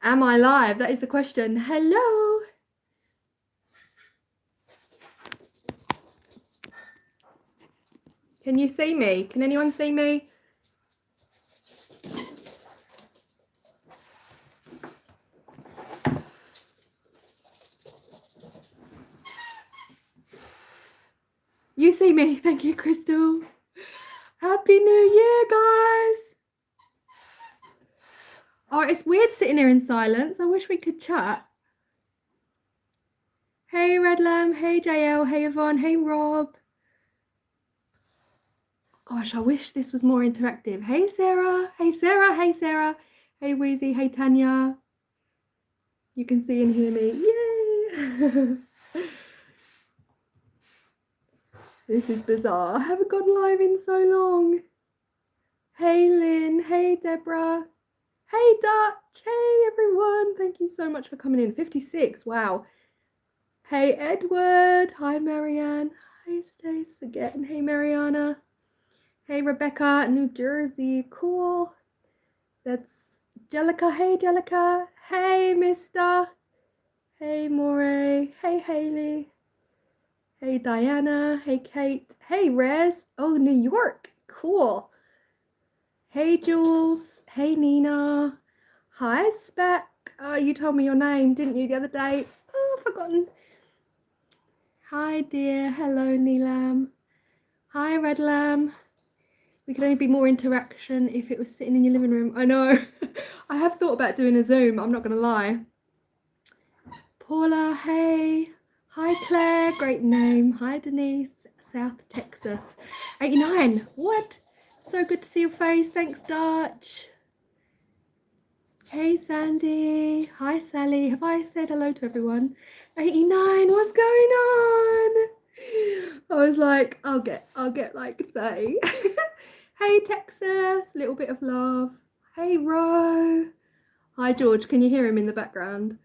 Am I live? That is the question. Hello. Can you see me? Can anyone see me? You see me. Thank you, Crystal. Happy New Year, guys. Oh, it's weird sitting here in silence. I wish we could chat. Hey, Red Lamb. Hey, JL. Hey, Yvonne. Hey, Rob. Gosh, I wish this was more interactive. Hey, Sarah. Hey, Sarah. Hey, Sarah. Hey, Wheezy. Hey, Tanya. You can see and hear me. Yay. This is bizarre. I haven't gone live in so long. Hey, Lynn. Hey, Deborah. Hey, Dutch. Hey, everyone. Thank you so much for coming in. 56. Wow. Hey, Edward. Hi, Marianne. Hi, Stace again. Hey, Mariana. Hey, Rebecca, New Jersey. Cool. That's Jellica. Hey, Jellica. Hey, Mister. Hey, Moray. Hey, Haley. Hey, Diana. Hey, Kate. Hey, Rez. Oh, New York. Cool. Hey, Jules. Hey, Nina. Hi, Spec. Oh, you told me your name, didn't you, the other day? Oh, I've forgotten. Hi, dear. Hello, Neelam. Hi, Red Lamb. We could only be more interaction if it was sitting in your living room. I know. I have thought about doing a Zoom. I'm not going to lie. Paula, hey. Hi, Claire. Great name. Hi, Denise. South Texas. 89. What? So good to see your face. Thanks, Dutch. Hey, Sandy. Hi, Sally. Have I said hello to everyone? 89. What's going on? I was like, I'll get like 30. Hey, Texas. Little bit of love. Hey, Ro. Hi, George. Can you hear him in the background?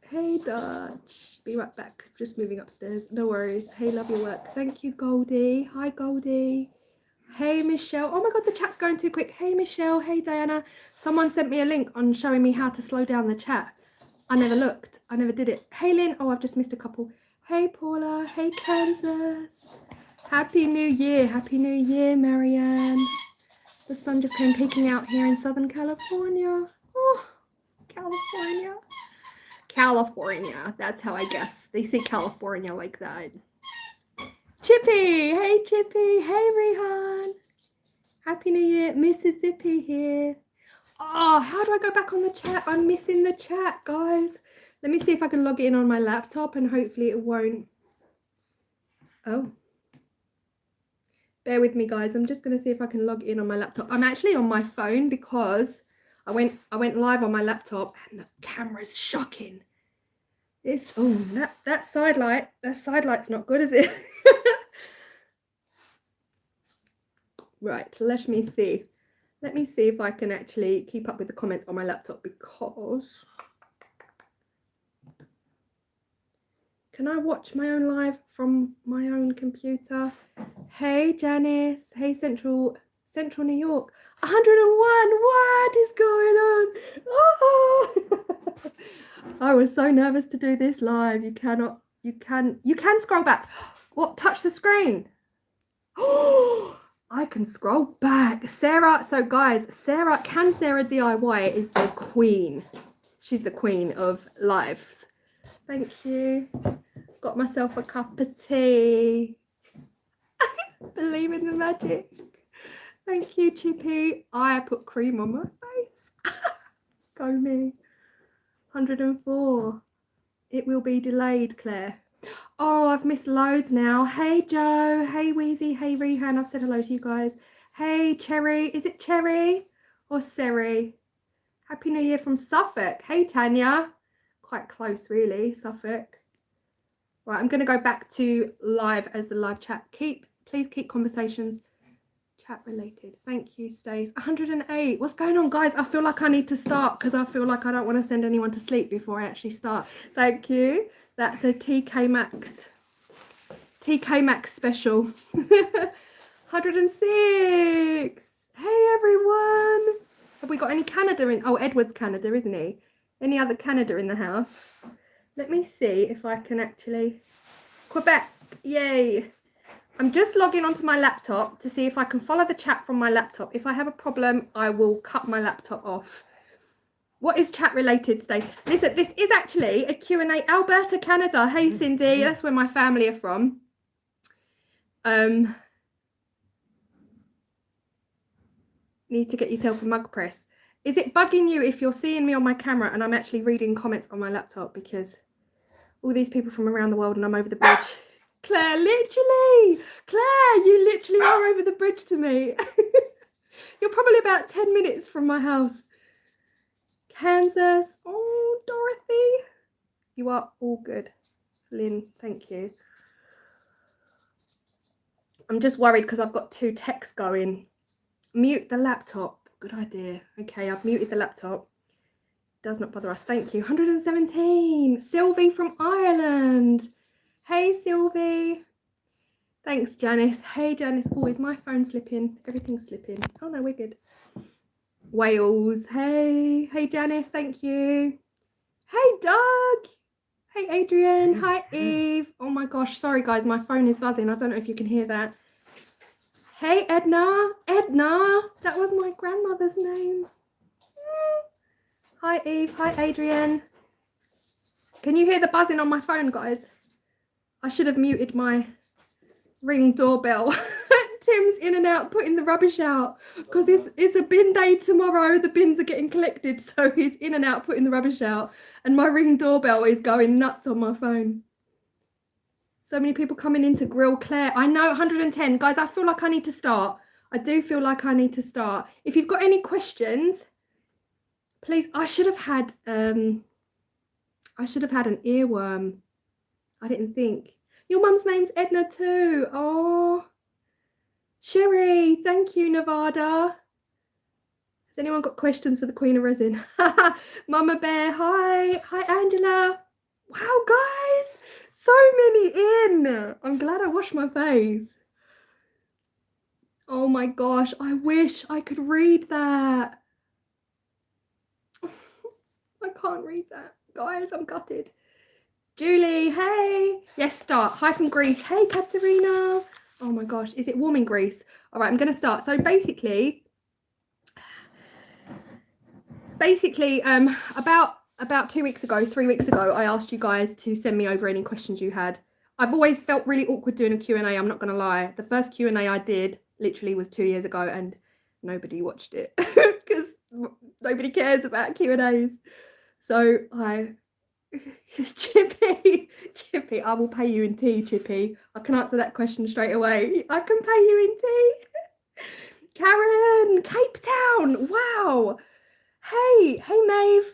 Hey, Dutch. Be right back. Just moving upstairs. No worries. Hey, love your work. Thank you, Goldie. Hi, Goldie. Hey, Michelle. Oh my God, the chat's going too quick. Hey, Michelle. Hey, Diana. Someone sent me a link on showing me how to slow down the chat. I never looked. I never did it. Hey, Lynn. Oh, I've just missed a couple. Hey, Paula. Hey, Kansas. Happy New Year. Happy New Year, Marianne. The sun just came peeking out here in Southern California. Oh, California. California. That's how I guess. They say California like that. Chippy. Hey, Chippy. Hey, Rehan. Happy New Year. Mississippi here. Oh, how do I go back on the chat? I'm missing the chat, guys. Let me see if I can log in on my laptop and hopefully it won't. Oh. Bear with me, guys. I'm just going to see if I can log in on my laptop. I'm actually on my phone because I went live on my laptop and the camera's shocking. It's that side light's not good, is it? Right, let me see. Let me see if I can actually keep up with the comments on my laptop because can I watch my own live from my own computer? Hey, Janice. Hey, Central New York. 101. What is going on? Oh! I was so nervous to do this live. You can scroll back. What? Touch the screen. Oh, I can scroll back. Sarah. So guys, Sarah DIY is the queen. She's the queen of lives. Thank you. Got myself a cup of tea. Believe in the magic. Thank you, Chippy. I put cream on my face. Go me. 104. It will be delayed, Claire. Oh, I've missed loads now. Hey, Joe. Hey, Wheezy. Hey, Rehan. I've said hello to you guys. Hey, Cherry. Is it Cherry or Seri? Happy New Year from Suffolk. Hey, Tanya. Quite close, really, Suffolk. Right, I'm going to go back to live as the live chat. Please keep conversations chat related. Thank you, Stace. 108. What's going on, guys? I feel like I need to start because I feel like I don't want to send anyone to sleep before I actually start. Thank you. That's a TK Maxx special. 106. Hey, everyone. Have we got any Canada in? Oh, Edward's Canada, isn't he? Any other Canada in the house? Let me see if I can actually... Quebec, yay. I'm just logging onto my laptop to see if I can follow the chat from my laptop. If I have a problem, I will cut my laptop off. What is chat related, Stacey? Listen, this is actually a Q&A. Alberta, Canada. Hey, Cindy. That's where my family are from. Need to get yourself a mug press. Is it bugging you if you're seeing me on my camera and I'm actually reading comments on my laptop? Because all these people from around the world and I'm over the bridge. Claire, literally. Claire, you literally are over the bridge to me. You're probably about 10 minutes from my house. Kansas. Oh, Dorothy. You are all good. Lynn, thank you. I'm just worried because I've got 2 texts going. Mute the laptop. Good idea. Okay, I've muted the laptop. Does not bother us. Thank you. 117. Sylvie from Ireland. Hey, Sylvie. Thanks, Janice. Hey, Janice. Oh, is my phone slipping? Everything's slipping. Oh, no, we're good. Wales. Hey. Hey, Janice. Thank you. Hey, Doug. Hey, Adrian. Hi, Eve. Oh, my gosh. Sorry, guys. My phone is buzzing. I don't know if you can hear that. Hey, Edna. Edna. That was my grandmother's name. Hi, Eve. Hi, Adrian. Can you hear the buzzing on my phone, guys? I should have muted my Ring doorbell. Tim's in and out putting the rubbish out because it's a bin day tomorrow. The bins are getting collected, so he's in and out putting the rubbish out, and my Ring doorbell is going nuts on my phone. So many people coming in to grill Claire. I know, 110. Guys, I feel like I need to start. I do feel like I need to start. If you've got any questions, please. I should have had an earworm. I didn't think. Your mum's name's Edna too. Oh, Sherry, thank you, Nevada. Has anyone got questions for the Queen of Resin? Mama Bear, hi. Hi, Angela. Wow, guys, so many in. I'm glad I washed my face. Oh my gosh, I wish I could read that. I can't read that. Guys, I'm gutted. Julie, hey. Yes, start. Hi from Greece. Hey, Katerina. Oh my gosh, is it warm in Greece? All right, I'm going to start. So basically, about 2 weeks ago, 3 weeks ago, I asked you guys to send me over any questions you had. I've always felt really awkward doing a Q&A, I'm not going to lie. The first Q&A I did literally was 2 years ago and nobody watched it because nobody cares about Q&As. So Chippy, I will pay you in tea, Chippy. I can answer that question straight away. I can pay you in tea. Karen, Cape Town. Wow. Hey, Maeve.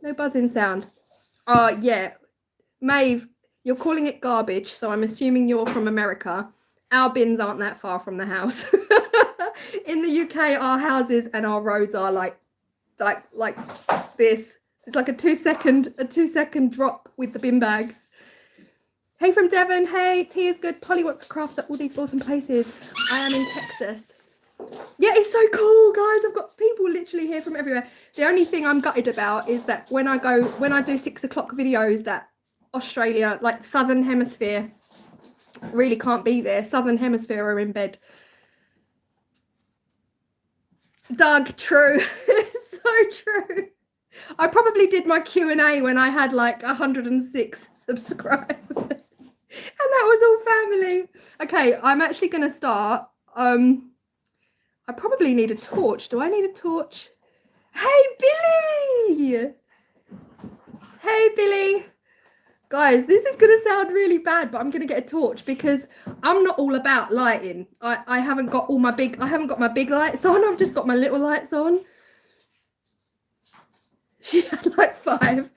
No buzzing sound. Yeah. Maeve, you're calling it garbage, so I'm assuming you're from America. Our bins aren't that far from the house. In the UK, our houses and our roads are like this. It's like a two second drop with the bin bags. Hey from Devon. Hey, tea is good. Polly wants to craft up all these awesome places. I am in Texas. Yeah, it's so cool, guys. I've got people literally here from everywhere. The only thing I'm gutted about is that when I do 6 o'clock videos, that Australia, like Southern Hemisphere, really can't be there. Southern Hemisphere are in bed. Doug, true. So true. I probably did my Q&A when I had like 106 subscribers. And that was all family. Okay, I'm actually going to start. I probably need a torch. Do I need a torch? Hey, Billy! Hey, Billy. Guys, this is going to sound really bad, but I'm going to get a torch because I'm not all about lighting. I haven't got my big lights on. I've just got my little lights on. She had like 5.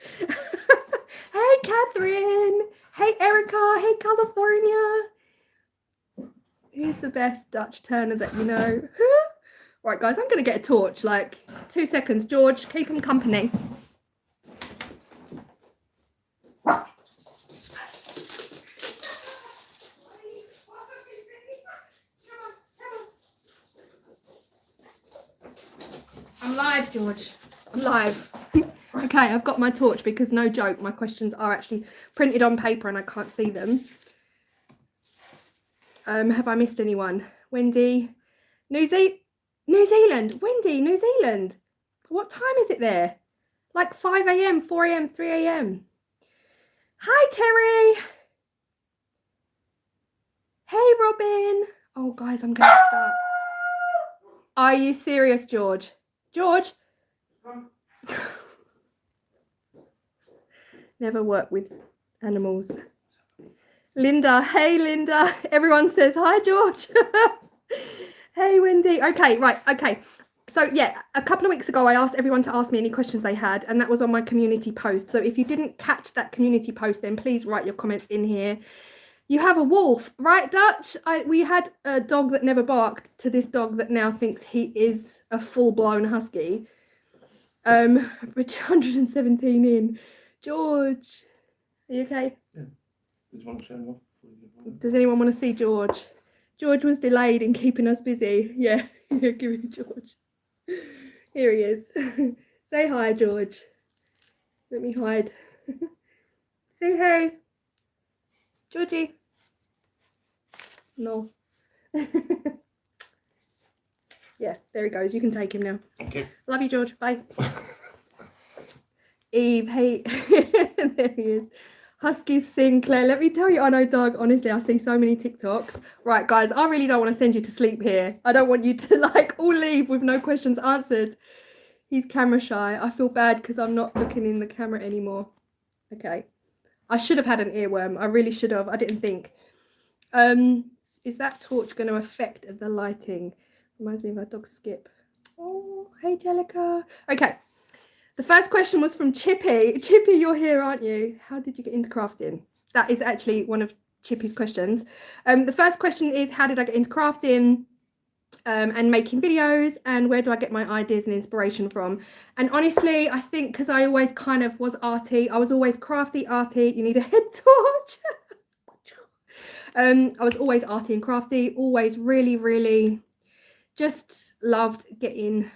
Hey, Catherine. Hey, Erica. Hey, California. Who's the best Dutch turner that you know? Right, guys, I'm going to get a torch. Like 2 seconds. George, keep him company. I'm live, George. I'm live. Okay, I've got my torch because no joke, my questions are actually printed on paper and I can't see them. Have I missed anyone? Wendy, New Zealand. Wendy, New Zealand. What time is it there? Like 5 a.m, 4 a.m, 3 a.m. Hi, Terry. Hey, Robin. Oh, guys, I'm going to start. Are you serious, George? George? Never work with animals. Linda. Hey, Linda. Everyone says hi, George. Hey, Wendy. Okay, right. Okay. So, yeah, a couple of weeks ago, I asked everyone to ask me any questions they had, and that was on my community post. So if you didn't catch that community post, then please write your comments in here. You have a wolf, right, Dutch? We had a dog that never barked to this dog that now thinks he is a full-blown husky. Which 117 in. George, are you okay? Yeah. Does anyone want to see George? George was delayed in keeping us busy. Yeah, give me George. Here he is. Say hi, George. Let me hide. Say hey. Georgie. No. Yeah, there he goes. You can take him now. Okay. Love you, George. Bye. Eve, hey. There he is. Husky Sinclair. Let me tell you, I know, Doug, honestly, I see so many TikToks. Right, guys, I really don't want to send you to sleep here. I don't want you to, like, all leave with no questions answered. He's camera shy. I feel bad because I'm not looking in the camera anymore. Okay. I should have had an earworm. I really should have. I didn't think. Is that torch going to affect the lighting? Reminds me of our dog Skip. Oh, hey, Jellica. Okay. The first question was from Chippy. Chippy, you're here, aren't you? How did you get into crafting? That is actually one of Chippy's questions. The first question is, how did I get into crafting and making videos, and where do I get my ideas and inspiration from? And honestly, I think because I always kind of was arty, I was always crafty, arty. You need a head torch. I was always arty and crafty, always really just loved getting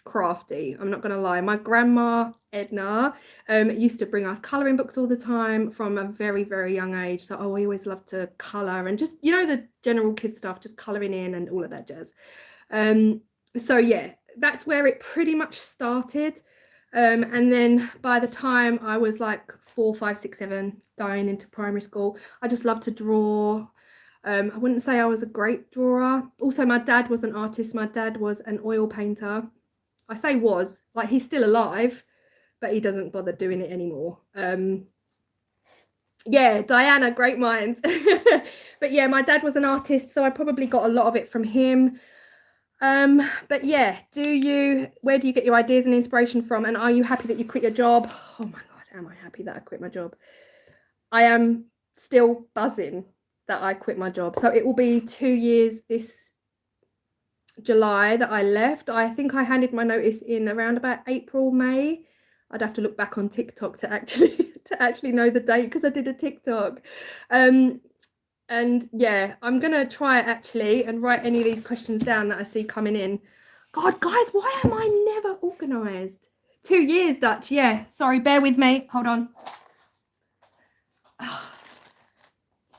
crafty. I'm not gonna lie, my grandma Edna used to bring us colouring books all the time from a very young age, so I always loved to colour and just, you know, the general kid stuff, just colouring in and all of that jazz. So yeah, that's where it pretty much started. And then by the time I was like 4, 5, 6, 7, going into primary school, I just loved to draw. I wouldn't say I was a great drawer. Also, my dad was an artist. My dad was an oil painter. I say was, like, he's still alive, but he doesn't bother doing it anymore. Yeah, Diana, great minds. But yeah, my dad was an artist, so I probably got a lot of it from him. But yeah, where do you get your ideas and inspiration from? And are you happy that you quit your job? Oh my God, am I happy that I quit my job? I am still buzzing that I quit my job. So it will be 2 years this July that I left. I think I handed my notice in around about April, May. I'd have to look back on TikTok to actually know the date, because I did a TikTok. And yeah, I'm gonna try actually and write any of these questions down that I see coming in. God, guys, why am I never organized? 2 years, Dutch. Yeah, sorry, bear with me. Hold on.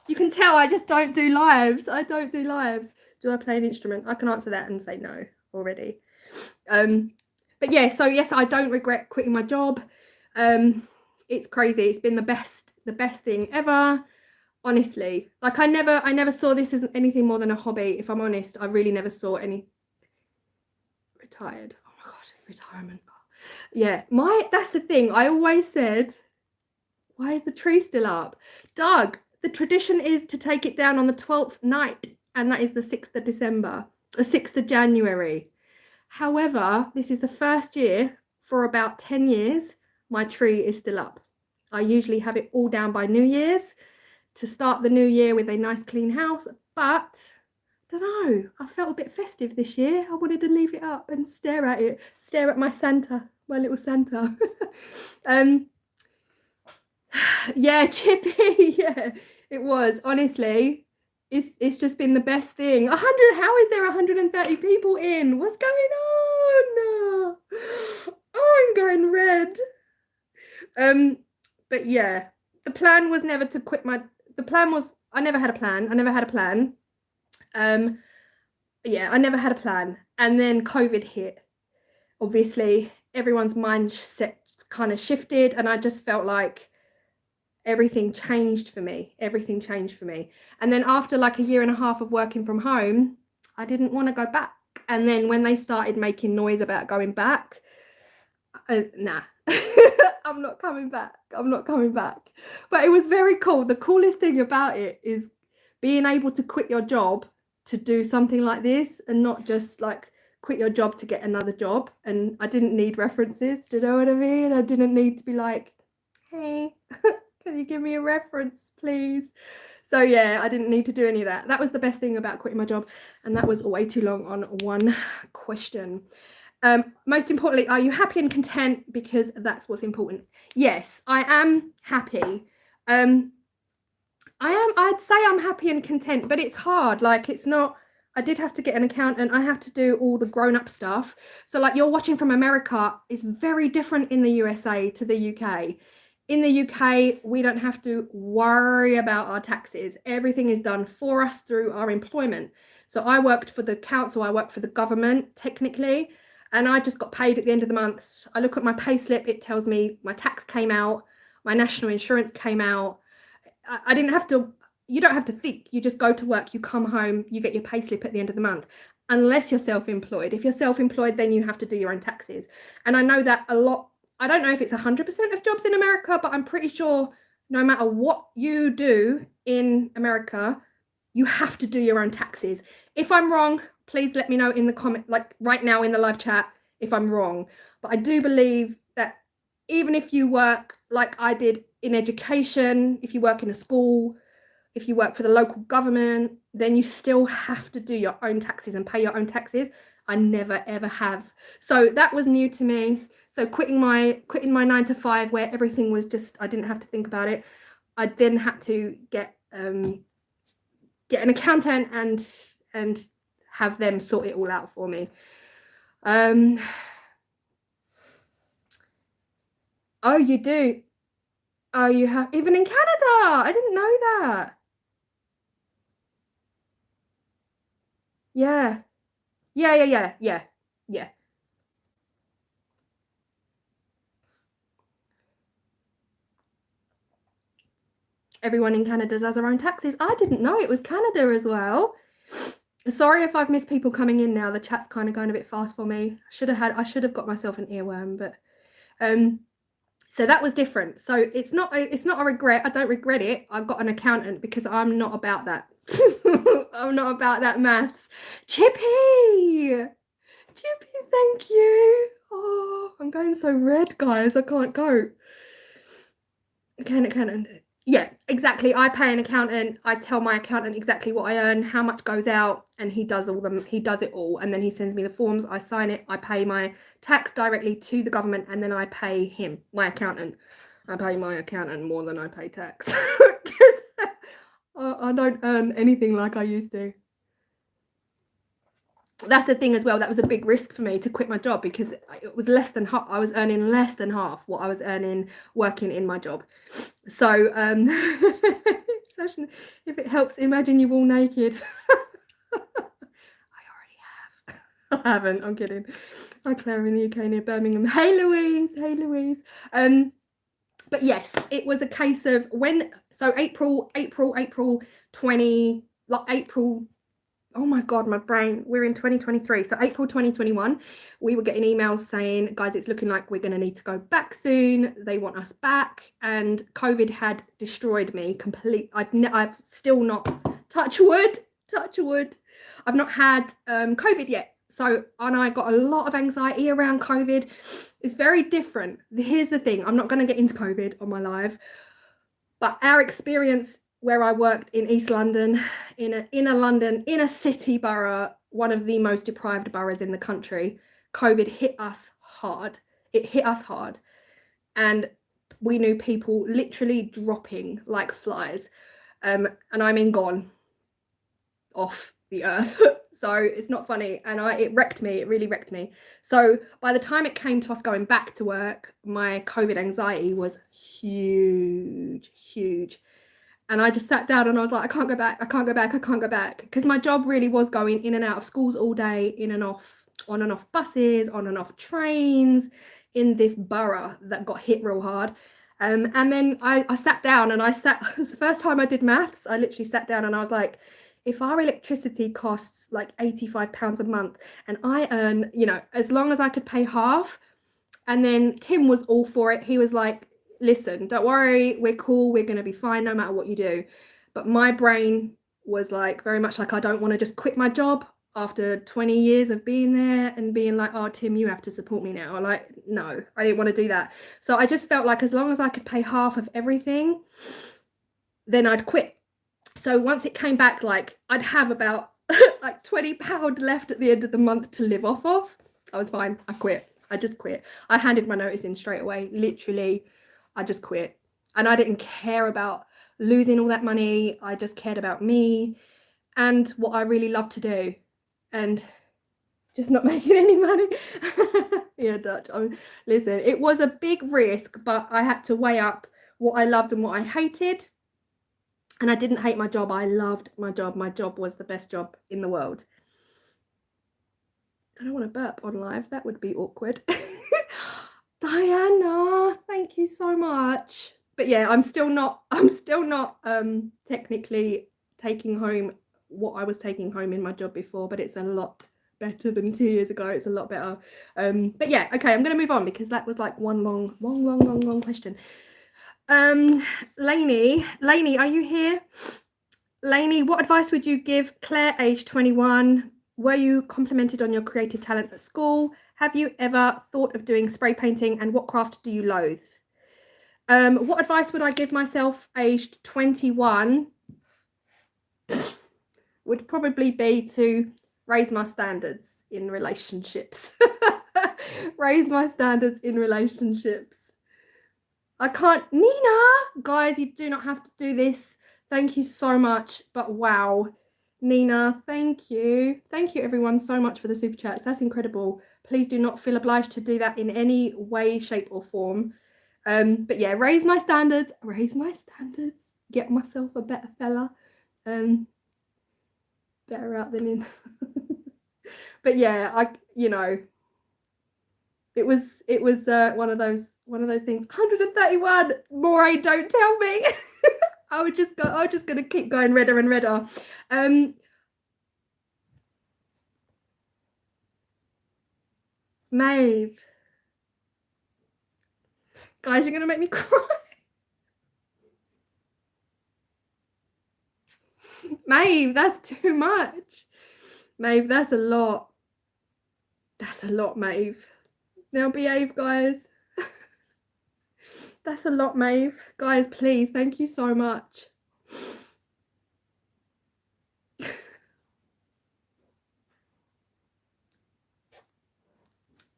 You can tell I just don't do lives. I don't do lives. Do I play an instrument? I can answer that and say no already. But yeah, so yes, I don't regret quitting my job. It's crazy. It's been the best thing ever. Honestly, like I never saw this as anything more than a hobby. If I'm honest, I really never saw any. Retired. Oh my God, retirement. Yeah, that's the thing. I always said, why is the tree still up? Doug, the tradition is to take it down on the 12th night, and that is the 6th of December, the 6th of January. However, this is the first year for about 10 years my tree is still up. I usually have it all down by New Year's to start the new year with a nice clean house, but I don't know, I felt a bit festive this year. I wanted to leave it up and stare at my Santa, my little Santa. Yeah, Chippy. Yeah, it was, honestly. it's just been the best thing. 100, how is there 130 people in? What's going on? Oh, I'm going red. But yeah, the plan was never to quit my, the plan was, I never had a plan. Yeah, I never had a plan. And then COVID hit. Obviously, everyone's mindset kind of shifted, and I just felt like everything changed for me. And then after like a year and a half of working from home, I didn't want to go back. And then when they started making noise about going back, nah. I'm not coming back. But it was very cool. The coolest thing about it is being able to quit your job to do something like this, and not just like quit your job to get another job. And I didn't need references. Do you know what I mean? I didn't need to be like, hey, can you give me a reference, please? So yeah, I didn't need to do any of that. That was the best thing about quitting my job. And that was way too long on one question. Most importantly, are you happy and content? Because that's what's important. Yes, I am happy. I'd say I'm happy and content, but it's hard. Like, it's not, I did have to get an accountant. I have to do all the grown-up stuff. So like, you're watching from America is very different in the USA to the UK. In the UK, we don't have to worry about our taxes. Everything is done for us through our employment. So I worked for the council, I worked for the government technically, and I just got paid at the end of the month. I look at my pay slip, it tells me my tax came out, my national insurance came out. I didn't have to, you don't have to think, you just go to work, you come home, you get your pay slip at the end of the month, unless you're self-employed. If you're self-employed, then you have to do your own taxes. And I know that a lot, I don't know if it's 100% of jobs in America, but I'm pretty sure no matter what you do in America, you have to do your own taxes. If I'm wrong, please let me know in the comment, like right now in the live chat, if I'm wrong. But I do believe that even if you work like I did in education, if you work in a school, if you work for the local government, then you still have to do your own taxes and pay your own taxes. I never ever have. So that was new to me. So quitting my 9 to 5, where everything was just, I didn't have to think about it. I then had to get an accountant and have them sort it all out for me. Oh, you do? Oh, you have, even in Canada? I didn't know that. Yeah. Yeah. Everyone in Canada does their own taxes. I didn't know it was Canada as well. Sorry if I've missed people coming in now. The chat's kind of going a bit fast for me. I should have got myself an earworm, but so that was different. So it's not a regret. I don't regret it. I've got an accountant because I'm not about that. I'm not about that maths. Chippy, thank you. Oh, I'm going so red, guys. I can't go. Accountant. Yeah, exactly. I pay an accountant. I tell my accountant exactly what I earn, how much goes out, and he does it all. And then he sends me the forms, I sign it, I pay my tax directly to the government, and then I pay him, my accountant. I pay my accountant more than I pay tax. Because I don't earn anything like I used to. That's the thing as well. That was a big risk for me to quit my job, because it was less than half. I was earning less than half what I was earning working in my job. So if it helps, imagine you all naked. I already have. I haven't, I'm kidding. Hi Claire in the UK near Birmingham. Hey Louise. But yes, it was a case of April 20, like April, oh my god, my brain, we're in 2023, so April 2021, we were getting emails saying, guys, it's looking like we're going to need to go back soon, they want us back. And COVID had destroyed me completely. I've still not, touch wood, I've not had COVID yet. So, and I got a lot of anxiety around COVID. It's very different. Here's the thing, I'm not going to get into COVID on my live, but our experience where I worked in East London, in a city borough, one of the most deprived boroughs in the country, COVID hit us hard. It hit us hard. And we knew people literally dropping like flies. And I mean gone. off the earth. So it's not funny, and it wrecked me. It really wrecked me. So by the time it came to us going back to work, my COVID anxiety was huge, huge. And I just sat down and I was like, I can't go back, I can't go back, I can't go back. Because my job really was going in and out of schools all day, in and off, on and off buses, on and off trains, in this borough that got hit real hard. And then I sat down and it was the first time I did maths. I literally sat down and I was like, if our electricity costs like £85 a month and I earn, you know, as long as I could pay half. And then Tim was all for it. He was like, listen, don't worry, we're cool, we're going to be fine no matter what you do. But my brain was like very much like, I don't want to just quit my job after 20 years of being there and being like, oh, Tim, you have to support me now. Like, no, I didn't want to do that. So I just felt like as long as I could pay half of everything, then I'd quit. So once it came back, like I'd have about like £20 left at the end of the month to live off of. I was fine. I quit. I just quit. I handed my notice in straight away. Literally, I just quit. And I didn't care about losing all that money. I just cared about me and what I really love to do. And just not making any money. Yeah, Dutch. Listen, it was a big risk, but I had to weigh up what I loved and what I hated. And I didn't hate my job. I loved my job. My job was the best job in the world. I don't want to burp on live. That would be awkward. Diana, thank you so much. But yeah, I'm still not technically taking home what I was taking home in my job before, but it's a lot better than 2 years ago. It's a lot better. But yeah, okay, I'm going to move on because that was like one long question. Lainey, are you here? Lainey, what advice would you give Claire, age 21? Were you complimented on your creative talents at school? Have you ever thought of doing spray painting, and what craft do you loathe? What advice would I give myself aged 21? Would probably be to raise my standards in relationships. Raise my standards in relationships. I can't, Nina, guys, you do not have to do this. Thank you so much. But wow, Nina, thank you. Thank you everyone so much for the super chats. That's incredible. Please do not feel obliged to do that in any way, shape or form. But yeah, raise my standards, get myself a better fella. Better out than in. But yeah, it was one of those things. 131, Moray, don't tell me. I was just gonna keep going redder and redder. Maeve, guys, you're gonna make me cry. Maeve, that's too much. Maeve, that's a lot. That's a lot, Maeve. Now behave, guys. That's a lot, Maeve. Guys, please, thank you so much.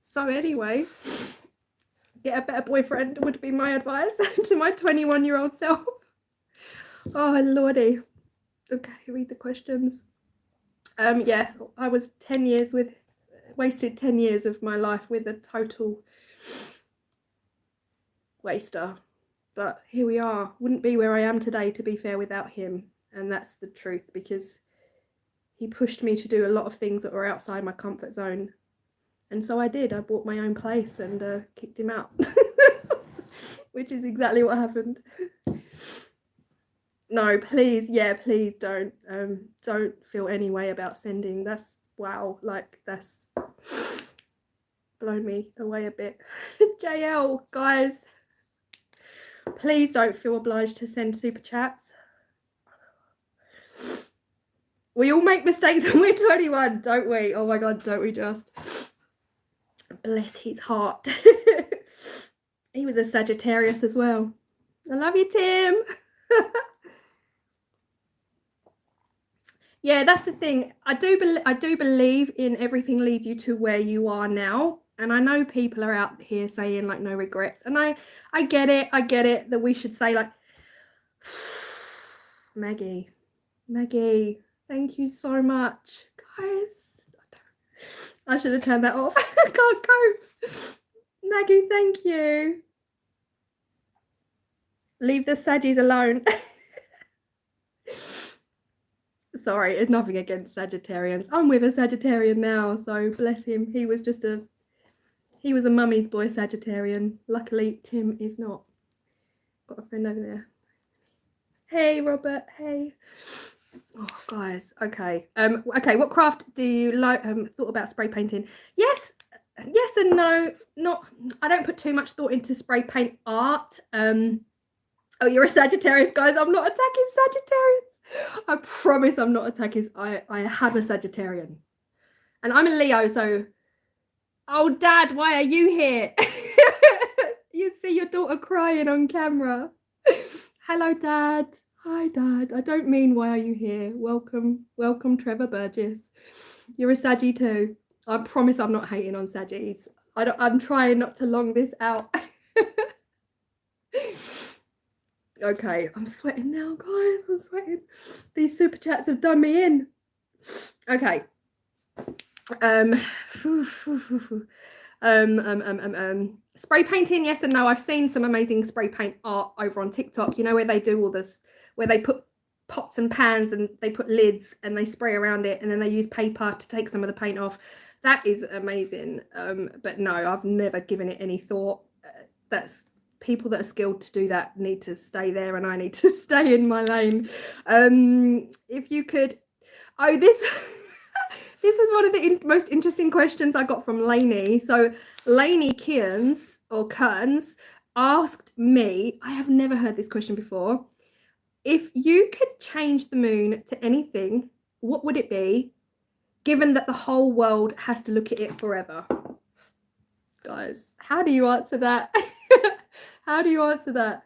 So anyway, get a better boyfriend would be my advice to my 21-year-old self. Oh, lordy. Okay, read the questions. Yeah, I was 10 years wasted 10 years of my life with a total waster. But here we are. Wouldn't be where I am today, to be fair, without him. And that's the truth, because he pushed me to do a lot of things that were outside my comfort zone. And so I did. I bought my own place and kicked him out. Which is exactly what happened. No, please, yeah, please don't feel any way about sending. That's, wow, like, that's blown me away a bit. JL, guys, please don't feel obliged to send super chats. We all make mistakes when we're 21, don't we? Oh my God, don't we just? Bless his heart. He was a Sagittarius as well. I love you, Tim. Yeah, that's the thing. I do believe in everything leads you to where you are now. And I know people are out here saying like no regrets. And I get it. I get it that we should say like, Maggie, Thank you so much, guys. I should have turned that off. I can't cope. Maggie, thank you. Leave the Saggies alone. Sorry, it's nothing against Sagittarians. I'm with a Sagittarian now, so bless him. He was a mummy's boy Sagittarian. Luckily, Tim is not. Got a friend over there. Hey, Robert. Hey. Oh, guys. Okay. Okay. What craft do you like? Thought about spray painting? Yes and no. Not. I don't put too much thought into spray paint art. Oh, you're a Sagittarius, guys. I'm not attacking Sagittarians. I promise I'm not attacking. I have a Sagittarian, and I'm a Leo. So, oh, Dad, why are you here? You see your daughter crying on camera. Hello, Dad. Hi, Dad. I don't mean why are you here. Welcome, Trevor Burgess. You're a Saggy too. I promise I'm not hating on Saggies. I'm trying not to long this out. Okay, I'm sweating now, guys. I'm sweating. These super chats have done me in. Okay. Spray painting, yes and no. I've seen some amazing spray paint art over on TikTok. You know, where they do all this, where they put pots and pans and they put lids and they spray around it and then they use paper to take some of the paint off. That is amazing. But no, I've never given it any thought. That's people that are skilled to do that need to stay there and I need to stay in my lane. If you could, oh, this this was one of the most interesting questions I got from Lainey. So Lainey Kearns asked me, I have never heard this question before, if you could change the moon to anything, what would it be, given that the whole world has to look at it forever? Guys, how do you answer that? How do you answer that?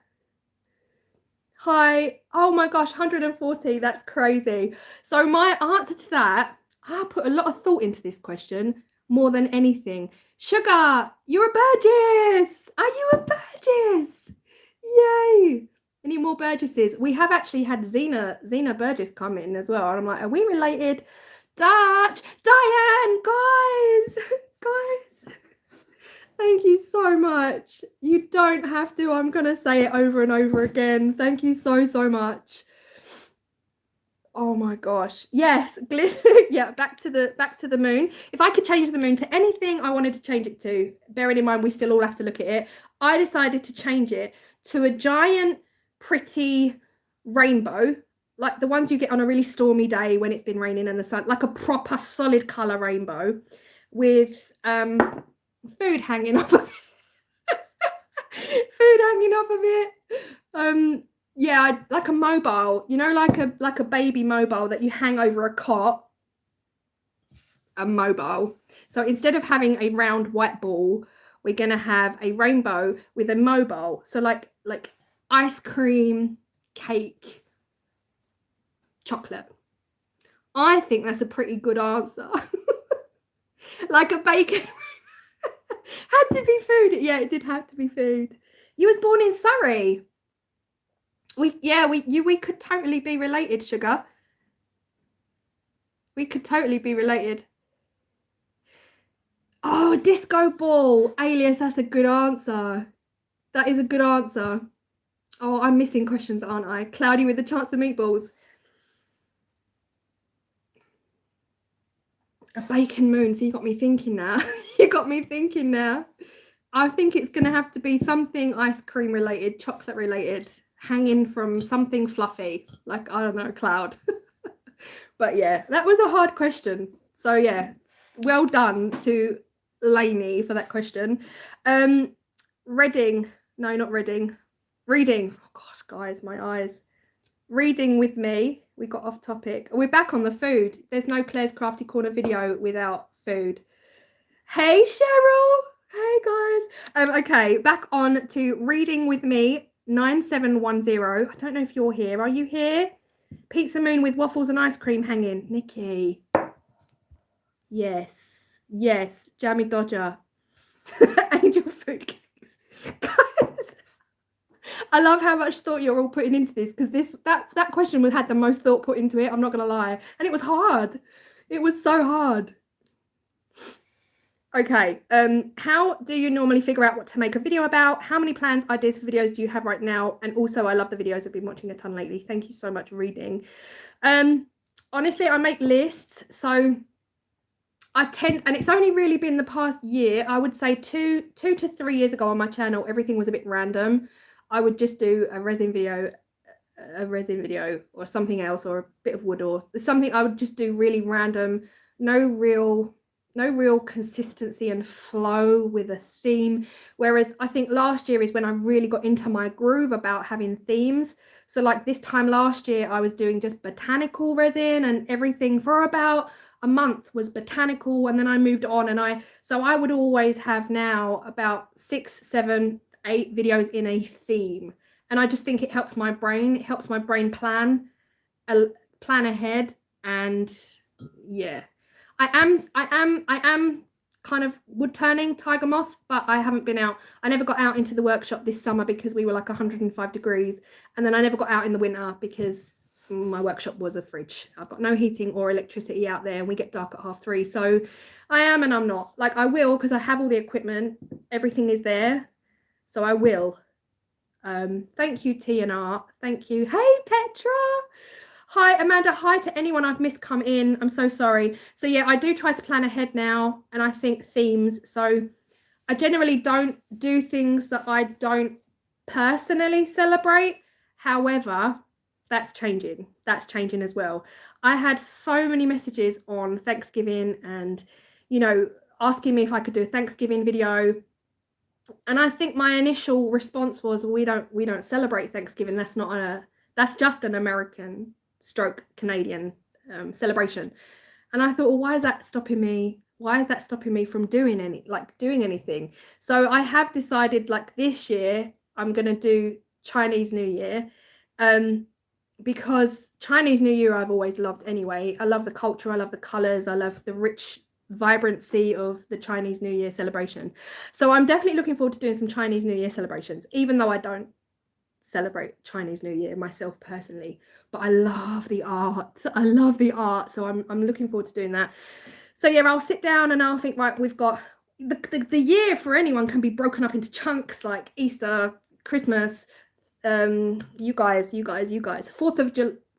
Hi. Oh my gosh, 140. That's crazy. So my answer to that, I put a lot of thought into this question more than anything. Sugar, you're a Burgess. Are you a Burgess? Yay. Any more Burgesses? We have actually had Zena Burgess come in as well. And I'm like, are we related? Dutch, Diane, guys. Thank you so much. You don't have to. I'm going to say it over and over again. Thank you so much. Oh my gosh. Yes. Yeah, back to the moon. If I could change the moon to anything I wanted to change it to, bearing in mind we still all have to look at it, I decided to change it to a giant, pretty rainbow, like the ones you get on a really stormy day when it's been raining and the sun, like a proper solid color rainbow with food hanging off of it. Yeah, like a mobile, you know, like a baby mobile that you hang over a cot. A mobile. So instead of having a round white ball, we're gonna have a rainbow with a mobile. So like ice cream, cake, chocolate. I think that's a pretty good answer. Like a bacon. Had to be food. Yeah, it did have to be food. You was born in Surrey. We could totally be related, Sugar. We could totally be related. Oh, disco ball. Alias, that's a good answer. That is a good answer. Oh, I'm missing questions, aren't I? Cloudy with a chance of meatballs. A bacon moon. So you got me thinking now. I think it's going to have to be something ice cream related, chocolate related, hanging from something fluffy, like, I don't know, a cloud. But yeah, that was a hard question. So yeah, well done to Lainey for that question. Reading. No, not Reading. Reading. Oh gosh, guys, my eyes. Reading with me. We got off topic. We're back on the food. There's no Claire's Crafty Corner video without food. Hey, Cheryl. Hey, guys. Okay, back on to Reading with me, 9710. I don't know if you're here. Are you here? Pizza moon with waffles and ice cream hanging. Nikki. Yes. Jammy Dodger. Angel food cakes. Guys, I love how much thought you're all putting into this, because that question had the most thought put into it. I'm not gonna lie, and it was hard. It was so hard. Okay, how do you normally figure out what to make a video about? How many plans, ideas for videos do you have right now? And also, I love the videos. I've been watching a ton lately. Thank you so much, reading. Honestly, I make lists, so and it's only really been the past year. I would say two to 3 years ago on my channel, everything was a bit random. I would just do a resin video or something else, or a bit of wood or something. I would just do really random, no real consistency and flow with a theme. Whereas I think last year is when I really got into my groove about having themes. So like this time last year, I was doing just botanical resin, and everything for about a month was botanical, and then I moved on, and I would always have now about 6, 7, 8 videos in a theme. And I just think it helps my brain. It helps my brain plan ahead. And yeah, I am kind of wood turning tiger moth, but I haven't been out. I never got out into the workshop this summer because we were like 105 degrees. And then I never got out in the winter because my workshop was a fridge. I've got no heating or electricity out there, and we get dark at 3:30. So I am and I'm not. Like I will, because I have all the equipment. Everything is there. So I will. Thank you, T and R. Thank you. Hey, Petra. Hi, Amanda. Hi to anyone I've missed come in. I'm so sorry. So yeah, I do try to plan ahead now, and I think themes. So I generally don't do things that I don't personally celebrate. However, that's changing. That's changing as well. I had so many messages on Thanksgiving, and asking me if I could do a Thanksgiving video. And I think my initial response was, we don't celebrate Thanksgiving. That's just an American / Canadian celebration. And I thought, well, why is that stopping me? Why is that stopping me from doing anything? So I have decided, like this year, I'm going to do Chinese New Year, because Chinese New Year I've always loved anyway. I love the culture. I love the colors. I love the rich vibrancy of the Chinese New Year celebration. So I'm definitely looking forward to doing some Chinese New Year celebrations, even though I don't celebrate Chinese New Year myself personally, but I love the art. So I'm looking forward to doing that. So yeah, I'll sit down and I'll think, right, we've got the year for anyone can be broken up into chunks, like Easter, Christmas, you guys,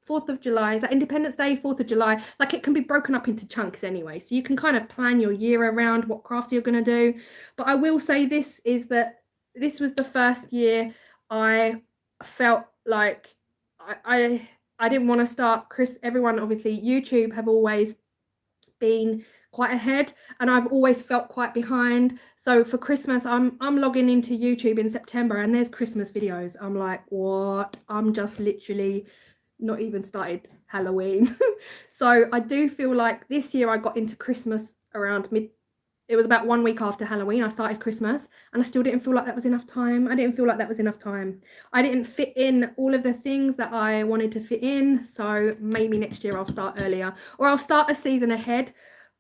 4th of July, is that Independence Day? 4th of July, like it can be broken up into chunks anyway. So you can kind of plan your year around what crafts you're going to do. But I will say this was the first year I felt like I didn't want to start everyone, obviously YouTube have always been quite ahead, and I've always felt quite behind. So for Christmas, I'm logging into YouTube in September, and there's Christmas videos. I'm like, what? I'm just literally not even started Halloween. So I do feel like this year I got into Christmas around it was about 1 week after Halloween I started Christmas, and I still didn't feel like that was enough time. I didn't fit in all of the things that I wanted to fit in. So maybe next year I'll start earlier, or I'll start a season ahead.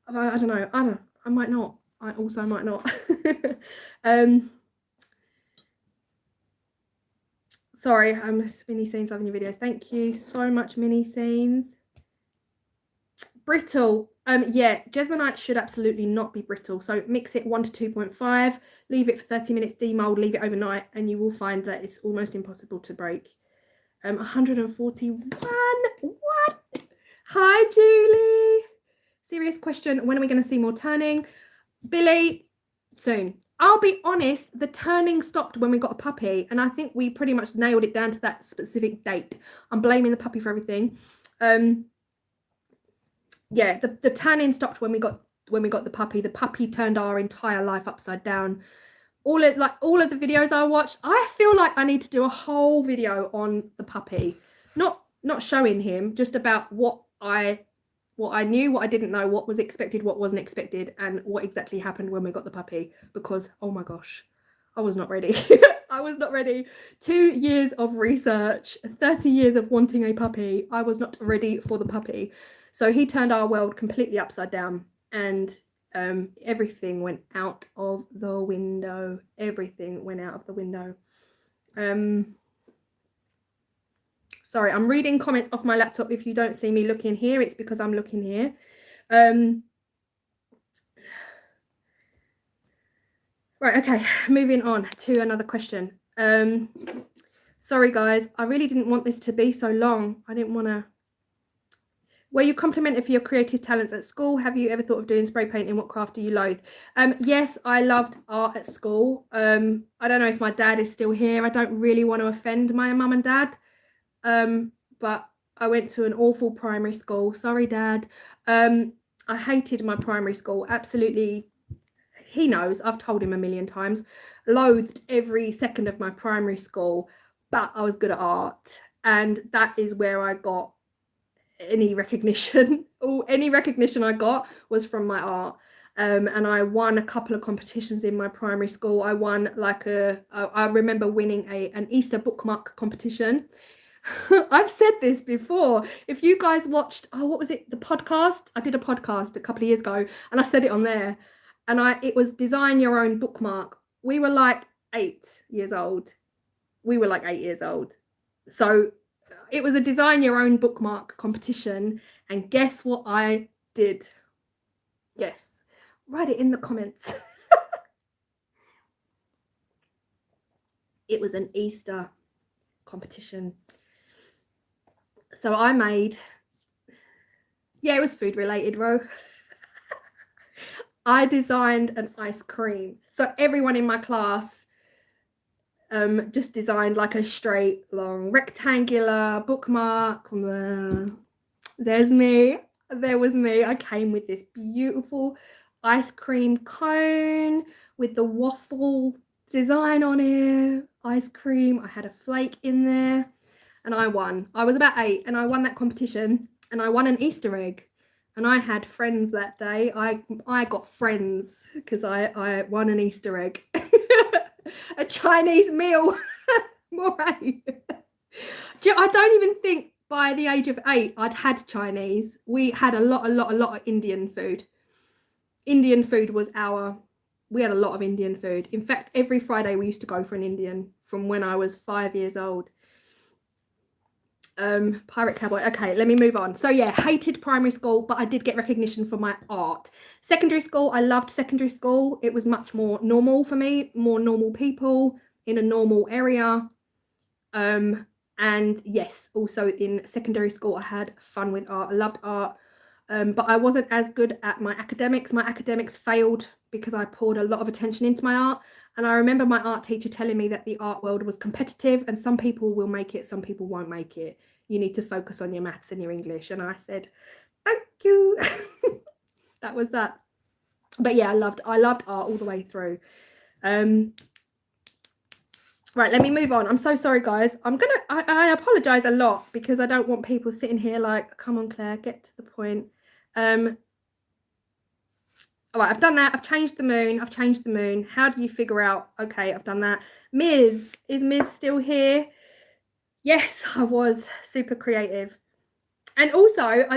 I don't know. I might not. I might not. Sorry, I'm mini scenes loving your videos. Thank you so much, mini scenes. Brittle. Yeah, Jesmonite should absolutely not be brittle. So mix it 1 to 2.5, leave it for 30 minutes, demold, leave it overnight, and you will find that it's almost impossible to break. 141. What? Hi, Julie. Serious question. When are we going to see more turning? Billy, soon. I'll be honest, the turning stopped when we got a puppy, and I think we pretty much nailed it down to that specific date. I'm blaming the puppy for everything. Yeah, the tanning stopped when we got the puppy. The puppy turned our entire life upside down. All of the videos I watched, I feel like I need to do a whole video on the puppy. Not showing him, just about what I knew, what I didn't know, what was expected, what wasn't expected, and what exactly happened when we got the puppy. Because, oh my gosh, I was not ready. I was not ready. 2 years of research, 30 years of wanting a puppy. I was not ready for the puppy. So he turned our world completely upside down, and everything went out of the window. Everything went out of the window. Sorry, I'm reading comments off my laptop. If you don't see me looking here, it's because I'm looking here. Right, okay, moving on to another question. Sorry, guys, I really didn't want this to be so long. I didn't want to... Were you complimented for your creative talents at school? Have you ever thought of doing spray painting? What craft do you loathe? Yes, I loved art at school. I don't know if my dad is still here. I don't really want to offend my mum and dad. But I went to an awful primary school. Sorry, Dad. I hated my primary school. Absolutely. He knows. I've told him a million times. Loathed every second of my primary school. But I was good at art. And that is where I got any recognition. Any recognition I got was from my art. And I won a couple of competitions in my primary school. I won I remember winning an Easter bookmark competition. I've said this before. If you guys watched, what was it? The podcast? I did a podcast a couple of years ago and I said it on there. And it was design your own bookmark. We were like 8 years old. So it was a design your own bookmark competition. And guess what I did? Guess. Write it in the comments. It was an Easter competition. So I made, it was food related, Ro. I designed an ice cream. So everyone in my class just designed like a straight, long, rectangular bookmark. There's me. There was me. I came with this beautiful ice cream cone with the waffle design on it. Ice cream. I had a flake in there. And I won. I was about 8 and I won that competition and I won an Easter egg. And I had friends that day. I got friends because I won an Easter egg. A Chinese meal. I don't even think by the age of 8 I'd had Chinese. We had a lot of Indian food. Indian food was we had a lot of Indian food. In fact, every Friday we used to go for an Indian from when I was 5 years old. Pirate Cowboy. Okay, let me move on. So yeah, hated primary school, but I did get recognition for my art. Secondary school, I loved secondary school. It was much more normal for me, more normal people in a normal area. And yes, also in secondary school, I had fun with art. I loved art, but I wasn't as good at my academics. My academics failed because I poured a lot of attention into my art. And I remember my art teacher telling me that the art world was competitive and some people will make it, some people won't make it. You need to focus on your maths and your English. And I said, thank you. That was that. But yeah, I loved art all the way through. Right, let me move on. I'm so sorry, guys. I apologize a lot because I don't want people sitting here like, come on, Claire, get to the point. All right, I've done that. I've changed the moon. How do you figure out? Okay, I've done that. Ms. Is Ms. still here? Yes, I was super creative. And also,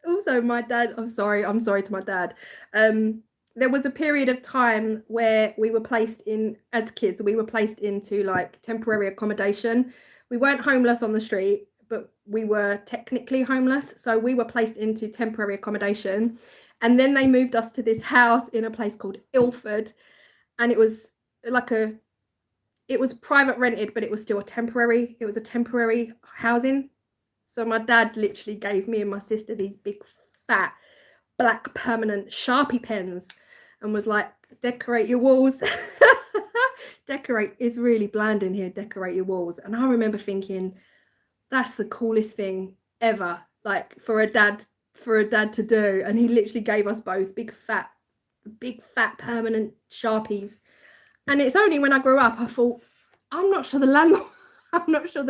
also my dad, I'm sorry to my dad. There was a period of time where we were placed in, as kids, we were placed into like temporary accommodation. We weren't homeless on the street, but we were technically homeless. So we were placed into temporary accommodation. And then they moved us to this house in a place called Ilford. And it was like it was private rented, but it was still a temporary housing. So my dad literally gave me and my sister these big, fat, black permanent Sharpie pens and was like, decorate your walls. It's really bland in here, decorate your walls. And I remember thinking, that's the coolest thing ever, like for a dad to do. And he literally gave us both big fat permanent Sharpies. And it's only when I grew up I thought, I'm not sure the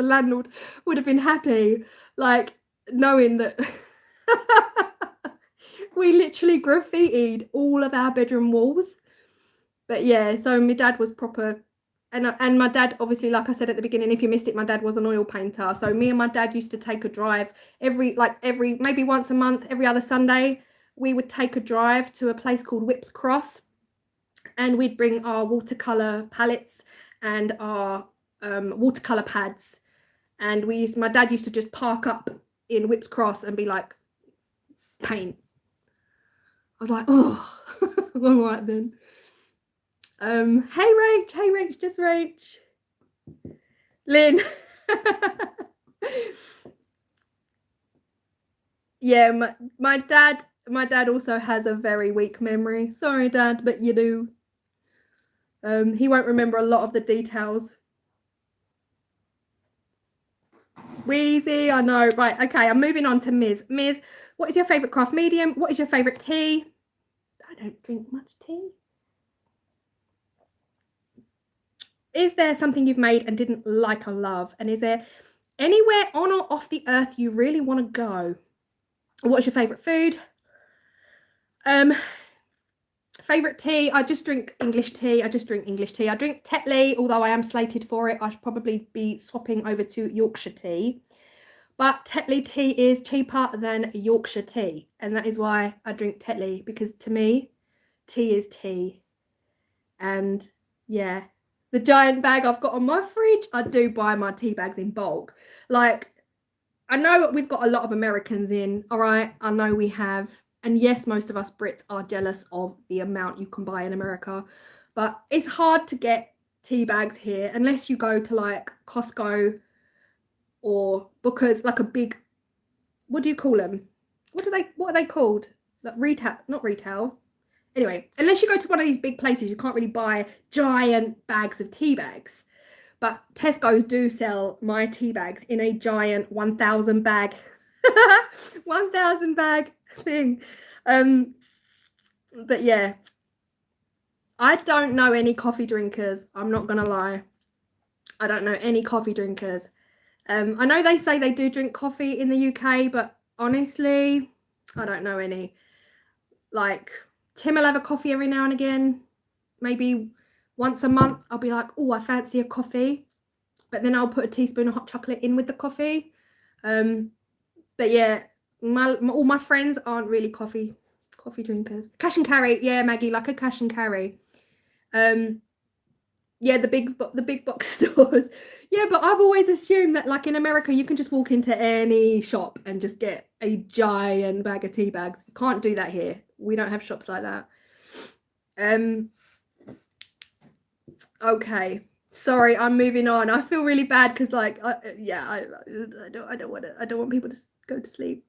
landlord would have been happy, like knowing that we literally graffitied all of our bedroom walls. But yeah, so my dad was proper. And my dad, obviously, like I said at the beginning, if you missed it, my dad was an oil painter. So me and my dad used to take a drive every maybe once a month, every other Sunday. We would take a drive to a place called Whipps Cross, and we'd bring our watercolor palettes and our watercolor pads, And my dad used to just park up in Whipps Cross and be like, paint. I was like, oh, all right then. Hey Rach, just Rach. Lynn. Yeah, my dad also has a very weak memory. Sorry, Dad, but you do. He won't remember a lot of the details. Wheezy, I know. Right, okay, I'm moving on to Ms. Ms, what is your favourite craft medium? What is your favourite tea? I don't drink much tea. Is there something you've made and didn't like or love? And is there anywhere on or off the earth you really want to go? What's your favourite food? Favourite tea? I just drink English tea. I drink Tetley, although I am slated for it. I should probably be swapping over to Yorkshire tea. But Tetley tea is cheaper than Yorkshire tea. And that is why I drink Tetley, because to me, tea is tea. And yeah, the giant bag I've got on my fridge, I do buy my tea bags in bulk. Like, I know we've got a lot of Americans in, all right? I know we have. And yes, most of us Brits are jealous of the amount you can buy in America. But it's hard to get tea bags here unless you go to like Costco or Booker's, like a big, what do you call them? What are they called? Like retail, not retail. Anyway, unless you go to one of these big places, you can't really buy giant bags of tea bags. But Tesco's do sell my tea bags in a giant 1,000 bag, 1,000 bag thing. But yeah, I don't know any coffee drinkers. I'm not gonna lie. I don't know any coffee drinkers. I know they say they do drink coffee in the UK, but honestly, I don't know any. Like, Tim will have a coffee every now and again. Maybe once a month, I'll be like, oh, I fancy a coffee. But then I'll put a teaspoon of hot chocolate in with the coffee. But yeah, all my friends aren't really coffee drinkers. Cash and carry, yeah, Maggie, like a cash and carry. Yeah, the big box stores. Yeah, but I've always assumed that, like, in America, you can just walk into any shop and just get a giant bag of tea bags. You can't do that here. We don't have shops like that. Okay, sorry, I'm moving on. I feel really bad because, like, I don't want people to go to sleep.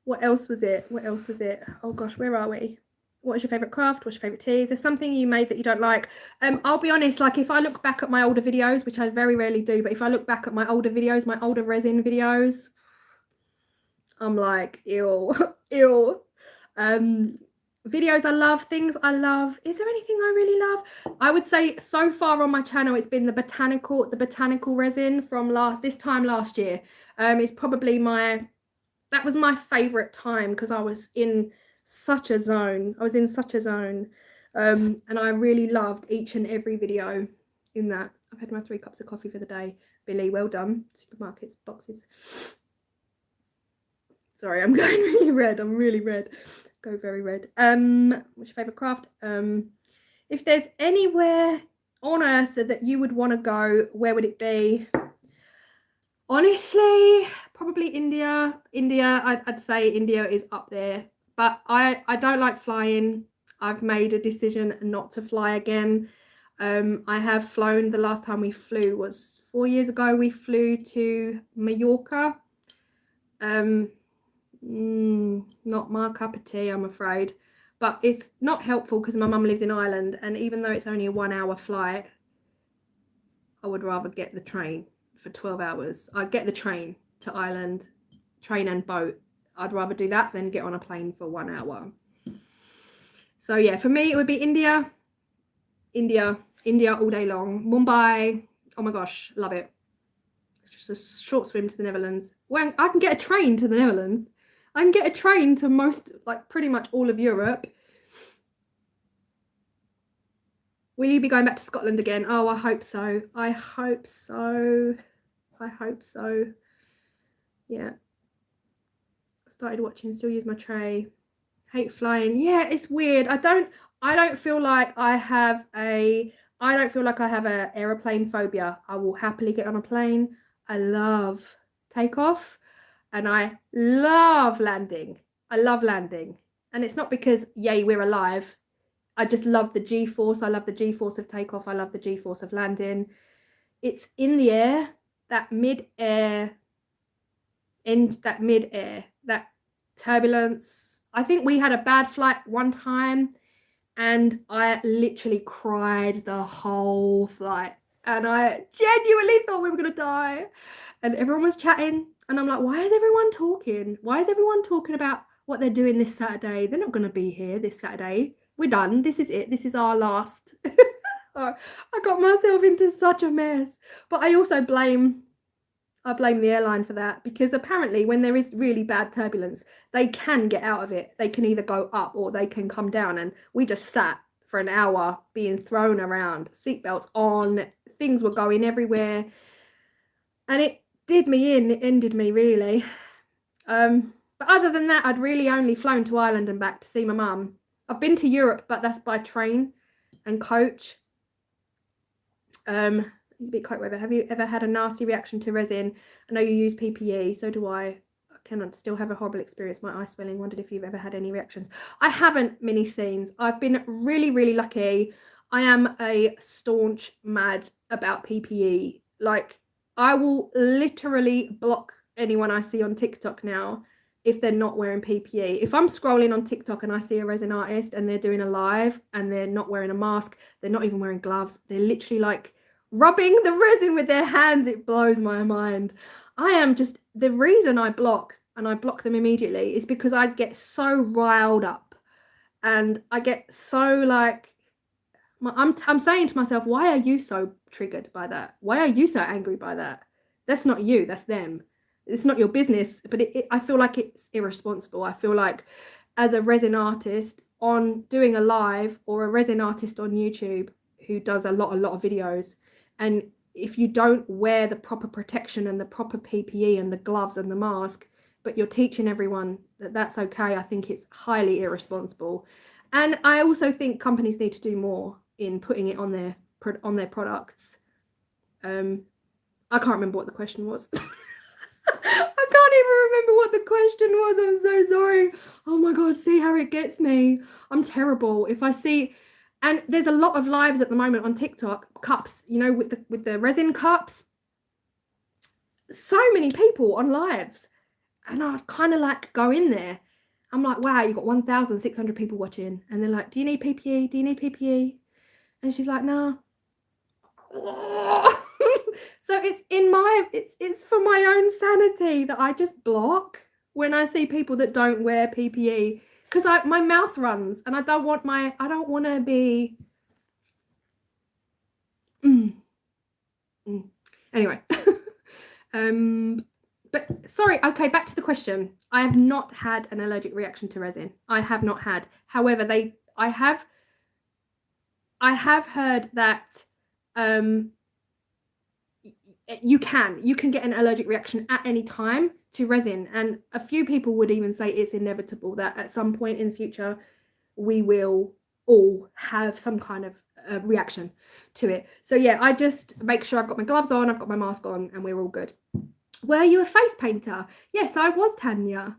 What else was it? Oh gosh, where are we? What is your favourite craft? What's your favourite tea? Is there something you made that you don't like? I'll be honest, like, if I look back at my older videos, which I very rarely do, but if I look back at my older videos, my older resin videos, I'm like, ew. Videos I love, things I love. Is there anything I really love? I would say so far on my channel, it's been the botanical resin from this time last year. It's probably that was my favourite time because I was in such a zone. And I really loved each and every video in that. I've had my 3 cups of coffee for the day. Billy, well done. Supermarkets, boxes. Sorry, I'm going really red. I'm really red. Go very red. What's your favourite craft? If there's anywhere on earth that you would want to go, where would it be? Honestly, probably India. I'd say India is up there. But I don't like flying. I've made a decision not to fly again. I have flown. The last time we flew was 4 years ago. We flew to Mallorca. Not my cup of tea, I'm afraid. But it's not helpful because my mum lives in Ireland. And even though it's only a 1-hour flight, I would rather get the train for 12 hours. I'd get the train to Ireland, train and boat. I'd rather do that than get on a plane for 1 hour. So yeah, for me, it would be India all day long. Mumbai, oh my gosh, love it. It's just a short swim to the Netherlands. Well, I can get a train to the Netherlands. I can get a train to most, like, pretty much all of Europe. Will you be going back to Scotland again? Oh, I hope so. Yeah. Started watching, still use my tray. Hate flying. Yeah, it's weird. I don't feel like I have a aeroplane phobia. I will happily get on a plane. I love takeoff, and I love landing. I love landing. And it's not because, yay, we're alive. I just love the G-force. I love the G-force of takeoff. I love the G-force of landing. It's in the air, that mid-air, that turbulence. I think we had a bad flight one time, and I literally cried the whole flight. And I genuinely thought we were going to die. And everyone was chatting. And I'm like, why is everyone talking? Why is everyone talking about what they're doing this Saturday? They're not going to be here this Saturday. We're done. This is it. This is our last. I got myself into such a mess. But I also blame the airline for that, because apparently when there is really bad turbulence, they can get out of it. They can either go up or they can come down. And we just sat for an hour being thrown around, seatbelts on, things were going everywhere. And it did me in, it ended me really. But other than that, I'd really only flown to Ireland and back to see my mum. I've been to Europe, but that's by train and coach. It's a bit quite weather. Have you ever had a nasty reaction to resin? I know you use PPE, so do I. I cannot still have a horrible experience. My eye swelling. Wondered if you've ever had any reactions. I haven't, mini scenes. I've been really, really lucky. I am a staunch mad about PPE. Like, I will literally block anyone I see on TikTok now if they're not wearing PPE. If I'm scrolling on TikTok and I see a resin artist and they're doing a live and they're not wearing a mask, they're not even wearing gloves, they're literally like rubbing the resin with their hands, it blows my mind. I am just, the reason I block, and I block them immediately, is because I get so riled up and I get so like, I'm saying to myself, why are you so triggered by that? Why are you so angry by that? That's not you, that's them. It's not your business. But I feel like it's irresponsible. I feel like as a resin artist on doing a live, or a resin artist on YouTube who does a lot of videos, and if you don't wear the proper protection and the proper PPE and the gloves and the mask, but you're teaching everyone that that's okay, I think it's highly irresponsible. And I also think companies need to do more in putting it on their products. I can't remember what the question was. I can't even remember what the question was. I'm so sorry. Oh my God, see how it gets me. I'm terrible. If I see, and there's a lot of lives at the moment on TikTok, cups, you know, with the resin cups. So many people on lives. And I kind of like go in there. I'm like, wow, you've got 1,600 people watching. And they're like, do you need PPE? Do you need PPE? And she's like, no. So it's for my own sanity that I just block when I see people that don't wear PPE, because my mouth runs and I don't want to be anyway. But sorry, okay, back to the question. I have not had an allergic reaction to resin. I have not had. However, I have heard that you can get an allergic reaction at any time to resin, and a few people would even say it's inevitable that at some point in the future we will all have some kind of reaction to it. So yeah, I just make sure I've got my gloves on, I've got my mask on, and we're all good. Were you a face painter? Yes, I was, Tanya.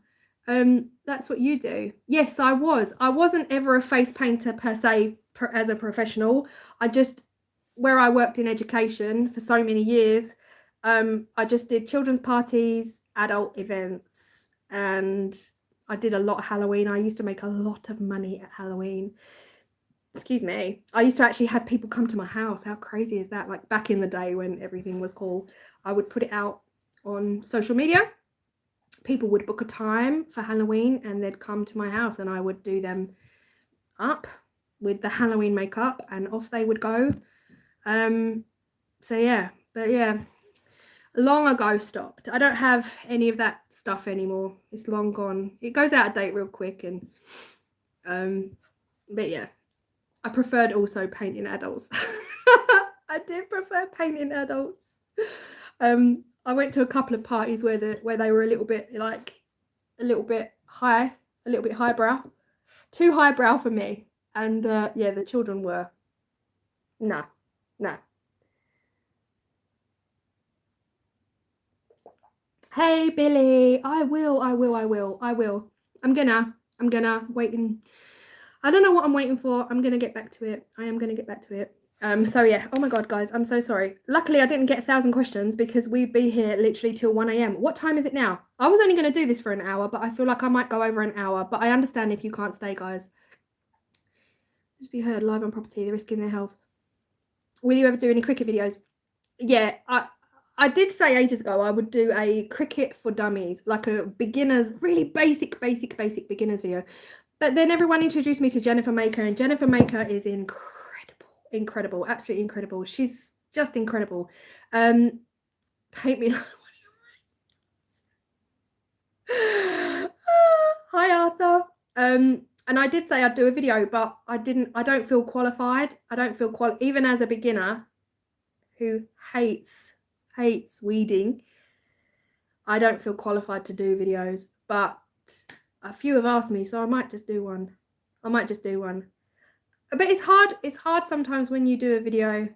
That's what you do. Yes, I was. I wasn't ever a face painter per se as a professional. Where I worked in education for so many years, I just did children's parties, adult events, and I did a lot of Halloween. I used to make a lot of money at Halloween. Excuse me. I used to actually have people come to my house. How crazy is that? Like back in the day when everything was cool, I would put it out on social media. People would book a time for Halloween and they'd come to my house and I would do them up with the Halloween makeup and off they would go. So yeah, but yeah, long ago stopped. I don't have any of that stuff anymore. It's long gone. It goes out of date real quick. And but yeah, I preferred also painting adults. I did prefer painting adults. I went to a couple of parties where they were a little bit highbrow, too highbrow for me. And yeah, the children were no. Hey, Billy. I will. I'm gonna wait and I don't know what I'm waiting for. I'm gonna get back to it. I am gonna get back to it. So yeah, oh my God, guys, I'm so sorry. Luckily, I didn't get 1,000 questions because we'd be here literally till 1 a.m. What time is it now? I was only gonna do this for an hour, but I feel like I might go over an hour, but I understand if you can't stay, guys. Just be heard live on property, they're risking their health. Will you ever do any cricket videos? Yeah, I did say ages ago I would do a cricket for dummies, like a beginners, really basic beginners video. But then everyone introduced me to Jennifer Maker, and Jennifer Maker is incredible, absolutely incredible. She's just incredible. Paint me. Hi, Arthur. And I did say I'd do a video, but I don't feel qualified. I don't feel even as a beginner who hates weeding. I don't feel qualified to do videos, but a few have asked me, so I might just do one. But it's hard sometimes when you do a video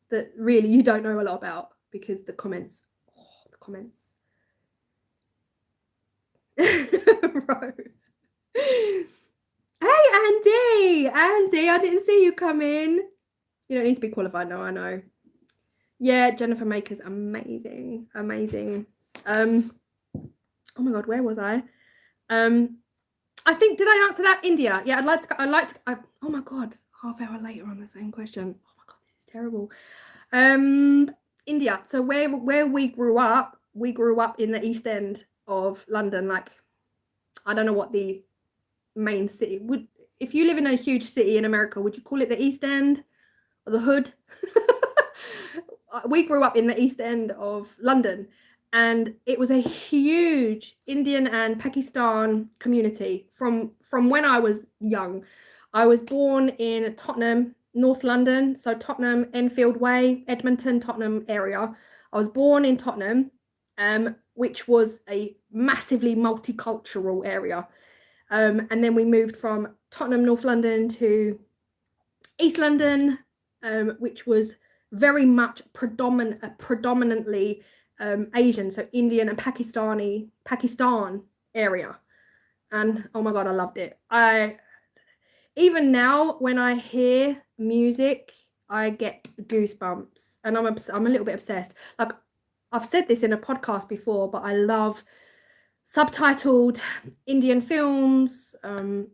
that really you don't know a lot about, because the comments. Right. Hey, Andy, I didn't see you come in. You don't need to be qualified. No, I know. Yeah, Jennifer Maker's amazing. Oh my God, where was I? I think, did I answer that? India. Yeah, oh my God, half hour later on the same question. Oh my God, this is terrible. India. So where we grew up in the East End of London. Like, I don't know what the main city would, if you live in a huge city in America, would you call it the East End or the hood? We grew up in the East End of London, and it was a huge Indian and Pakistan community from when I was young. I was born in Tottenham, North London, so Tottenham, Enfield Way, Edmonton, Tottenham area. I was born in Tottenham, which was a massively multicultural area. And then we moved from Tottenham, North London to East London, which was very much predominantly Asian, so Indian and Pakistan area. And oh my God, I loved it. Even now when I hear music, I get goosebumps, and I'm a little bit obsessed. Like, I've said this in a podcast before, but I love subtitled Indian films.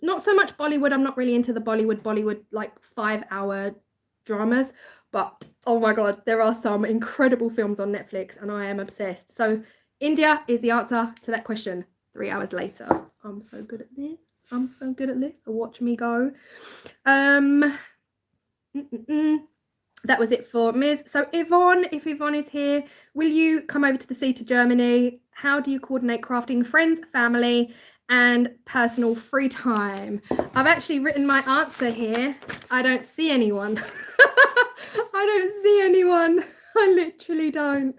Not so much Bollywood. I'm not really into the Bollywood like 5-hour dramas, but oh my God, there are some incredible films on Netflix, and I am obsessed. So India is the answer to that question. 3 hours later. I'm so good at this. Watch me go. That was it for Ms. So Yvonne, if Yvonne is here, will you come over to the sea to Germany? How do you coordinate crafting friends, family, and personal free time? I've actually written my answer here. I don't see anyone. I literally don't.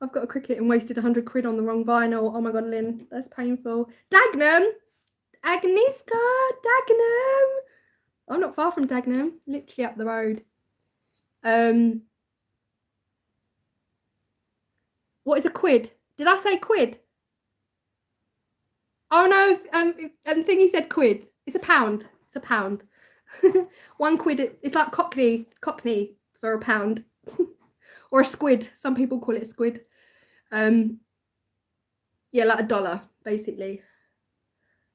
I've got a cricket and wasted 100 quid on the wrong vinyl. Oh my God, Lynn, that's painful. Dagenham, Agnieszka, Dagenham. I'm not far from Dagenham, literally up the road. What is a quid? Did I say quid? Oh no, Thingy said quid. It's a pound. 1 quid, it's like cockney for a pound. Or a squid. Some people call it a squid. Yeah, like a dollar, basically.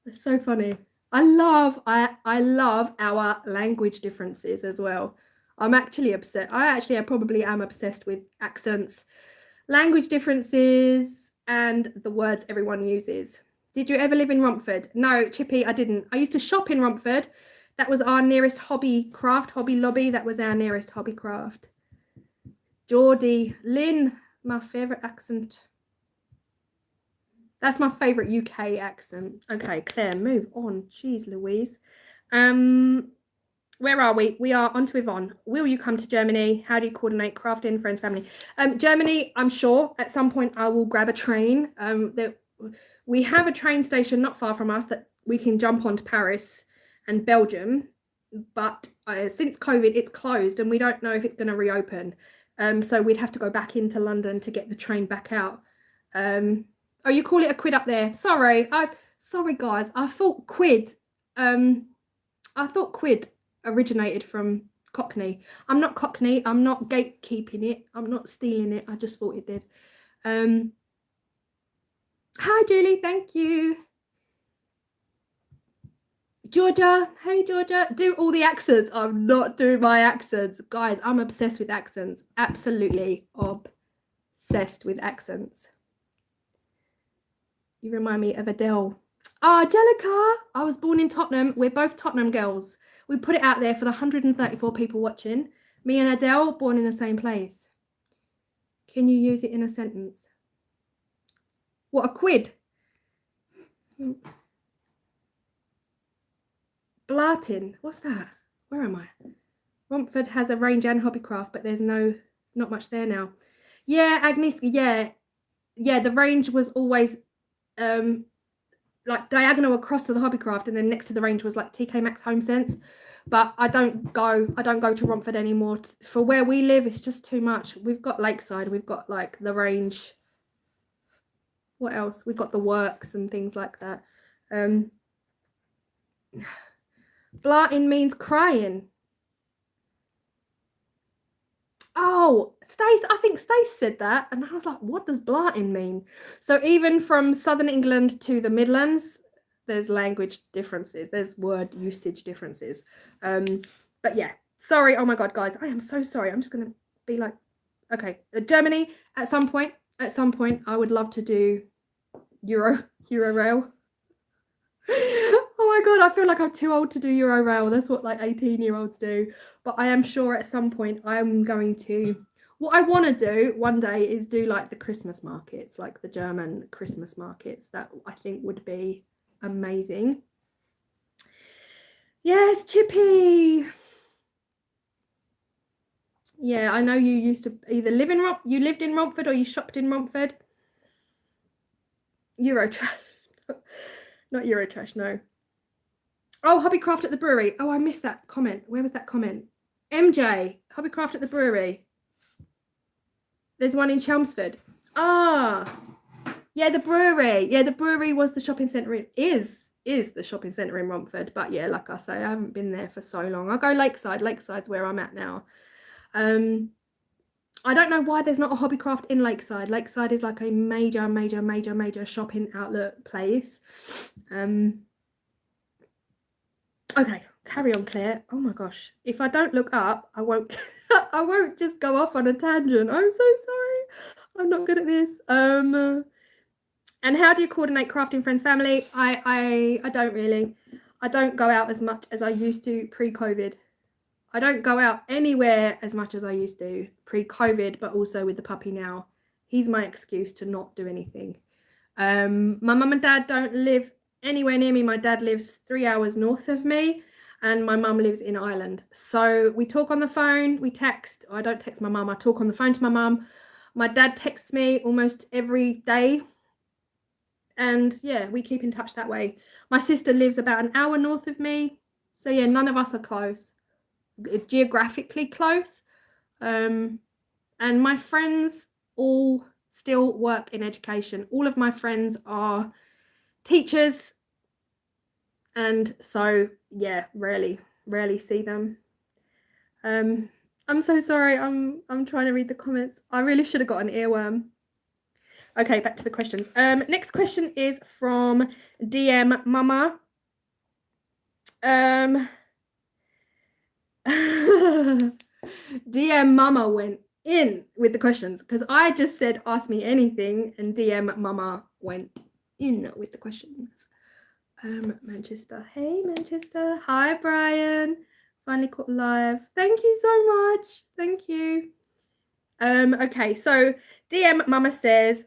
It's so funny. I love our language differences as well. I'm actually upset. I probably am obsessed with accents, language differences, and the words everyone uses. Did you ever live in Romford? No, Chippy, I didn't. I used to shop in Romford. That was our nearest hobby lobby. That was our nearest hobby craft. Geordie, Lynn, my favourite accent. That's my favourite UK accent. Okay, Claire, move on. Jeez Louise. Where are we? We are on to Yvonne. Will you come to Germany? How do you coordinate crafting, friends, family? Germany, I'm sure at some point I will grab a train. We have a train station not far from us that we can jump on to Paris and Belgium. But since COVID, it's closed and we don't know if it's going to reopen. So we'd have to go back into London to get the train back out. Oh, you call it a quid up there. Sorry, guys. I thought quid originated from Cockney. I'm not Cockney. I'm not gatekeeping it. I'm not stealing it. I just thought it did. Hi, Julie. Thank you. Georgia. Hey, Georgia. Do all the accents. I'm not doing my accents. Guys, I'm obsessed with accents. Absolutely obsessed with accents. You remind me of Adele. Oh, Angelica. I was born in Tottenham. We're both Tottenham girls. We put it out there for the 134 people watching. Me and Adele, born in the same place. Can you use it in a sentence? What, a quid? Blartin. What's that? Where am I? Romford has a range and hobbycraft, but there's not much there now. Yeah, Agnes. Yeah. The range was always like diagonal across to the hobbycraft, and then next to the range was like TK Maxx Home Sense. But I don't go to Romford anymore. For where we live, it's just too much. We've got Lakeside, we've got like the range. What else? We've got the Works and things like that. Blartin means crying. Oh, Stace, I think Stace said that, and I was like, what does blartin mean? So even from Southern England to the Midlands, there's language differences, there's word usage differences. But yeah, sorry. Oh my God, guys, I am so sorry. I'm just gonna be like, okay, Germany at some point, I would love to do Euro-rail. Oh my God, I feel like I'm too old to do Euro-rail. That's what like 18-year-olds do. But I am sure at some point I'm going to, what I want to do one day is do like the Christmas markets, like the German Christmas markets. That I think would be amazing. Yes, Chippy. Yeah, I know you used to either live in you lived in Romford or you shopped in Romford. Eurotrash. Not Eurotrash, no. Oh, Hobbycraft at the brewery. Oh, I missed that comment. Where was that comment? MJ, Hobbycraft at the brewery. There's one in Chelmsford. Ah, yeah, the brewery. Yeah, the brewery was the shopping centre. Is the shopping centre in Romford. But yeah, like I say, I haven't been there for so long. I'll go Lakeside. Lakeside's where I'm at now. I don't know why there's not a Hobbycraft in Lakeside. Lakeside is like a major shopping outlet place. Okay, carry on, Claire. Oh my gosh, if I don't look up, I won't I won't just go off on a tangent. I'm so sorry. I'm not good at this. And how do you coordinate crafting friends, family? I don't really. I don't go out as much as I used to pre-COVID. I don't go out anywhere as much as I used to pre-COVID, but also with the puppy now. He's my excuse to not do anything. My mum and dad don't live anywhere near me. My dad lives 3 hours north of me, and my mum lives in Ireland. So we talk on the phone, we text. I don't text my mum, I talk on the phone to my mum. My dad texts me almost every day. And yeah, we keep in touch that way. My sister lives about an hour north of me. So yeah, none of us are close, geographically close. And my friends all still work in education. All of my friends are teachers, and so yeah, rarely see them. I'm so sorry. I'm trying to read the comments. I really should have got an earworm. Okay, back to the questions. Next question is from DM Mama. DM Mama went in with the questions because I just said ask me anything, and DM Mama went in with the questions. Manchester. Hey, Manchester. Hi, Brian. Finally caught live. Thank you so much. Thank you. Okay, so DM Mama says,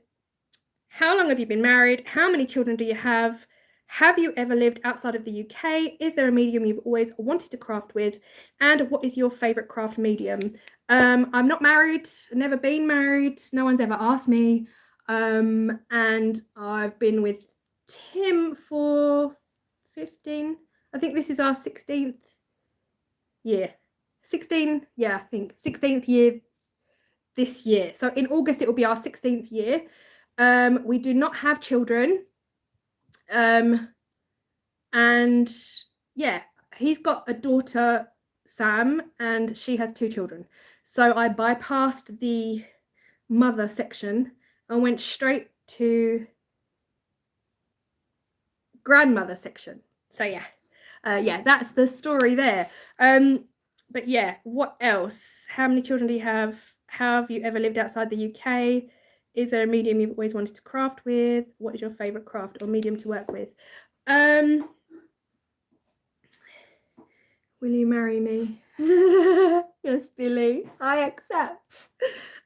how long have you been married? How many children do you have? Have you ever lived outside of the UK? Is there a medium you've always wanted to craft with? And what is your favourite craft medium? I'm not married, never been married. No one's ever asked me. And I've been with Tim for 15. I think this is our 16th year. 16, yeah, I think 16th year this year. So in August, it will be our 16th year. We do not have children. And yeah, he's got a daughter, Sam, and she has 2 children. So I bypassed the mother section and went straight to grandmother section. So yeah, that's the story there. But yeah, what else? How many children do you have? Have you ever lived outside the UK? Is there a medium you've always wanted to craft with? What is your favorite craft or medium to work with? Will you marry me? Yes, Billy, I accept.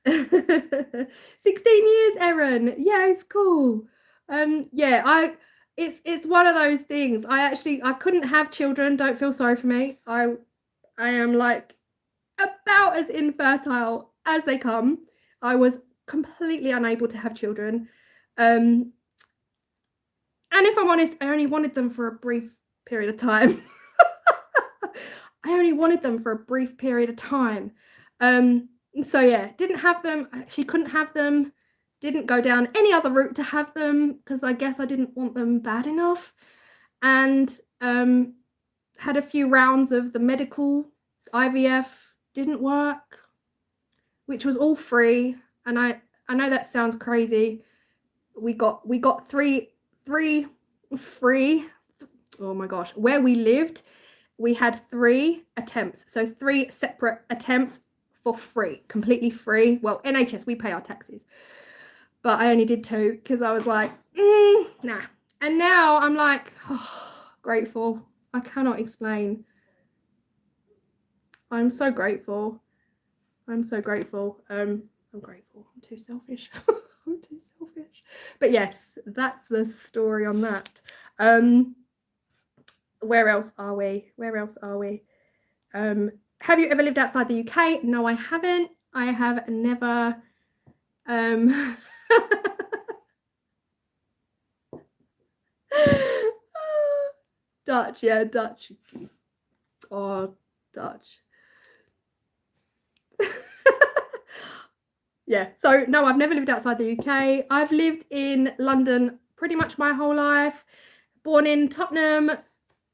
16 years, Erin. Yeah, it's cool. Yeah, it's one of those things. I couldn't have children. Don't feel sorry for me. I am like about as infertile as they come. I was completely unable to have children. And if I'm honest, I only wanted them for a brief period of time. I only wanted them for a brief period of time. So yeah, didn't have them. Actually couldn't have them. Didn't go down any other route to have them because I guess I didn't want them bad enough. And had a few rounds of the medical IVF, didn't work, which was all free. And I know that sounds crazy. We got three free. Oh my gosh, where we lived, we had 3 attempts. So 3 separate attempts for free, completely free. Well, NHS, we pay our taxes. But I only did 2 because I was like, nah. And now I'm like, oh, grateful. I cannot explain. I'm so grateful. I'm so grateful. I'm grateful. I'm too selfish. I'm too selfish. But yes, that's the story on that. Where else are we? Have you ever lived outside the UK? No, I haven't. I have never Dutch, yeah, Dutch. Oh, Dutch. Yeah, so no, I've never lived outside the UK. I've lived in London pretty much my whole life. Born in Tottenham,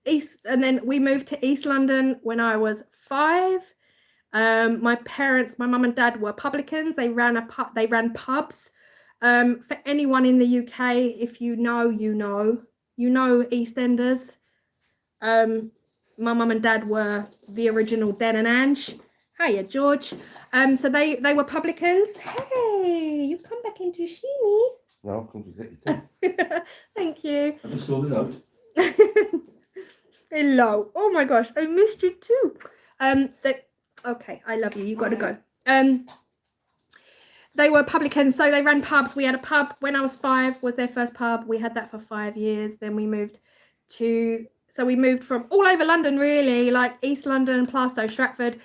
East, and then we moved to East London when I was 5. My parents, my mum and dad were publicans. They ran pubs. For anyone in the UK, if you know EastEnders. My mum and dad were the original Den and Ange. Hiya, George. So they were publicans. Hey, you come back in to see me. No, come to get you too. Thank you. I just saw the note. Hello. Oh my gosh, I missed you too. Okay, I love you. You got to go. They were publicans, so they ran pubs. We had a pub when I was 5. Was their first pub. We had that for 5 years. Then we moved from all over London, really, like East London, Plaistow, Stratford.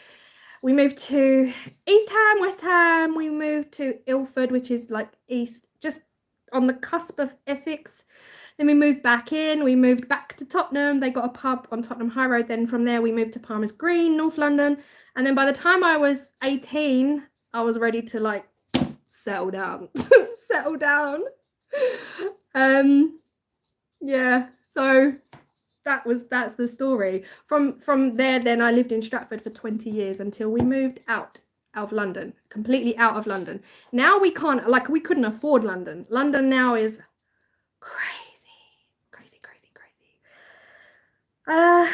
We moved to East Ham, West Ham. We moved to Ilford, which is like east, just on the cusp of Essex. Then we moved back in. We moved back to Tottenham. They got a pub on Tottenham High Road. Then from there, we moved to Palmer's Green, North London. And then by the time I was 18, I was ready to like settle down. Settle down. Yeah. So that's the story. From there, then I lived in Stratford for 20 years until we moved out of London, completely out of London. Now we can't, like, we couldn't afford London. London now is crazy. Oh,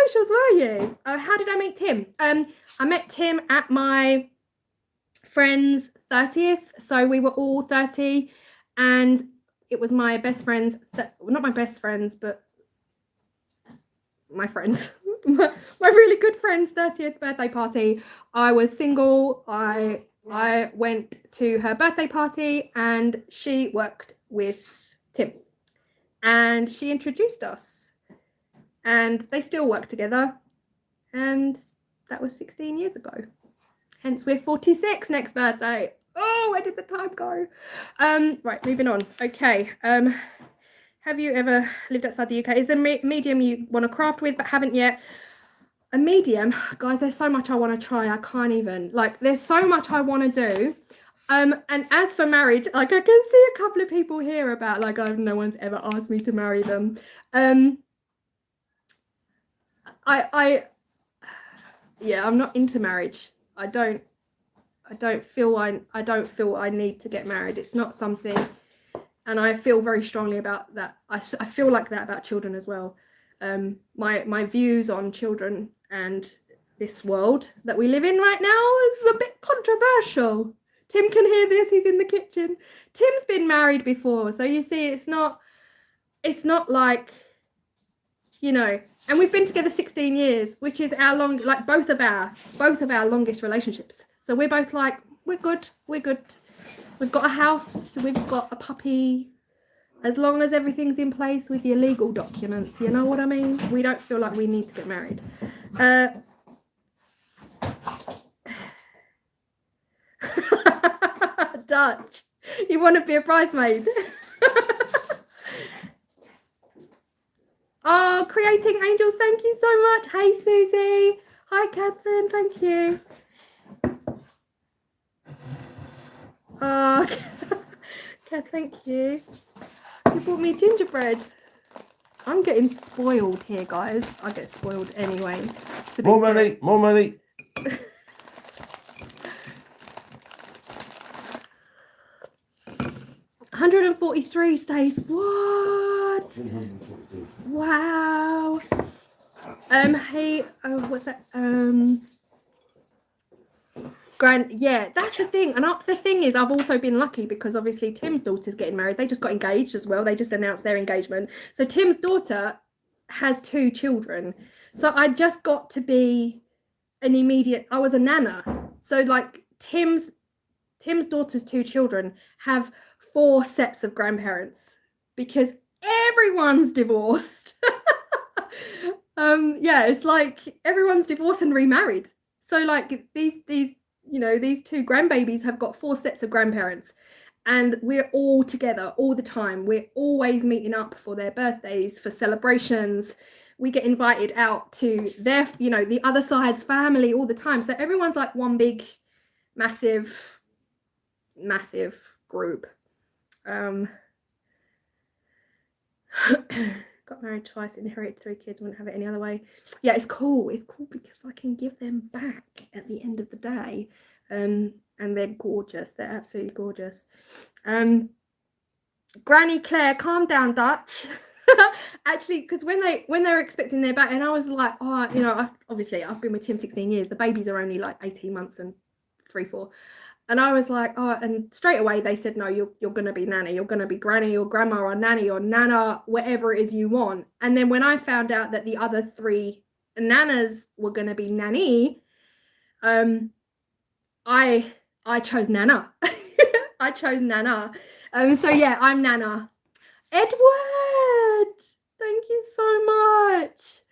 socials, were you? How did I meet Tim? I met Tim at my friend's 30th. So we were all 30, and it was my best friends, not my best friends, but my friends, my really good friend's 30th birthday party. I was single. I went to her birthday party, and she worked with Tim, and she introduced us, and they still work together, and that was 16 years ago. Hence we're 46 next birthday. Oh, where did the time go? Right, moving on. Okay. Have you ever lived outside the UK? Is there a medium you want to craft with but haven't yet? A medium? Guys, there's so much I want to try. I can't even. Like, there's so much I want to do. And as for marriage, like I can see a couple of people here about like no one's ever asked me to marry them. Yeah, I'm not into marriage. I don't feel I need to get married. It's not something, and I feel very strongly about that. I feel like that about children as well. My views on children and this world that we live in right now is a bit controversial. Tim can hear this, he's in the kitchen. Tim's been married before, so you see it's not like, you know, and we've been together 16 years, which is our both of our longest relationships. So we're both like, we're good. We've got a house, we've got a puppy. As long as everything's in place with your legal documents, you know what I mean? We don't feel like we need to get married. Dutch, you want to be a bridesmaid? Oh, Creating Angels, thank you so much. Hey, Susie. Hi, Catherine, thank you. Oh, Kat, thank you. You brought me gingerbread. I'm getting spoiled here, guys. I get spoiled anyway. More money, more money. 143 stays. What? Wow. Hey, what's that? Yeah, that's the thing. And the thing is, I've also been lucky because obviously Tim's daughter's getting married. They just got engaged as well. They just announced their engagement. So Tim's daughter has 2 children. So I just got to be I was a nana. So like Tim's daughter's 2 children have 4 sets of grandparents because everyone's divorced. Yeah, it's like everyone's divorced and remarried. So like these 2 grandbabies have got 4 sets of grandparents, and we're all together all the time. We're always meeting up for their birthdays, for celebrations. We get invited out to their, the other side's family all the time. So everyone's like one big, massive group. Got married twice, inherited 3 kids, wouldn't have it any other way. Yeah, it's cool. It's cool because I can give them back at the end of the day. And they're gorgeous. They're absolutely gorgeous. Granny Claire, calm down, Dutch. Actually, because when they were expecting their baby, and I was like, obviously I've been with Tim 16 years. The babies are only like 18 months and 3-4. And I was like, and straight away they said, no, you're going to be nanny. You're going to be granny or grandma or nanny or nana, whatever it is you want. And then when I found out that the other 3 nanas were going to be nanny, I chose nana. I chose nana. So yeah, I'm nana. Edward, thank you so much.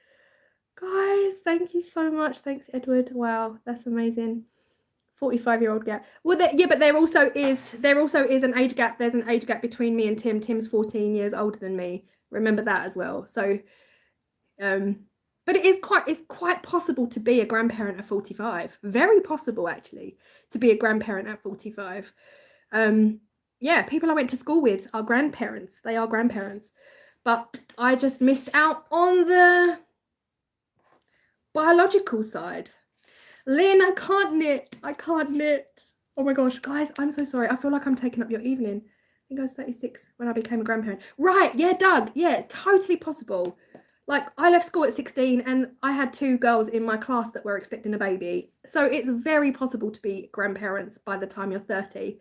Guys, thank you so much. Thanks, Edward. Wow, that's amazing. 45-year-old gap. Well, but there also is an age gap. There's an age gap between me and Tim. Tim's 14 years older than me. Remember that as well. So, but it's quite possible to be a grandparent at 45. Very possible, actually, to be a grandparent at 45. Yeah, people I went to school with are grandparents. They are grandparents. But I just missed out on the biological side. Lynn, I can't knit. Oh my gosh, guys, I'm so sorry. I feel like I'm taking up your evening. I think I was 36 when I became a grandparent. Right, yeah, Doug. Yeah, totally possible. Like, I left school at 16 and I had 2 girls in my class that were expecting a baby. So it's very possible to be grandparents by the time you're 30.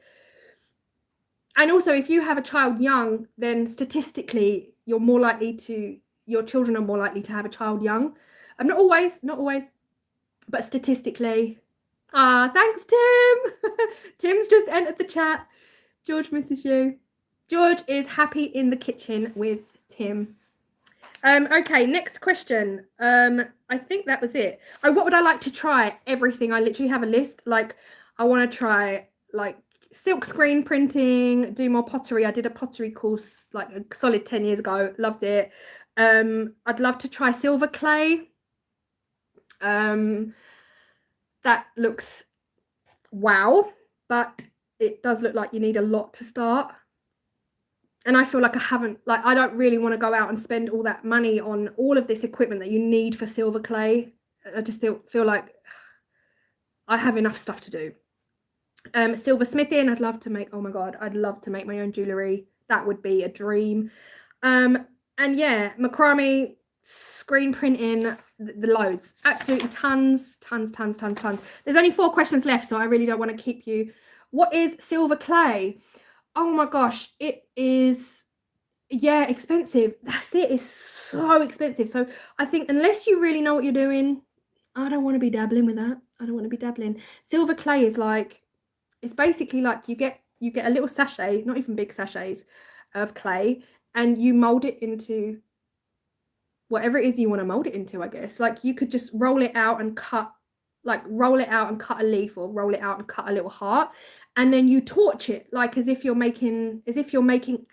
And also, if you have a child young, then statistically, your children are more likely to have a child young. Not always, but statistically. Thanks, Tim. Tim's just entered the chat. George misses you. George is happy in the kitchen with Tim. Okay, next question. I think that was it. What would I like to try? Everything. I literally have a list. Like, I want to try like silk screen printing, do more pottery. I did a pottery course like a solid 10 years ago. Loved it. I'd love to try silver clay. That looks wow, but it does look like you need a lot to start. And I feel like I don't really want to go out and spend all that money on all of this equipment that you need for silver clay. I just feel like I have enough stuff to do. Silversmithing, I'd love to make, oh my God, I'd love to make my own jewellery. That would be a dream. And yeah, macrame, screen printing, the loads, absolutely tons. There's only 4 questions left, so I really don't want to keep you. What is silver clay? Oh my gosh, it is, yeah, expensive. That's it, it's so expensive. So I think unless you really know what you're doing, I don't want to be dabbling with that. I don't want to be dabbling. Silver clay is like, it's basically like you get a little sachet, not even big sachets of clay, and you mold it into whatever it is you want to mold it into, I guess. Like you could just roll it out and cut a leaf, or roll it out and cut a little heart, and then you torch it like as if you're making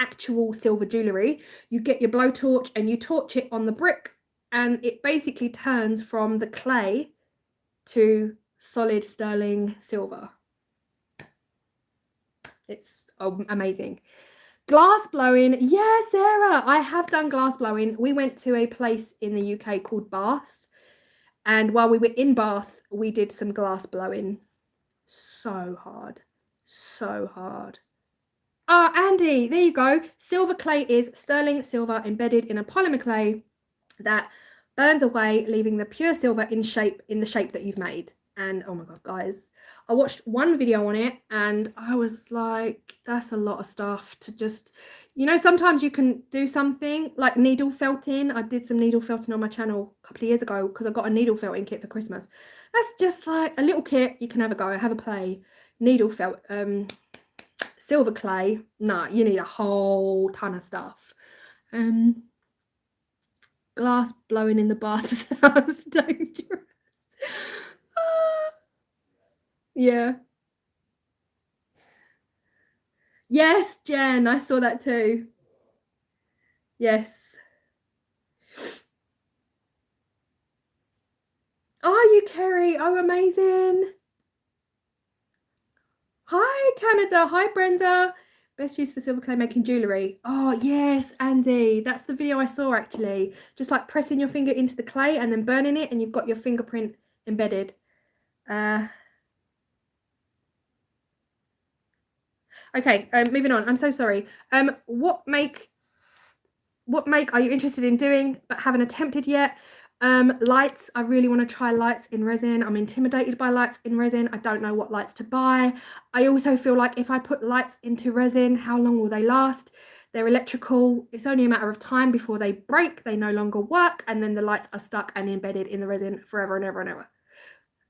actual silver jewelry. You get your blowtorch and you torch it on the brick, and it basically turns from the clay to solid sterling silver. It's amazing. Glass blowing, yeah, Sarah, I have done glass blowing. We went to a place in the UK called Bath, and while we were in Bath, we did some glass blowing. So hard. Oh, Andy, there you go. Silver clay is sterling silver embedded in a polymer clay that burns away, leaving the pure silver in the shape that you've made. And oh my God, guys, I watched one video on it and I was like, that's a lot of stuff to just, sometimes you can do something like needle felting. I did some needle felting on my channel a couple of years ago because I got a needle felting kit for Christmas. That's just like a little kit. You can have a go, have a play. Needle felt, silver clay. Nah, you need a whole ton of stuff. Glass blowing in the bath sounds dangerous. Yeah. Yes, Jen, I saw that too. Yes. Oh, you Kerry. Oh, amazing. Hi, Canada. Hi, Brenda. Best use for silver clay making jewellery. Oh, yes, Andy. That's the video I saw, actually. Just like pressing your finger into the clay and then burning it, and you've got your fingerprint embedded. Okay, moving on. I'm so sorry. What make are you interested in doing but haven't attempted yet? Lights. I really want to try lights in resin. I'm intimidated by lights in resin. I don't know what lights to buy. I also feel like if I put lights into resin, how long will they last? They're electrical. It's only a matter of time before they break, they no longer work, and then the lights are stuck and embedded in the resin forever and ever and ever.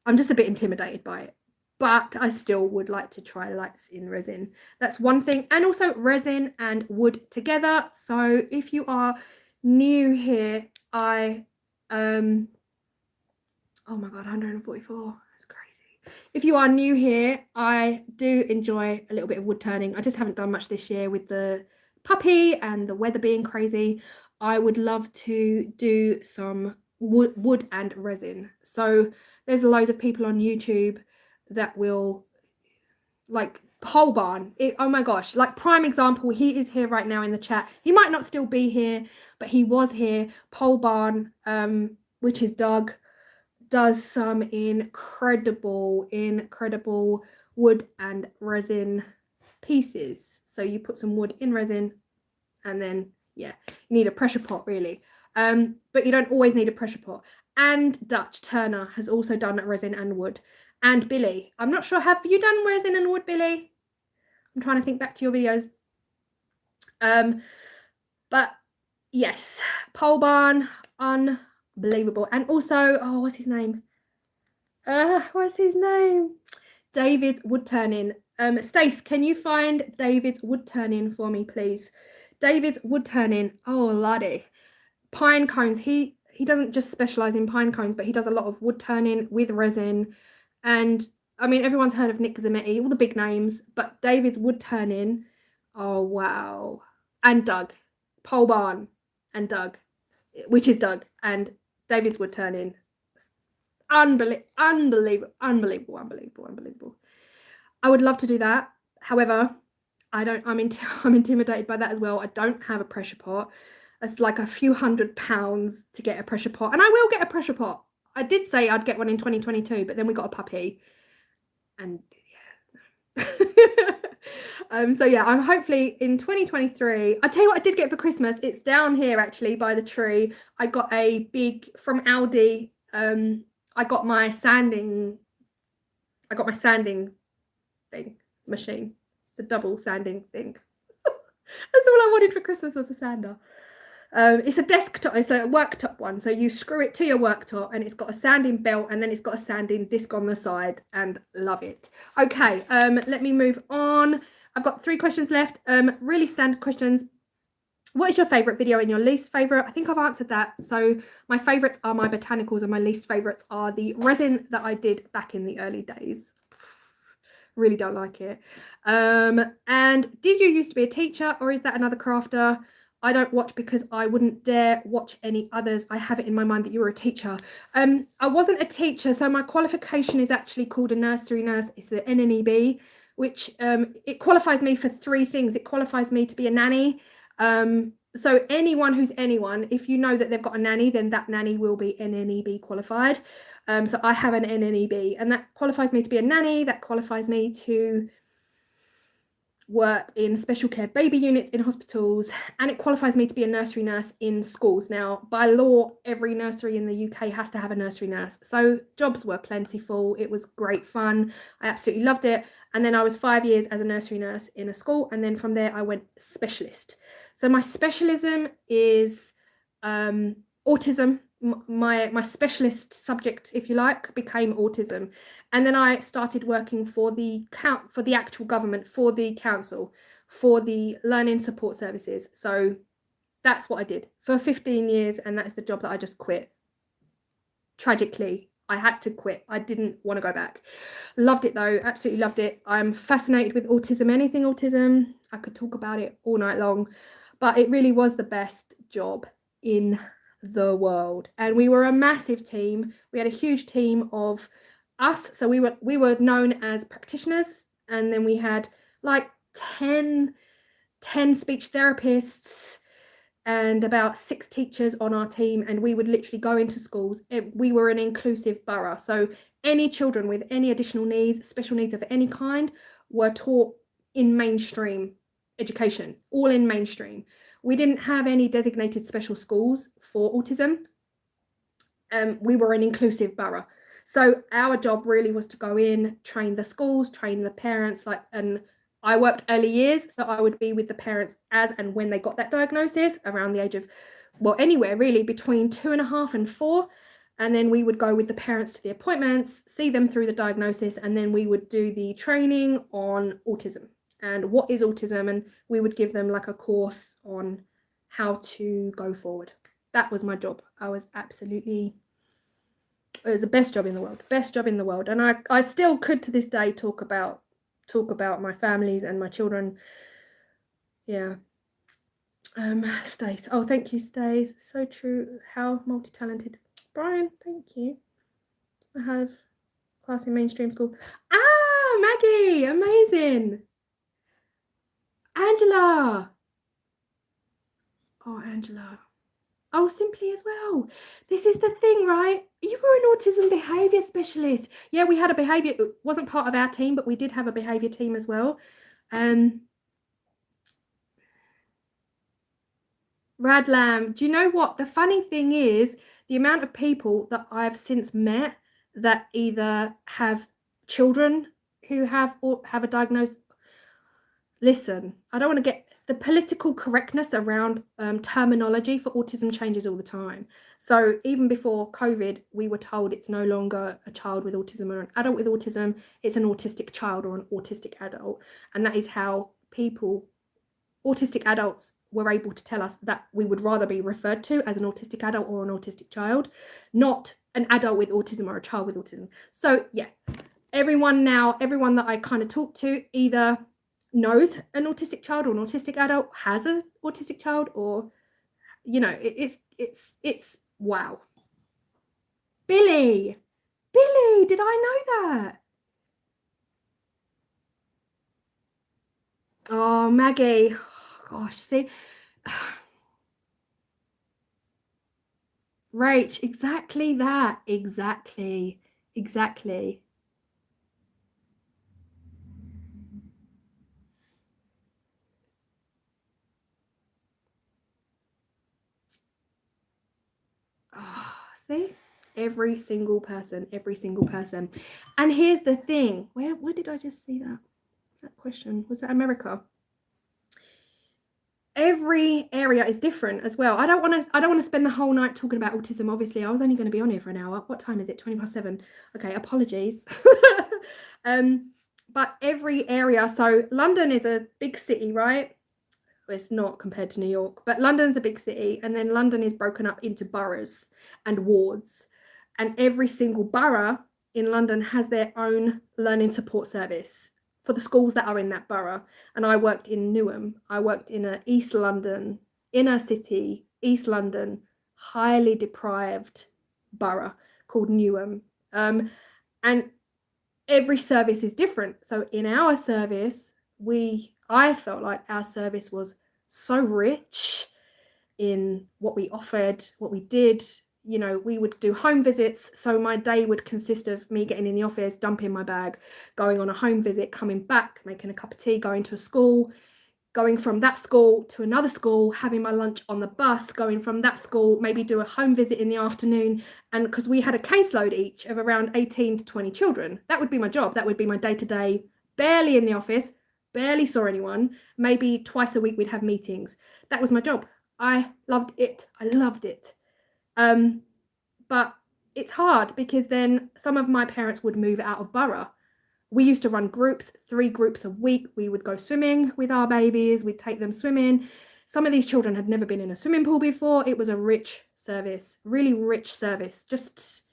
I'm just a bit intimidated by it, but I still would like to try lights in resin. That's one thing. And also resin and wood together. So if you are new here, oh my God, 144, that's crazy. If you are new here, I do enjoy a little bit of wood turning. I just haven't done much this year with the puppy and the weather being crazy. I would love to do some wood and resin. So there's loads of people on YouTube that will, like Pole Barn, oh my gosh, like prime example, he is here right now in the chat. He might not still be here, but he was here. Pole Barn, which is Doug, does some incredible wood and resin pieces. So you put some wood in resin, and then yeah, you need a pressure pot really, but you don't always need a pressure pot. And Dutch Turner has also done resin and wood. And Billy, I'm not sure, have you done resin and wood, Billy? I'm trying to think back to your videos. But yes, Pole Barn, unbelievable. And also, oh, what's his name? David's wood turning. Stace, can you find David's wood turning for me, please? David's wood turning. Oh, laddie. Pine cones. He doesn't just specialize in pine cones, but he does a lot of wood turning with resin. And I mean, everyone's heard of Nick Zametti, all the big names, but David's wood turning. Oh, wow. And Doug. Pole Barn and Doug, which is Doug, and David's wood turning. Unbelievable. I would love to do that. However, I'm intimidated by that as well. I don't have a pressure pot. It's like a few £100 to get a pressure pot, and I will get a pressure pot. I did say I'd get one in 2022, but then we got a puppy, and yeah. So yeah, I'm hopefully in 2023. I tell you what I did get for Christmas. It's down here actually by the tree. I got a big from Aldi. I got my sanding thing machine. It's a double sanding thing. That's all I wanted for Christmas was a sander. It's a desktop, it's a worktop one. So you screw it to your worktop and it's got a sanding belt and then it's got a sanding disc on the side, and love it. Okay, let me move on. I've got 3 questions left. Really standard questions. What is your favourite video and your least favourite? I think I've answered that. So my favourites are my botanicals and my least favourites are the resin that I did back in the early days. Really don't like it. And did you used to be a teacher, or is that another crafter? I don't watch because I wouldn't dare watch any others. I have it in my mind that you were a teacher. I wasn't a teacher, so my qualification is actually called a nursery nurse. It's the NNEB, which it qualifies me for 3 things. It qualifies me to be a nanny. So anyone who's anyone, if you know that they've got a nanny, then that nanny will be NNEB qualified. So I have an NNEB, and that qualifies me to be a nanny. That qualifies me to work in special care baby units in hospitals, and it qualifies me to be a nursery nurse in schools. Now, by law, every nursery in the UK has to have a nursery nurse. So jobs were plentiful. It was great fun. I absolutely loved it. And then I was 5 years as a nursery nurse in a school, and then from there I went specialist. So my specialism is autism. My specialist subject, if you like, became autism. And then I started working for the actual government, for the council, for the learning support services. So that's what I did for 15 years, and that's the job that I just quit. Tragically, I had to quit. I didn't want to go back. Loved it though, absolutely loved it. I'm fascinated with autism, anything autism. I could talk about it all night long, but it really was the best job in the world. And we were a massive team. We had a huge team of us. So we were known as practitioners, and then we had like 10 speech therapists and about 6 teachers on our team, and we would literally go into schools. We were an inclusive borough, so any children with any additional needs, special needs of any kind, were taught in mainstream education, all in mainstream. We didn't have any designated special schools for autism. We were an inclusive borough. So our job really was to go in, train the schools, train the parents, and I worked early years, so I would be with the parents as and when they got that diagnosis, around the age of, well, anywhere really between 2.5 and 4. And then we would go with the parents to the appointments, see them through the diagnosis, and then we would do the training on autism and what is autism, and we would give them like a course on how to go forward. That was my job. It was the best job in the world. And I still could to this day talk about my families and my children. Yeah. Stace. Oh, thank you, Stace. So true. How multi-talented. Brian, thank you. I have class in mainstream school. Ah, Maggie, amazing. Angela. Oh, Angela. Oh, Simply as well. This is the thing, right? You were an autism behaviour specialist. Yeah, we had a behaviour. It wasn't part of our team, but we did have a behaviour team as well. Radlam, do you know what? The funny thing is, the amount of people that I've since met that either have children who have a diagnosis. Listen, I don't want to get the political correctness around terminology for autism changes all the time. So even before COVID, we were told it's no longer a child with autism or an adult with autism. It's an autistic child or an autistic adult. And that is how autistic adults were able to tell us that we would rather be referred to as an autistic adult or an autistic child, not an adult with autism or a child with autism. So yeah, everyone that I kind of talk to either knows an autistic child or an autistic adult, has an autistic child, or it's wow. Billy, did I know that? Oh, Maggie. Oh, gosh, see. Rach, exactly that. Exactly. Oh, see? Every single person. And here's the thing. Where did I just see that question? Was that America? Every area is different as well. I don't want to spend the whole night talking about autism. Obviously, I was only going to be on here for an hour. What time is it? 7:20. Okay, apologies. But every area, so London is a big city, right? It's not compared to New York, but London's a big city, and then London is broken up into boroughs and wards, and every single borough in London has their own learning support service for the schools that are in that borough. And I worked in Newham. I worked in a East London, inner city, East London, highly deprived borough called Newham. And every service is different. So in our service, I felt like our service was so rich in what we offered, what we did. You know, we would do home visits. So my day would consist of me getting in the office, dumping my bag, going on a home visit, coming back, making a cup of tea, going to a school, going from that school to another school, having my lunch on the bus, going from that school, maybe do a home visit in the afternoon. And because we had a caseload each of around 18 to 20 children, that would be my job. That would be my day-to-day, barely in the office, barely saw anyone. Maybe twice a week we'd have meetings. That was my job. I loved it. But it's hard because then some of my parents would move out of borough. We used to run groups, 3 groups a week. We would go swimming with our babies. We'd take them swimming. Some of these children had never been in a swimming pool before. It was a rich service, really rich service. Just,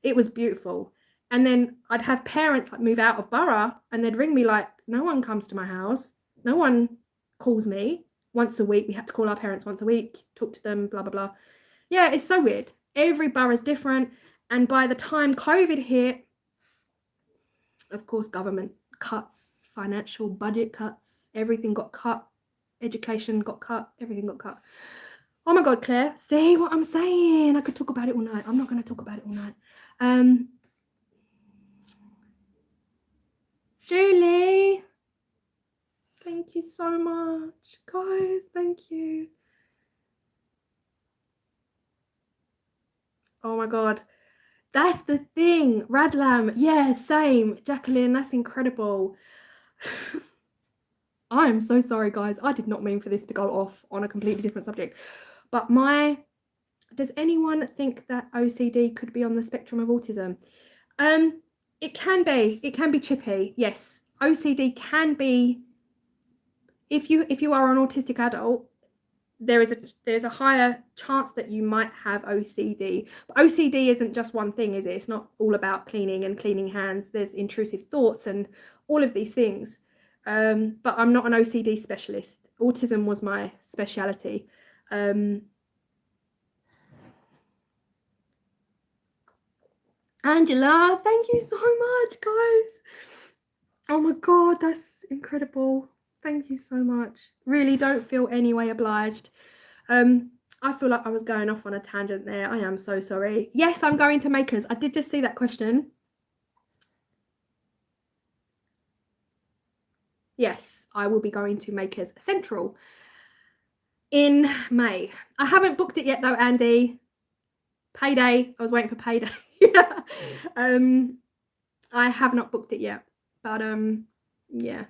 it was beautiful. And then I'd have parents like move out of borough and they'd ring me like, no one comes to my house. No one calls me once a week. We had to call our parents once a week, talk to them, blah, blah, blah. Yeah, it's so weird. Every borough is different. And by the time COVID hit, of course, government cuts, financial budget cuts, everything got cut, education got cut, everything got cut. Oh my God, Claire, see what I'm saying? I could talk about it all night. I'm not going to talk about it all night. Julie, thank you so much. Guys, thank you. Oh my God. That's the thing. Radlam, yeah, same. Jacqueline, that's incredible. I am so sorry, guys. I did not mean for this to go off on a completely different subject. But does anyone think that OCD could be on the spectrum of autism? It can be chippy. Yes, OCD can be. If you are an autistic adult, there's a higher chance that you might have OCD. But OCD isn't just one thing, is it? It's not all about cleaning and cleaning hands. There's intrusive thoughts and all of these things. But I'm not an OCD specialist. Autism was my speciality. Angela, thank you so much, guys. Oh my God, that's incredible. Thank you so much. Really don't feel any way obliged. I feel like I was going off on a tangent there. I am so sorry. Yes, I'm going to Makers. I did just see that question. Yes, I will be going to Makers Central in May. I haven't booked it yet though, Andy. Payday. I was waiting for payday. Yeah. I have not booked it yet. But yeah.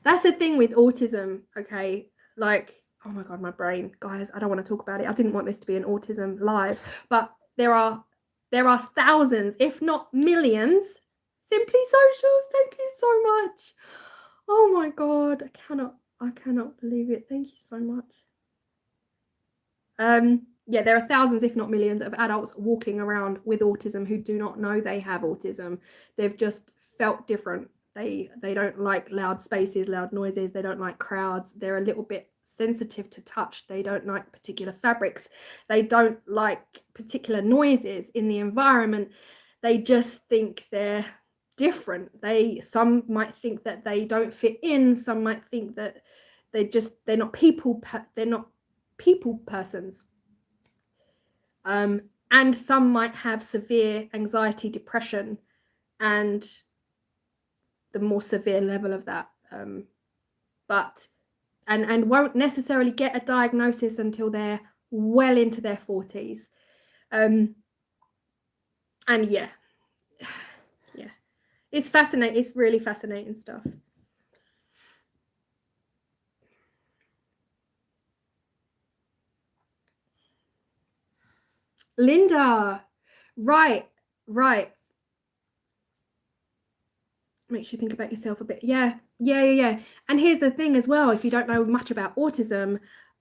That's the thing with autism, okay? Like, oh my God, my brain. Guys, I don't want to talk about it. I didn't want this to be an autism live, but there are thousands, if not millions, Simply Socials. Thank you so much. Oh my God, I cannot believe it. Thank you so much. Yeah, there are thousands, if not millions, of adults walking around with autism who do not know they have autism. They've just felt different. They don't like loud spaces, loud noises. They don't like crowds. They're a little bit sensitive to touch. They don't like particular fabrics. They don't like particular noises in the environment. They just think they're different. Some might think that they don't fit in, some might think that they're not people persons, and some might have severe anxiety, depression, and the more severe level of that, but and won't necessarily get a diagnosis until they're well into their 40s. And yeah, it's fascinating. It's really fascinating stuff. Linda, right. Makes you think about yourself a bit. Yeah. And here's the thing as well, if you don't know much about autism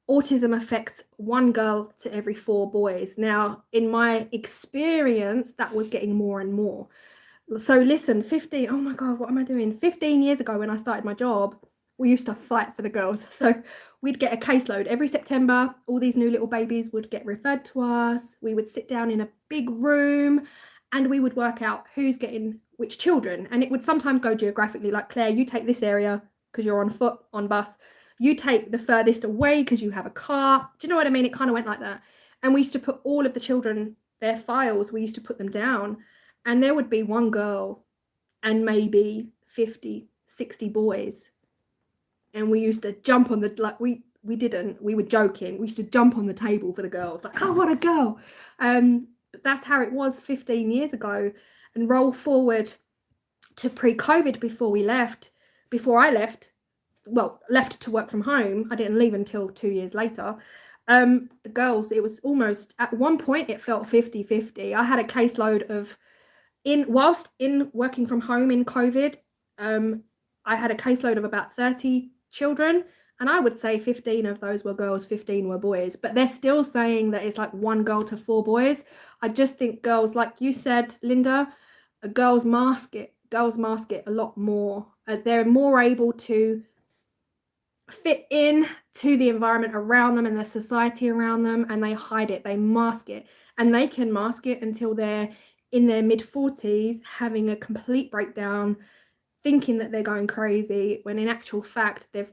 affects 1 girl to every 4 boys. Now, in my experience, that was getting more and more. So listen, 15, oh my God, what am I doing? 15 years ago when I started my job, we used to fight for the girls. So we'd get a caseload every September. All these new little babies would get referred to us. We would sit down in a big room and we would work out who's getting which children. And it would sometimes go geographically, like, Claire, you take this area because you're on foot, on bus. You take the furthest away because you have a car. Do you know what I mean? It kind of went like that. And we used to put all of the children, their files, we used to put them down. And there would be 1 girl and maybe 50, 60 boys. And we used to jump on the, like, we were joking. We used to jump on the table for the girls. Like, I want to go. But that's how it was 15 years ago. And roll forward to pre-COVID, before I left to work from home. I didn't leave until 2 years later. The girls, it was almost, at one point, it felt 50-50. I had a caseload of, whilst working from home in COVID, I had a caseload of about 30 children, and I would say 15 of those were girls, 15 were boys. But they're still saying that it's like 1 girl to 4 boys. I just think girls, like you said, Linda, girls mask it a lot more. They're more able to fit in to the environment around them and the society around them, and they hide it, they mask it, and they can mask it until they're in their mid-40s having a complete breakdown, thinking that they're going crazy, when in actual fact they've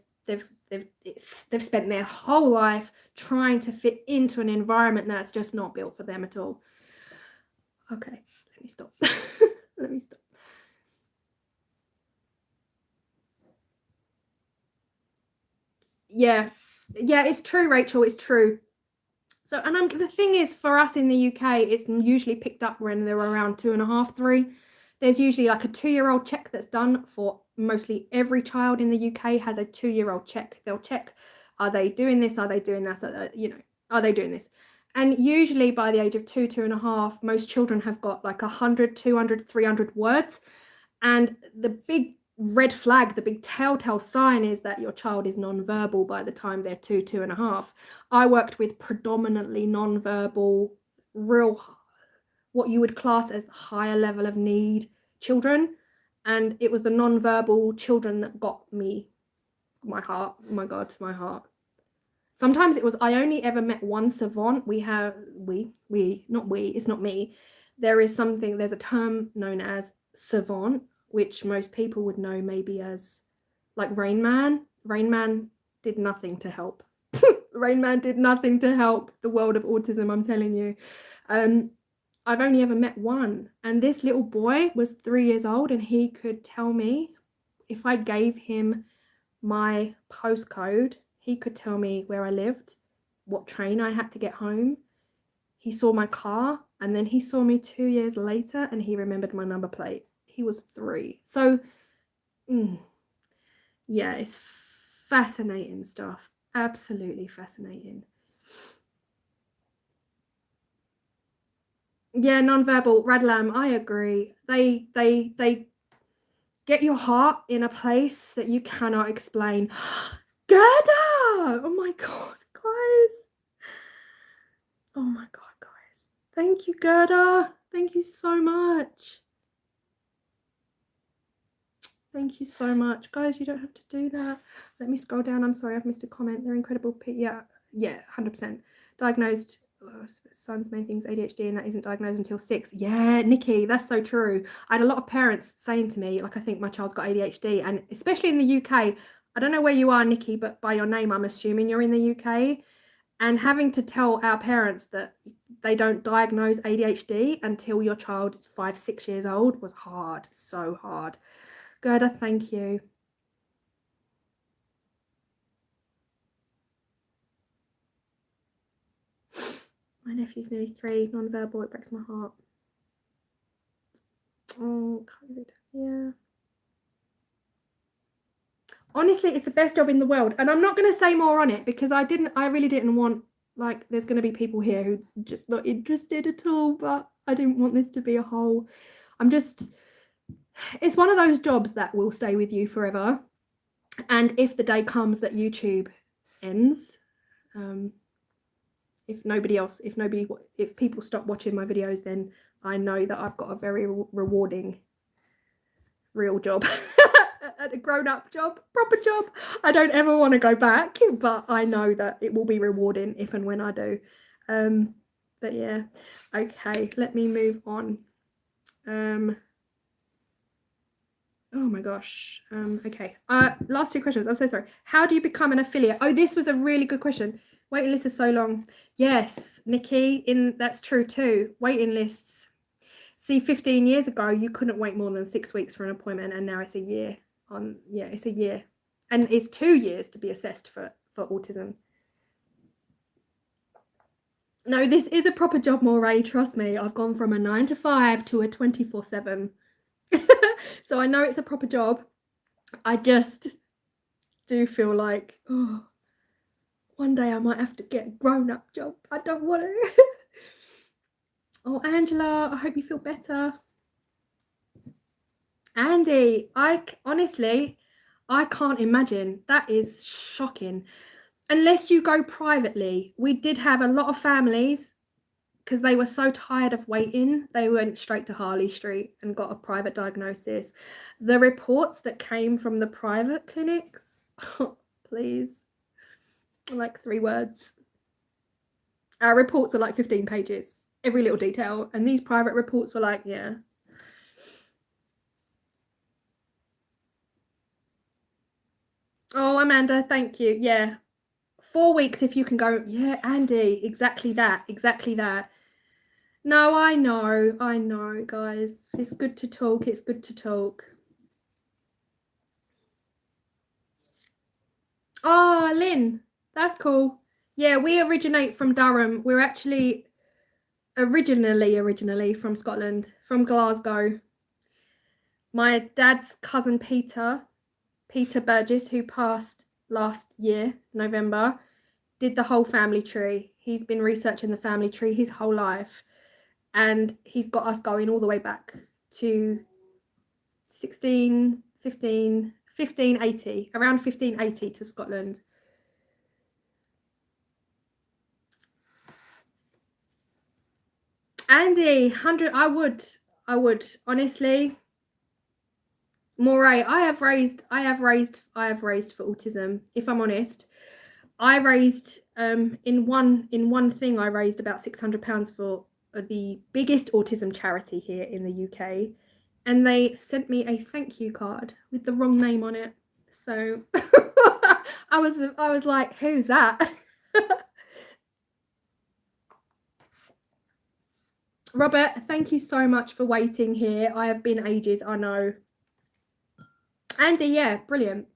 spent their whole life trying to fit into an environment that's just not built for them at all. Okay, let me stop. Let me stop. Yeah, it's true, Rachel, it's true. So, and the thing is, for us in the UK, it's usually picked up when they're around 2.5, 3. There's usually like a 2-year-old check that's done for mostly every child in the UK. Has a 2-year-old check. They'll check, are they doing this? Are they doing that? Are they doing this? And usually by the age of 2, 2.5, most children have got like 100, 200, 300 words. And the big red flag, the big telltale sign is that your child is non-verbal by the time they're 2, 2.5. I worked with predominantly non-verbal, real, what you would class as higher level of need children, and it was the non-verbal children that got me my heart. Oh my God, my heart. Sometimes it was, I only ever met 1 savant. It's not me. There's a term known as savant, which most people would know maybe as like Rain Man. Rain Man did nothing to help. Rain Man did nothing to help the world of autism, I'm telling you. I've only ever met 1, and this little boy was 3 years old, and he could tell me, if I gave him my postcode, he could tell me where I lived, what train I had to get home. He saw my car, and then he saw me 2 years later, and he remembered my number plate. He was 3. So, yeah, it's fascinating stuff. Absolutely fascinating. Yeah, non-verbal, Radlam, I agree. They get your heart in a place that you cannot explain. Gerda! Oh my God, guys. Oh my God, guys. Thank you, Gerda. Thank you so much. Thank you so much. Guys, you don't have to do that. Let me scroll down. I'm sorry, I've missed a comment. They're incredible. Yeah, 100%. Diagnosed son's main thing is ADHD and that isn't diagnosed until 6. Yeah, Nikki, that's so true. I had a lot of parents saying to me, like, I think my child's got ADHD, and especially in the UK, I don't know where you are, Nikki, but by your name, I'm assuming you're in the UK. And having to tell our parents that they don't diagnose ADHD until your child is 5, 6 years old was hard, so hard. Gerda, thank you. My nephew's nearly 3, non-verbal, it breaks my heart. Oh, COVID, yeah. Honestly, it's the best job in the world. And I'm not going to say more on it because I really didn't want, like, there's going to be people here who are just not interested at all, but I didn't want this to be a whole, it's one of those jobs that will stay with you forever. And if the day comes that YouTube ends, if people stop watching my videos, then I know that I've got a very rewarding real job. A grown-up job, proper job. I don't ever want to go back, but I know that it will be rewarding if and when I do. But yeah, okay, let me move on. Oh my gosh. Okay, last 2 questions. I'm so sorry. How do you become an affiliate? Oh, this was a really good question. Waiting list is so long. Yes, Nikki, that's true too. Waiting lists. See, 15 years ago, you couldn't wait more than 6 weeks for an appointment, and now it's a year. It's a year, and it's 2 years to be assessed for autism. No, this is a proper job, Moray. Trust me, I've gone from a 9 to 5 to a 24/7. So I know it's a proper job. I just do feel like, oh, one day I might have to get a grown-up job. I don't want to. Oh, Angela, I hope you feel better. Andy, honestly, I can't imagine. That is shocking. Unless you go privately. We did have a lot of families, because they were so tired of waiting, they went straight to Harley Street and got a private diagnosis. The reports that came from the private clinics, please, like 3 words. Our reports are like 15 pages, every little detail. And these private reports were like, yeah. Oh, Amanda, thank you. Yeah. 4 weeks if you can go. Yeah, Andy, exactly that. Exactly that. No, I know, guys. It's good to talk. It's good to talk. Oh, Lynn, that's cool. Yeah, we originate from Durham. We're actually originally from Scotland, from Glasgow. My dad's cousin Peter Burgess, who passed last year, November, did the whole family tree. He's been researching the family tree his whole life, and he's got us going all the way back to 1580, around 1580 to Scotland. Andy, 100, I would honestly. Moray, I have raised for autism. If I'm honest, I raised in one thing I raised about £600 for the biggest autism charity here in the UK, and they sent me a thank you card with the wrong name on it. So I was like, who's that? Robert, thank you so much for waiting here. I have been ages, I know. Andy, yeah, brilliant.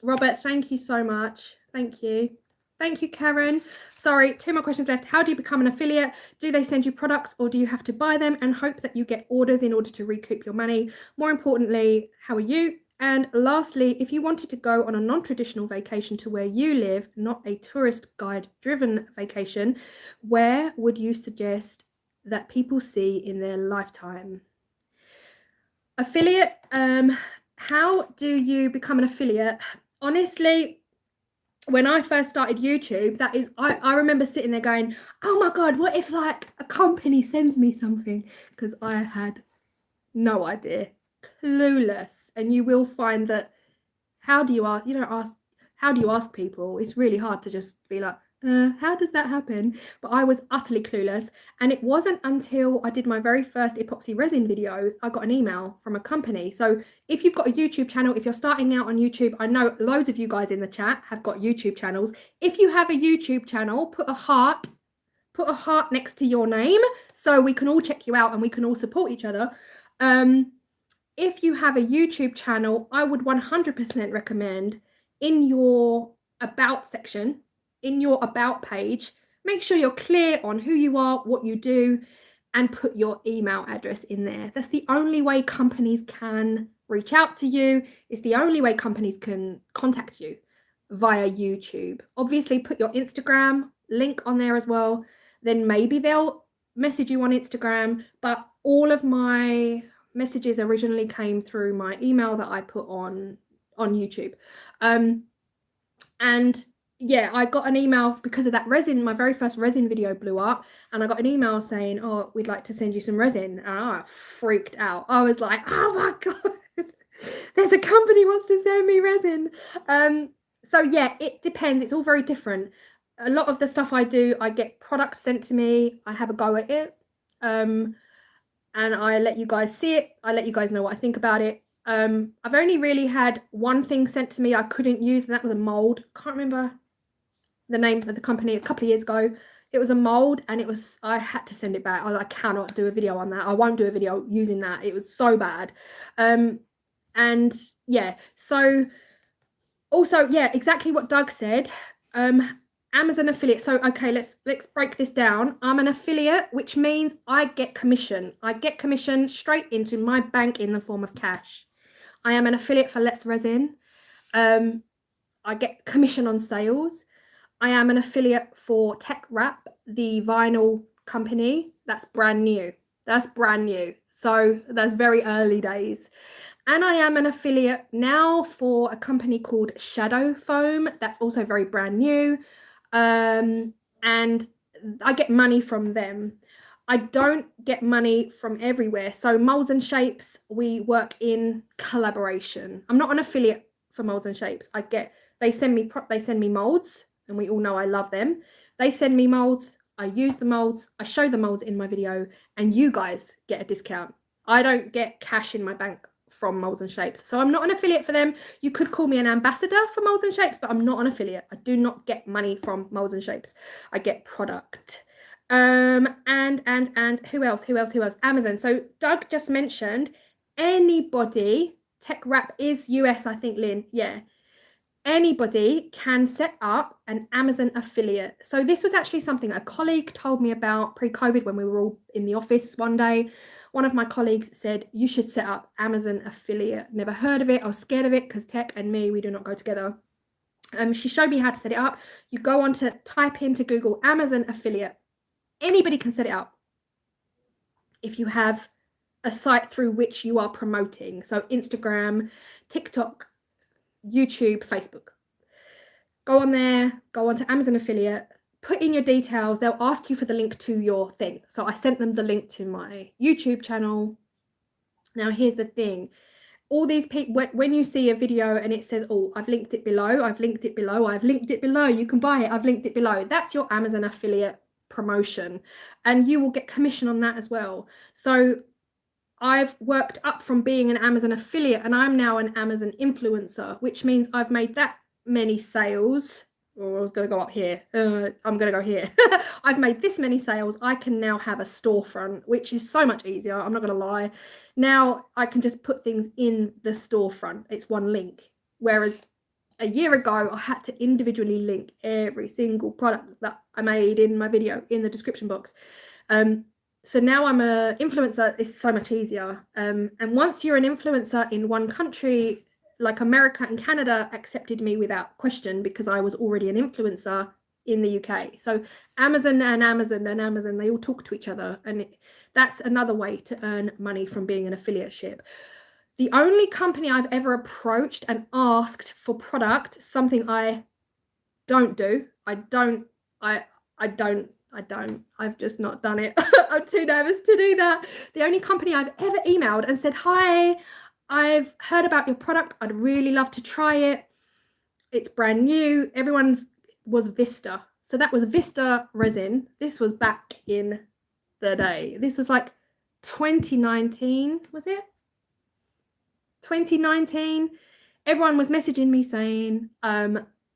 Robert, thank you so much. Thank you. Thank you, Karen. Sorry, 2 more questions left. How do you become an affiliate? Do they send you products, or do you have to buy them and hope that you get orders in order to recoup your money? More importantly, how are you? And lastly, if you wanted to go on a non-traditional vacation to where you live, not a tourist guide-driven vacation, where would you suggest that people see in their lifetime? Affiliate, how do you become an affiliate? Honestly, when I first started YouTube, I remember sitting there going, oh my God, what if like a company sends me something? Because I had no idea, clueless. And you will find that how do you ask people? It's really hard to just be like, How does that happen? But I was utterly clueless. And it wasn't until I did my very first epoxy resin video, I got an email from a company. So if you've got a YouTube channel, if you're starting out on YouTube, I know loads of you guys in the chat have got YouTube channels. If you have a YouTube channel, put a heart next to your name so we can all check you out and we can all support each other. If you have a YouTube channel, I would 100% recommend in your about section, in your about page, make sure you're clear on who you are, what you do, and put your email address in there. That's the only way companies can reach out to you. It's the only way companies can contact you, via YouTube. Obviously, put your Instagram link on there as well. Then maybe they'll message you on Instagram, but all of my messages originally came through my email that I put on YouTube. And yeah, I got an email because of that resin. My very first resin video blew up, and I got an email saying, oh, we'd like to send you some resin. And I freaked out. I was like, oh my God, there's a company wants to send me resin. So yeah, it depends. It's all very different. A lot of the stuff I do, I get product sent to me. I have a go at it. And I let you guys see it. I let you guys know what I think about it. I've only really had one thing sent to me I couldn't use, and that was a mold. Can't remember the name of the company. A couple of years ago, it was a mold, and I had to send it back. I cannot do a video on that. I won't do a video using that. It was so bad. And yeah, so also, yeah, exactly what Doug said. Amazon affiliate. So okay, let's break this down. I'm an affiliate, which means I get commission. I get commission straight into my bank in the form of cash. I am an affiliate for Let's Resin. I get commission on sales. I am an affiliate for Tech Wrap, the vinyl company. That's brand new. So that's very early days. And I am an affiliate now for a company called Shadow Foam. That's also very brand new. And I get money from them. I don't get money from everywhere. So Molds and Shapes, we work in collaboration. I'm not an affiliate for Molds and Shapes. They send me molds, and we all know I love them. They send me molds. I use the molds. I show the molds in my video, and you guys get a discount. I don't get cash in my bank from Molds and Shapes. So I'm not an affiliate for them. You could call me an ambassador for Molds and Shapes, but I'm not an affiliate. I do not get money from Molds and Shapes. I get product. And who else? Amazon. So Doug just mentioned anybody, Tech Wrap is US, I think, Lynn. Yeah. Anybody can set up an Amazon affiliate. So this was actually something a colleague told me about pre-COVID when we were all in the office one day. One of my colleagues said, you should set up Amazon affiliate. Never heard of it. I was scared of it because tech and me, we do not go together. She showed me how to set it up. You go on to type into Google Amazon affiliate. Anybody can set it up if you have a site through which you are promoting. So Instagram, TikTok, YouTube, Facebook. Go on there, go on to Amazon affiliate, put in your details. They'll ask you for the link to your thing. So I sent them the link to my YouTube channel. Now here's the thing. All these people, when you see a video and it says, oh, I've linked it below, I've linked it below, I've linked it below, you can buy it, I've linked it below. That's your Amazon affiliate promotion, and you will get commission on that as well. So I've worked up from being an Amazon affiliate, and I'm now an Amazon influencer, which means I've made that many sales. Oh, I was going to go up here. I'm going to go here. I've made this many sales. I can now have a storefront, which is so much easier. I'm not going to lie. Now I can just put things in the storefront. It's one link. Whereas a year ago, I had to individually link every single product that I made in my video in the description box. So now I'm an influencer. It's so much easier. And once you're an influencer in one country, like America and Canada accepted me without question because I was already an influencer in the UK. So Amazon, they all talk to each other. And that's another way to earn money from being an affiliateship. The only company I've ever approached and asked for product, something I don't do. I've just not done it. I'm too nervous to do that. The only company I've ever emailed and said, hi, I've heard about your product. I'd really love to try it. It's brand new. Was Vista. So that was Vista resin. This was back in the day. This was like 2019, was it? 2019. Everyone was messaging me saying,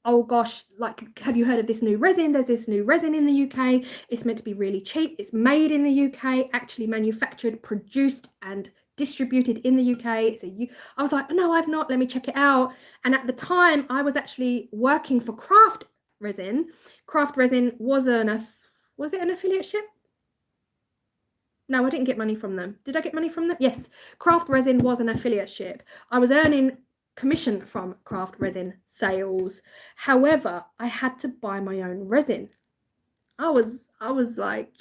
oh gosh, like, have you heard of this new resin? There's this new resin in the UK. It's meant to be really cheap. It's made in the UK, actually manufactured, produced, and distributed in the UK. So I was like, no, I've not. Let me check it out. And at the time, I was actually working for Craft Resin. Craft Resin was it an affiliate ship? No, I didn't get money from them. Did I get money from them? Yes. Craft Resin was an affiliate ship. I was earning commission from Craft Resin sales. However, I had to buy my own resin. I was like,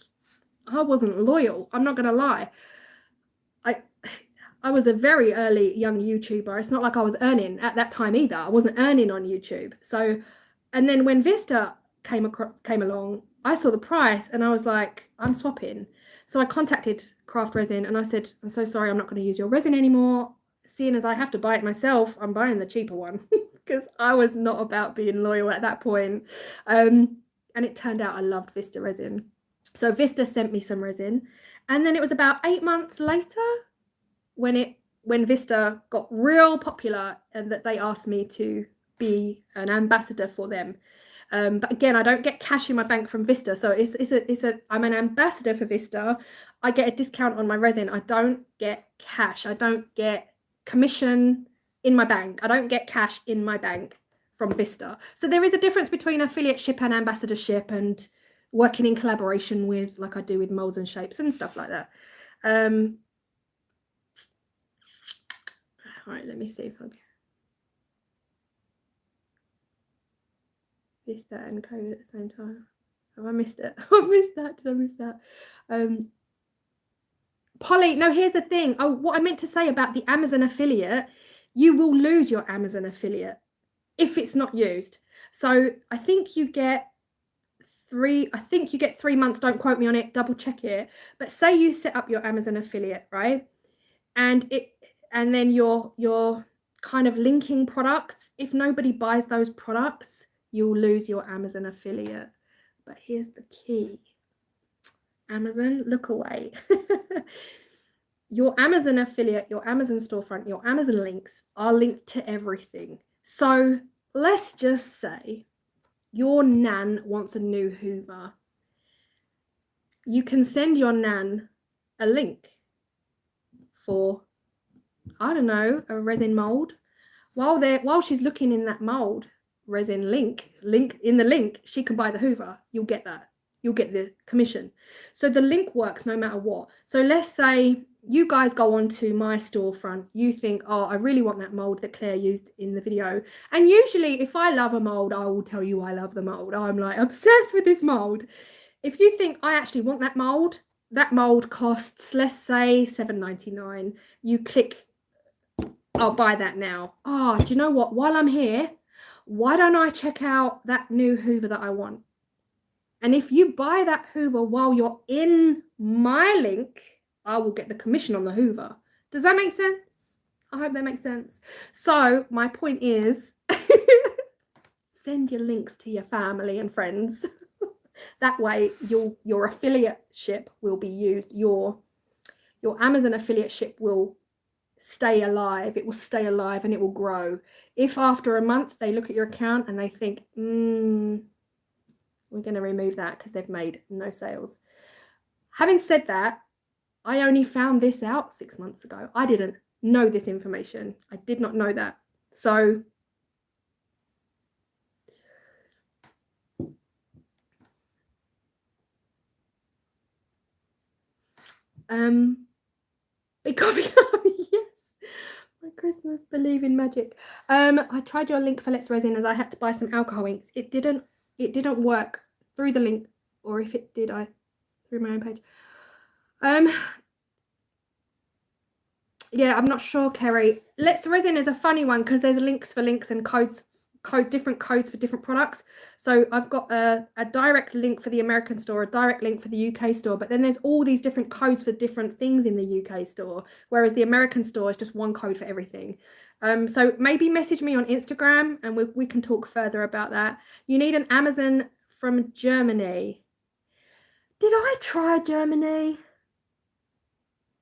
I wasn't loyal. I'm not gonna lie. I was a very early young YouTuber. It's not like I was earning at that time either. I wasn't earning on YouTube. So, and then when Vista came along, I saw the price and I was like, I'm swapping. So I contacted Craft Resin and I said, I'm so sorry, I'm not going to use your resin anymore. Seeing as I have to buy it myself, I'm buying the cheaper one because I was not about being loyal at that point. And it turned out I loved Vista resin. So Vista sent me some resin. And then it was about 8 months later when Vista got real popular and that they asked me to be an ambassador for them. But again, I don't get cash in my bank from Vista, so I'm an ambassador for Vista. I get a discount on my resin. I don't get cash. I don't get commission in my bank. I don't get cash in my bank from Vista. So there is a difference between affiliateship and ambassadorship and working in collaboration with, like I do with molds and shapes and stuff like that. All right, let me see if I can. Vista and code at the same time. Have I missed it? I missed that. Did I miss that? Polly, no, here's the thing. Oh, what I meant to say about the Amazon affiliate, you will lose your Amazon affiliate if it's not used. So I think you get 3 months. Don't quote me on it, double check it. But say you set up your Amazon affiliate, right? And then you're kind of linking products. If nobody buys those products, you'll lose your Amazon affiliate. But here's the key. Amazon, look away. Your Amazon affiliate, your Amazon storefront, your Amazon links are linked to everything. So let's just say your nan wants a new Hoover. You can send your nan a link for, I don't know, a resin mold. While she's looking in that mold resin link in the link, she can buy the Hoover. You'll get that. You'll get the commission. So the link works no matter what. So let's say you guys go onto my storefront. You think, oh, I really want that mold that Claire used in the video. And usually if I love a mold, I will tell you I love the mold. I'm like obsessed with this mold. If you think I actually want that mold costs, let's say $7.99. You click, I'll buy that now. Oh, do you know what? While I'm here, why don't I check out that new Hoover that I want? And if you buy that Hoover while you're in my link, I will get the commission on the Hoover. Does that make sense? I hope that makes sense. So my point is, send your links to your family and friends. That way your affiliateship will be used. Your Amazon affiliateship will stay alive. It will stay alive and it will grow. If after a month they look at your account and they think, we're going to remove that because they've made no sales. Having said that, I only found this out 6 months ago. I didn't know this information. I did not know that. So big coffee cup, yes. My Christmas, believe in magic. I tried your link for Let's Resin as I had to buy some alcohol inks. It didn't work through the link, or if it did, I through my own page. Yeah, I'm not sure, Kerry. Let's Resin is a funny one because there's links for links and different codes for different products. So I've got a direct link for the American store, a direct link for the UK store, but then there's all these different codes for different things in the UK store, whereas the American store is just one code for everything. So maybe message me on Instagram and we can talk further about that. You need an Amazon from Germany. Did I try Germany?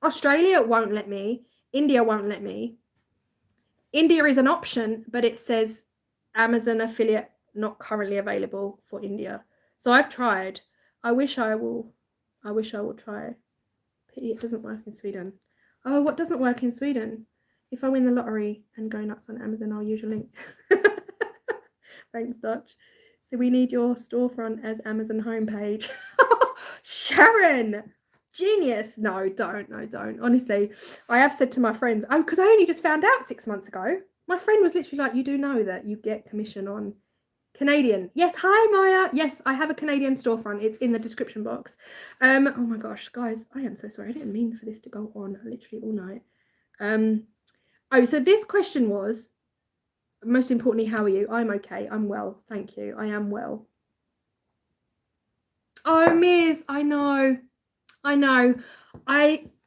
Australia won't let me. India won't let me. India is an option, but it says Amazon affiliate not currently available for India. So I've tried. I wish I will try. Pity it doesn't work in Sweden. Oh, what doesn't work in Sweden? If I win the lottery and go nuts on Amazon, I'll use your link. Thanks, Dutch. So we need your storefront as Amazon homepage. Sharon, genius. No, don't. Honestly, I have said to my friends, because I only just found out 6 months ago. My friend was literally like, you do know that you get commission on Canadian. Yes, hi Maya. Yes, I have a Canadian storefront. It's in the description box. Oh my gosh, guys, I am so sorry. I didn't mean for this to go on literally all night. Oh, so this question was, most importantly, how are you? I'm okay. I'm well. Thank you. I am well. Oh, Miz, I know. I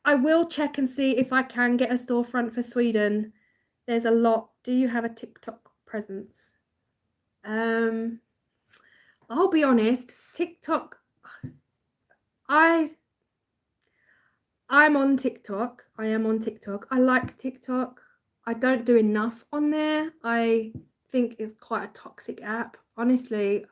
will check and see if I can get a storefront for Sweden. There's a lot. Do you have a TikTok presence? I'll be honest, TikTok, I'm on TikTok. I am on TikTok. I like TikTok. I don't do enough on there. I think it's quite a toxic app. Honestly,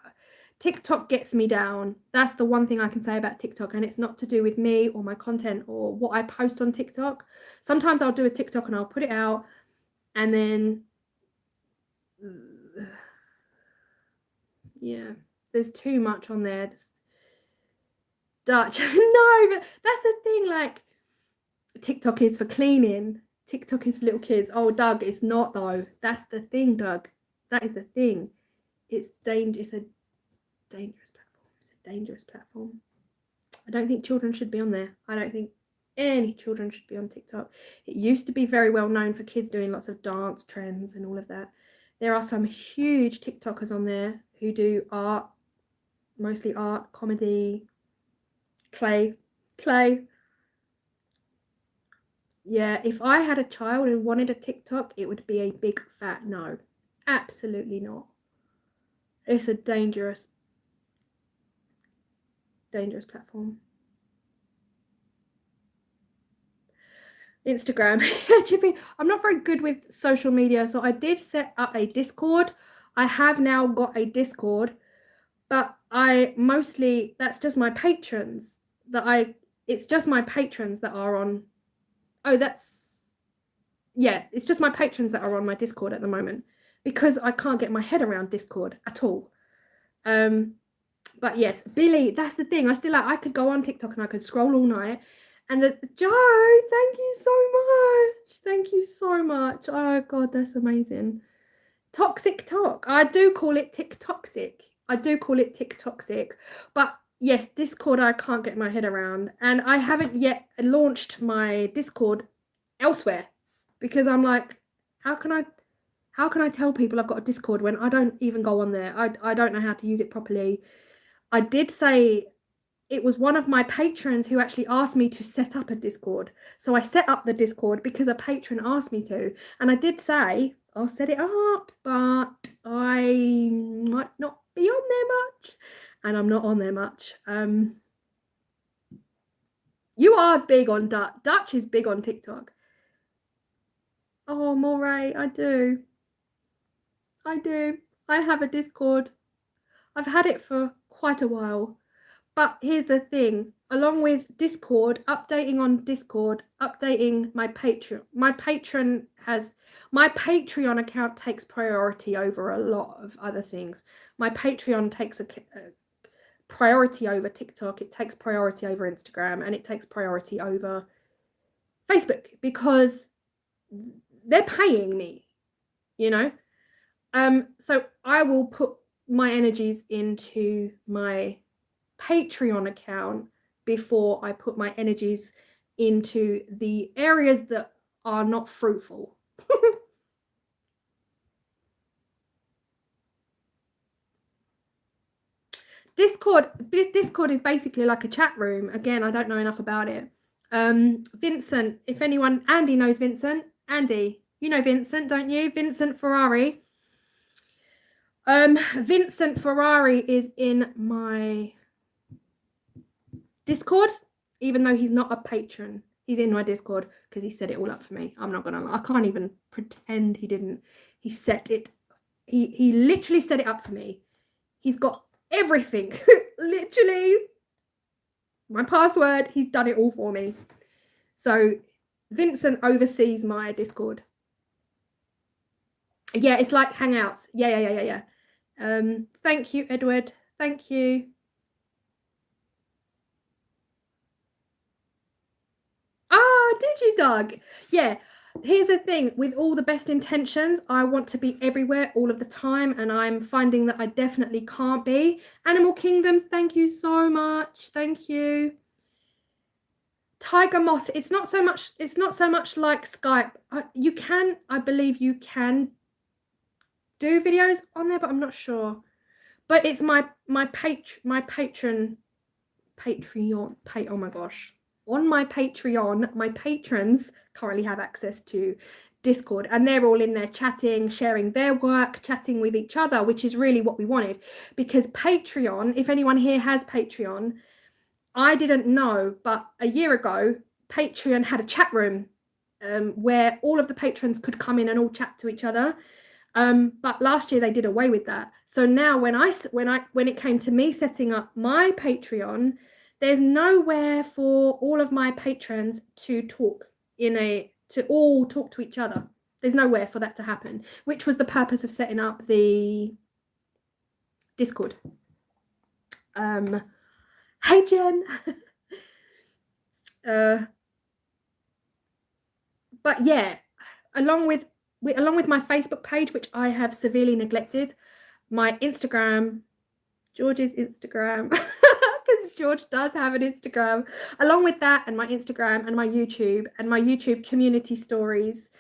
TikTok gets me down. That's the one thing I can say about TikTok, and it's not to do with me or my content or what I post on TikTok. Sometimes I'll do a TikTok and I'll put it out, and then yeah, there's too much on there. Dutch. No, but that's the thing, like, TikTok is for cleaning. TikTok is for little kids. Oh, Doug, it's not though. That's the thing, Doug. That is the thing. It's dangerous. It's a dangerous platform. It's a dangerous platform. I don't think children should be on there. I don't think any children should be on TikTok. It used to be very well known for kids doing lots of dance trends and all of that. There are some huge TikTokers on there who do art, mostly art, comedy, play. Yeah, if I had a child who wanted a TikTok, it would be a big fat no. Absolutely not. It's a dangerous platform. Instagram. Chippy, I'm not very good with social media, so I did set up a Discord. I have now got a Discord, but that's just my patrons it's just my patrons that are on. Oh, it's just my patrons that are on my Discord at the moment, because I can't get my head around Discord at all. But yes, Billy, that's the thing. I could go on TikTok and I could scroll all night. And Joe, thank you so much. Oh God, that's amazing. Toxic talk. I do call it TikToxic. But yes, Discord I can't get my head around, and I haven't yet launched my Discord elsewhere, because I'm like, how can I tell people I've got a Discord when I don't even go on there? I don't know how to use it properly. I did say it was one of my patrons who actually asked me to set up a Discord. So I set up the Discord because a patron asked me to. And I did say, I'll set it up, but I might not be on there much. And I'm not on there much. You are big on Dutch. Dutch is big on TikTok. Oh, Moray, I do. I have a Discord. I've had it for quite a while. But here's the thing, along with Discord, updating my Patreon. My Patreon account takes priority over a lot of other things. My Patreon takes a priority over TikTok, it takes priority over Instagram, and it takes priority over Facebook, because they're paying me, you know? So I will put my energies into my Patreon account before I put my energies into the areas that are not fruitful. Discord is basically like a chat room. Again, I don't know enough about it. Vincent, if anyone, Andy knows Vincent. Andy, you know Vincent, don't you? Vincent Ferrari. Vincent Ferrari is in my Discord, even though he's not a patron. He's in my Discord because he set it all up for me. I'm not gonna lie. I can't even pretend he didn't. He set it. He literally set it up for me. He's got everything. Literally. My password. He's done it all for me. So Vincent oversees my Discord. Yeah, it's like Hangouts. Yeah. Thank you, Edward. Thank you. Ah, did you, Doug? Yeah. Here's the thing, with all the best intentions, I want to be everywhere all of the time, and I'm finding that I definitely can't be. Animal Kingdom, thank you so much. Thank you. Tiger Moth, it's not so much like Skype. I believe you can do videos on there, but I'm not sure. But it's my Patreon. Oh my gosh. On my Patreon, my patrons currently have access to Discord, and they're all in there chatting, sharing their work, chatting with each other, which is really what we wanted. Because Patreon, if anyone here has Patreon, I didn't know, but a year ago, Patreon had a chat room where all of the patrons could come in and all chat to each other. But last year they did away with that. So now when it came to me setting up my Patreon, there's nowhere for all of my patrons to all talk to each other. There's nowhere for that to happen, which was the purpose of setting up the Discord. Hey Jen. But yeah, along with my Facebook page, which I have severely neglected, my Instagram, George's Instagram, because George does have an Instagram, along with that, and my Instagram and my YouTube community stories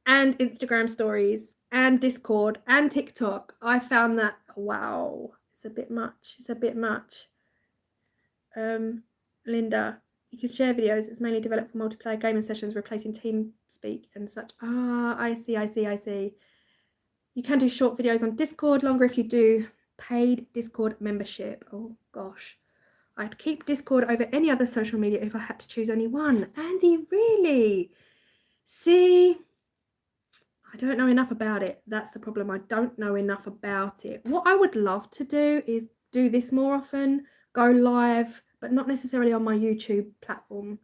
and Instagram stories and Discord and TikTok, I found that, wow, it's a bit much. Linda, you can share videos. It's mainly developed for multiplayer gaming sessions, replacing TeamSpeak and such. Ah, I see. You can do short videos on Discord, longer if you do paid Discord membership. Oh gosh, I'd keep Discord over any other social media if I had to choose only one. Andy, really? See, I don't know enough about it. That's the problem. I don't know enough about it. What I would love to do is do this more often, go live, but not necessarily on my YouTube platform.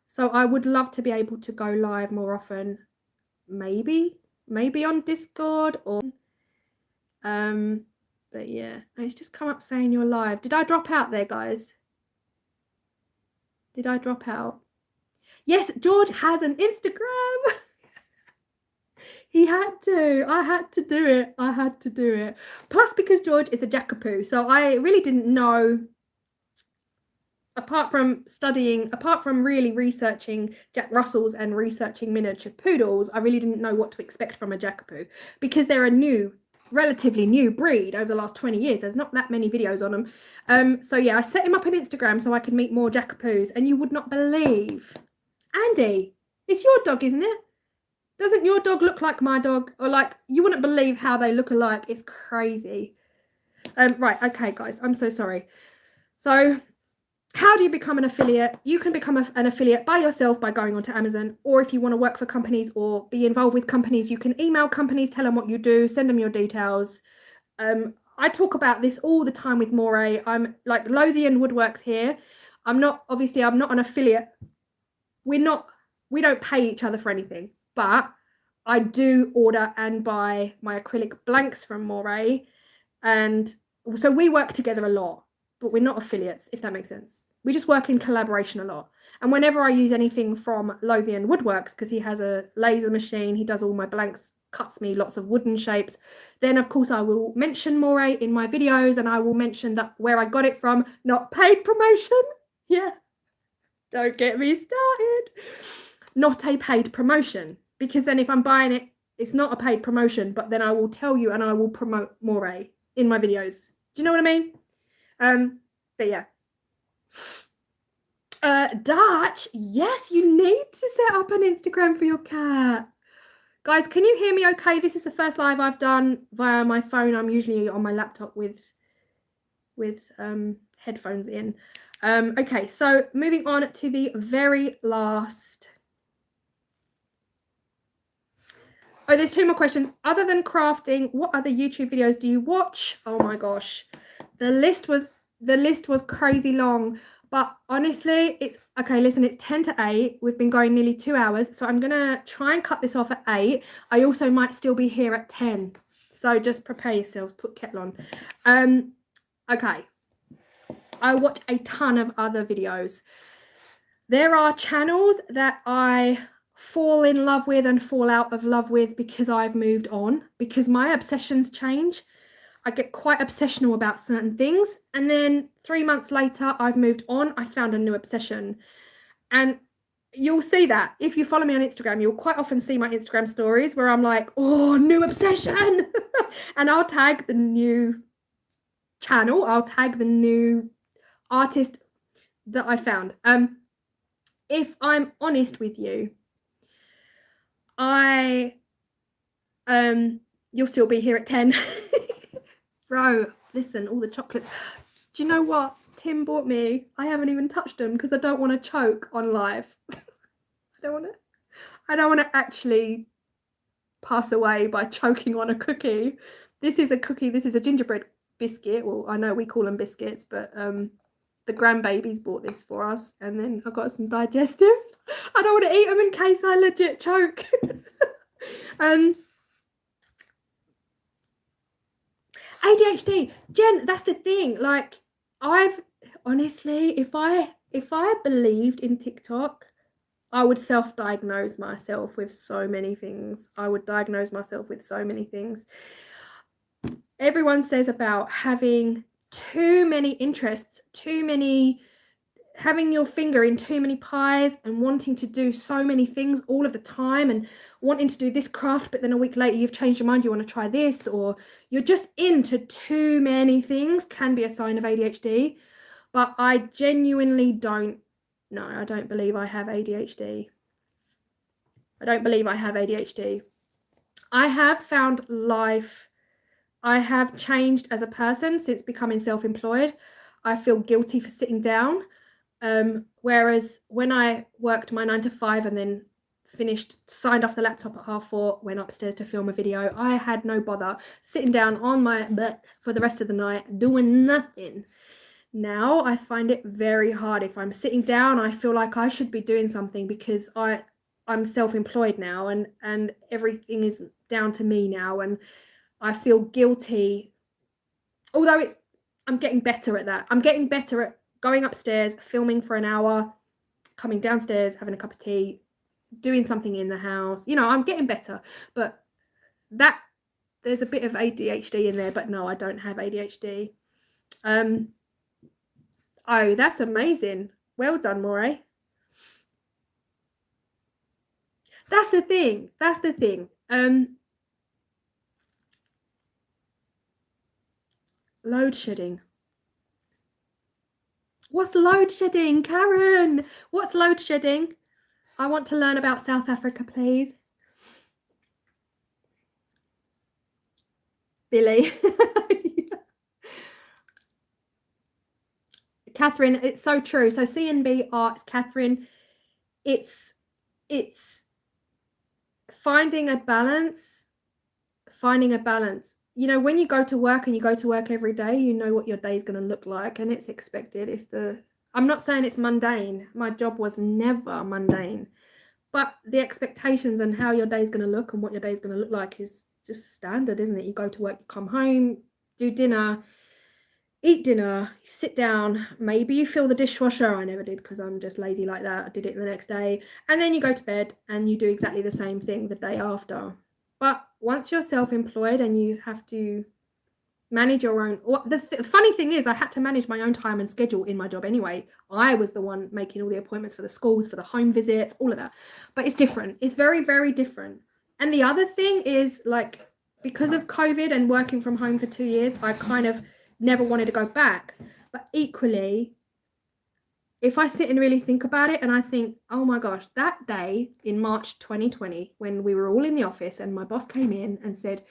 So I would love to be able to go live more often, maybe on Discord or but yeah, it's just come up saying you're live. Did I drop out there, guys? Did I drop out? Yes, George has an Instagram. He had to. I had to do it. Plus, because George is a jackapoo, so I really didn't know, apart from really researching Jack Russells and researching miniature poodles, I really didn't know what to expect from a jackapoo, because they're a relatively new breed over the last 20 years. There's not that many videos on them. So yeah, I set him up on Instagram so I could meet more jackapoos, and you would not believe. Andy, it's your dog, isn't it? Doesn't your dog look like my dog? Or like, you wouldn't believe how they look alike. It's crazy. Right, okay, guys, I'm so sorry. So how do you become an affiliate? You can become an affiliate by yourself by going onto Amazon, or if you want to work for companies or be involved with companies, you can email companies, tell them what you do, send them your details. I talk about this all the time with Moray. I'm like Lothian Woodworks here. I'm not an affiliate. We don't pay each other for anything, but I do order and buy my acrylic blanks from Moray, and so we work together a lot, but we're not affiliates, if that makes sense. We just work in collaboration a lot. And whenever I use anything from Lothian Woodworks, because he has a laser machine, he does all my blanks, cuts me lots of wooden shapes, then of course I will mention Moray in my videos, and I will mention that where I got it from, not paid promotion. Yeah, don't get me started. Not a paid promotion, because then if I'm buying it, it's not a paid promotion, but then I will tell you and I will promote Moray in my videos. Do you know what I mean? But yeah. Dutch, yes, you need to set up an Instagram for your cat. Guys, can you hear me okay? This is the first live I've done via my phone. I'm usually on my laptop with headphones in. Okay, so moving on to the very last. Oh, there's 2 more questions. Other than crafting, what other YouTube videos do you watch? Oh my gosh. The list was crazy long, but honestly, it's okay. Listen, it's 10 to 8. We've been going nearly 2 hours, so I'm gonna try and cut this off at 8. I also might still be here at 10, so just prepare yourselves. Put kettle on. Okay. I watch a ton of other videos. There are channels that I fall in love with and fall out of love with because I've moved on, because my obsessions change. I get quite obsessional about certain things, and then 3 months later I've moved on. I found a new obsession, and you'll see that if you follow me on Instagram. You'll quite often see my Instagram stories where I'm like, oh, new obsession. And I'll tag the new channel, I'll tag the new artist that I found. If I'm honest with you, you'll still be here at 10. Bro, listen, all the chocolates. Do you know what Tim bought me? I haven't even touched them because I don't want to choke on live. I don't want to actually pass away by choking on a cookie. This is a cookie. This is a gingerbread biscuit. Well, I know we call them biscuits, but the grandbabies bought this for us, and then I got some digestives. I don't want to eat them in case I legit choke. ADHD, Jen, that's the thing. Like, I've honestly, if I believed in TikTok, I would self-diagnose myself with so many things. I would diagnose myself with so many things. Everyone says about having too many interests, having your finger in too many pies and wanting to do so many things all of the time and wanting to do this craft, but then a week later you've changed your mind, you want to try this, or you're just into too many things, can be a sign of ADHD. But I genuinely don't know. I don't believe I have ADHD. I have found life. I have changed as a person since becoming self-employed. I feel guilty for sitting down. Whereas when I worked my 9 to 5 and then signed off the laptop at 4:30, went upstairs to film a video, I had no bother sitting down on my butt for the rest of the night doing nothing. Now I find it very hard. If I'm sitting down, I feel like I should be doing something because I'm self-employed now, and everything is down to me now, and I feel guilty. Although I'm getting better at that. I'm getting better at going upstairs, filming for an hour, coming downstairs, having a cup of tea, doing something in the house. You know, I'm getting better. But there's a bit of ADHD in there, but no, I don't have ADHD. Oh, that's amazing. Well done, Moray. That's the thing. Load shedding. What's load shedding, Karen? What's load shedding? I want to learn about South Africa, please. Billy. Catherine, it's so true. So CNB Arts, Catherine, it's finding a balance. You know, when you go to work and you go to work every day, you know what your day is going to look like, and it's expected. I'm not saying it's mundane. My job was never mundane, but the expectations and how your day is going to look and what your day is going to look like is just standard, isn't it? You go to work, you come home, do dinner, eat dinner, you sit down, maybe you fill the dishwasher. I never did because I'm just lazy like that. I did it the next day, and then you go to bed and you do exactly the same thing the day after. But once you're self-employed and you have to manage your own, the funny thing is I had to manage my own time and schedule in my job anyway. I was the one making all the appointments for the schools, for the home visits, all of that. But it's different. It's very, very different. And the other thing is, like, because of COVID and working from home for 2 years, I kind of never wanted to go back. But equally, if I sit and really think about it and I think, oh my gosh, that day in March 2020, when we were all in the office and my boss came in and said,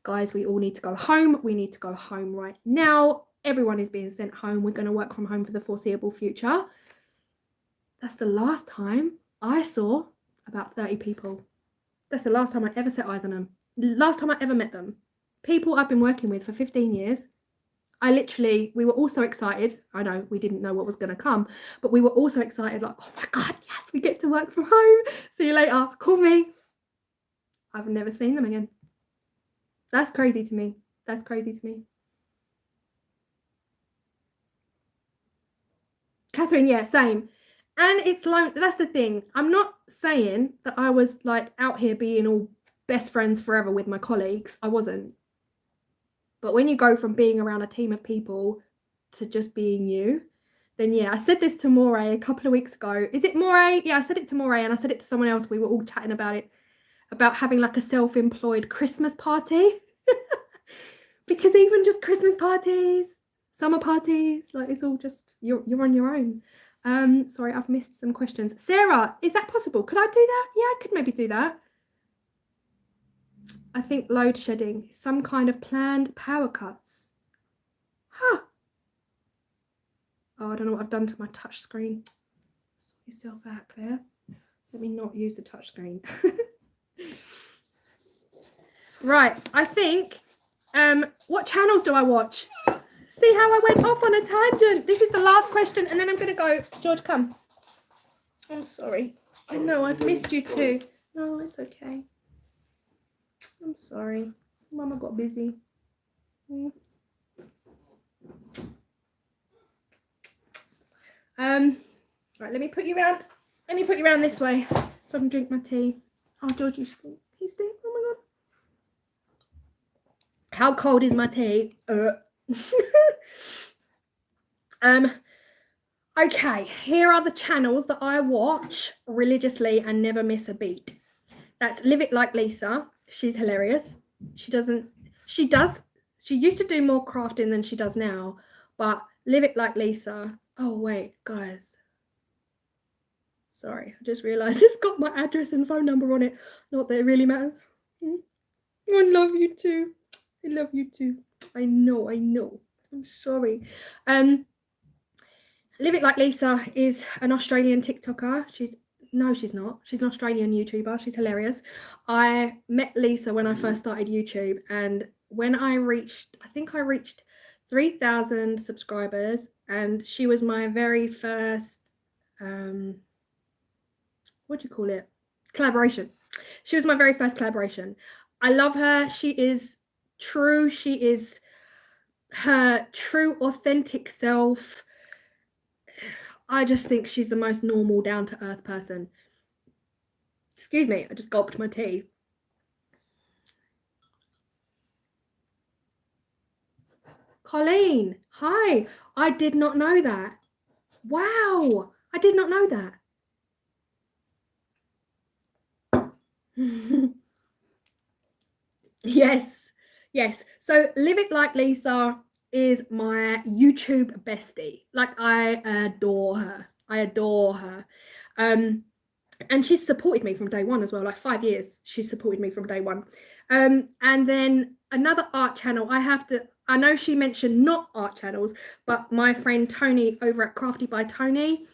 guys, we all need to go home. We need to go home right now. Everyone is being sent home. We're going to work from home for the foreseeable future. That's the last time I saw about 30 people. That's the last time I ever set eyes on them. Last time I ever met them. People I've been working with for 15 years. We were all so excited. I know we didn't know what was going to come, but we were also excited, like, oh my God, yes, we get to work from home. See you later. Call me. I've never seen them again. That's crazy to me. That's crazy to me. Catherine, yeah, same. And it's like, that's the thing. I'm not saying that I was like out here being all best friends forever with my colleagues. I wasn't. But when you go from being around a team of people to just being you, then yeah, I said this to Moray a couple of weeks ago. Is it Moray? Yeah, I said it to Moray and I said it to someone else. We were all chatting about it, about having like a self-employed Christmas party. Because even just Christmas parties, summer parties, like it's all just, you're on your own. Sorry, I've missed some questions. Sarah, is that possible? Could I do that? Yeah, I could maybe do that. I think load shedding, some kind of planned power cuts. Huh. Oh, I don't know what I've done to my touch screen. Sort yourself out, Claire. Let me not use the touch screen. Right, I think, what channels do I watch? See how I went off on a tangent. This is the last question and then I'm going to go. George, come. I'm sorry. I know, I've missed you too. No, it's okay. I'm sorry. Mama got busy. Right, let me put you around. Let me put you around this way so I can drink my tea. Oh, George, you stink. You stink. Oh my God. How cold is my tea? Okay, here are the channels that I watch religiously and never miss a beat. That's Live It Like Lisa. She's hilarious. She used to do more crafting than she does now, but Live It Like Lisa. Oh, wait, guys. Sorry, I just realized it's got my address and phone number on it. Not that it really matters. I love you too. I love you too. I know. I'm sorry. Live It Like Lisa is an Australian TikToker. She's not. She's an Australian YouTuber. She's hilarious. I met Lisa when I first started YouTube, and when I reached 3,000 subscribers, and she was my very first what do you call it? Collaboration. She was my very first collaboration. I love her. She is true. She is her true, authentic self. I just think she's the most normal, down-to-earth person. Excuse me, I just gulped my tea. Colleen, hi. I did not know that. Wow, I did not know that. Yes. So Live It Like Lisa is my YouTube bestie. Like, I adore her. And she's supported me from day one as well, like 5 years. She's supported me from day one. And then another art channel, I know she mentioned not art channels, but my friend Tony over at Crafty by Tony.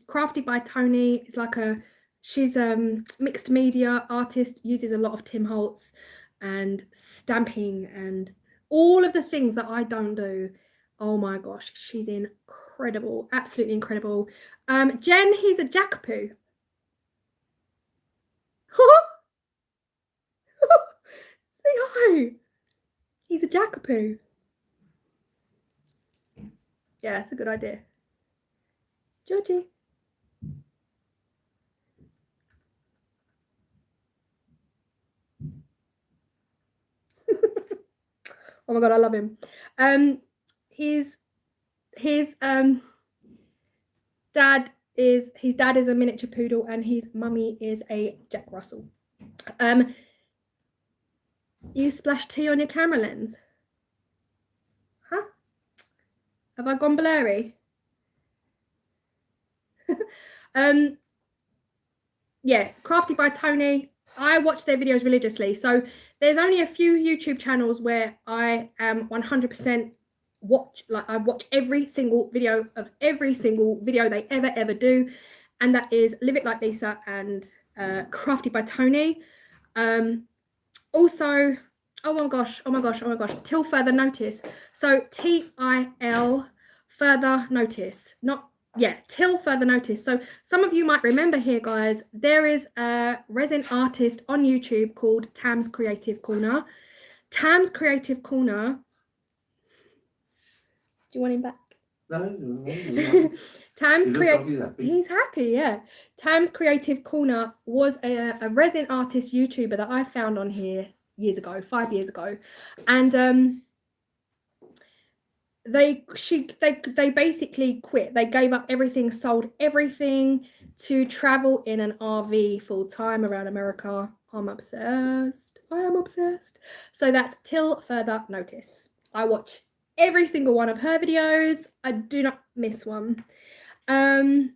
Crafty by Tony is like she's a mixed media artist, uses a lot of Tim Holtz and stamping and all of the things that I don't do. Oh my gosh, she's incredible, absolutely incredible. Jen, he's a jackapoo. Say hi. He's a jackapoo. Yeah, it's a good idea. Georgie. Oh my God, I love him. His dad is a miniature poodle and his mummy is a Jack Russell. You splashed tea on your camera lens? Huh? Have I gone blurry? Yeah, Crafty by Tony. I watch their videos religiously. So there's only a few YouTube channels where I am 100% I watch every single video of every single video they ever do. And that is Live It Like Lisa and Crafty by Tony. Also, oh my gosh, Till Further Notice. So TIL Further Notice, Till Further Notice. So some of you might remember here, guys, there is a resin artist on YouTube called Tam's Creative Corner. Tam's Creative Corner. Do you want him back? No. Tam's he's happy, yeah. Tam's Creative Corner was a resin artist YouTuber that I found on here years ago, 5 years ago, and they basically quit. They gave up everything, sold everything to travel in an RV full time around America. I'm obsessed. I am obsessed. So that's Till Further Notice. I watch every single one of her videos. I do not miss one. And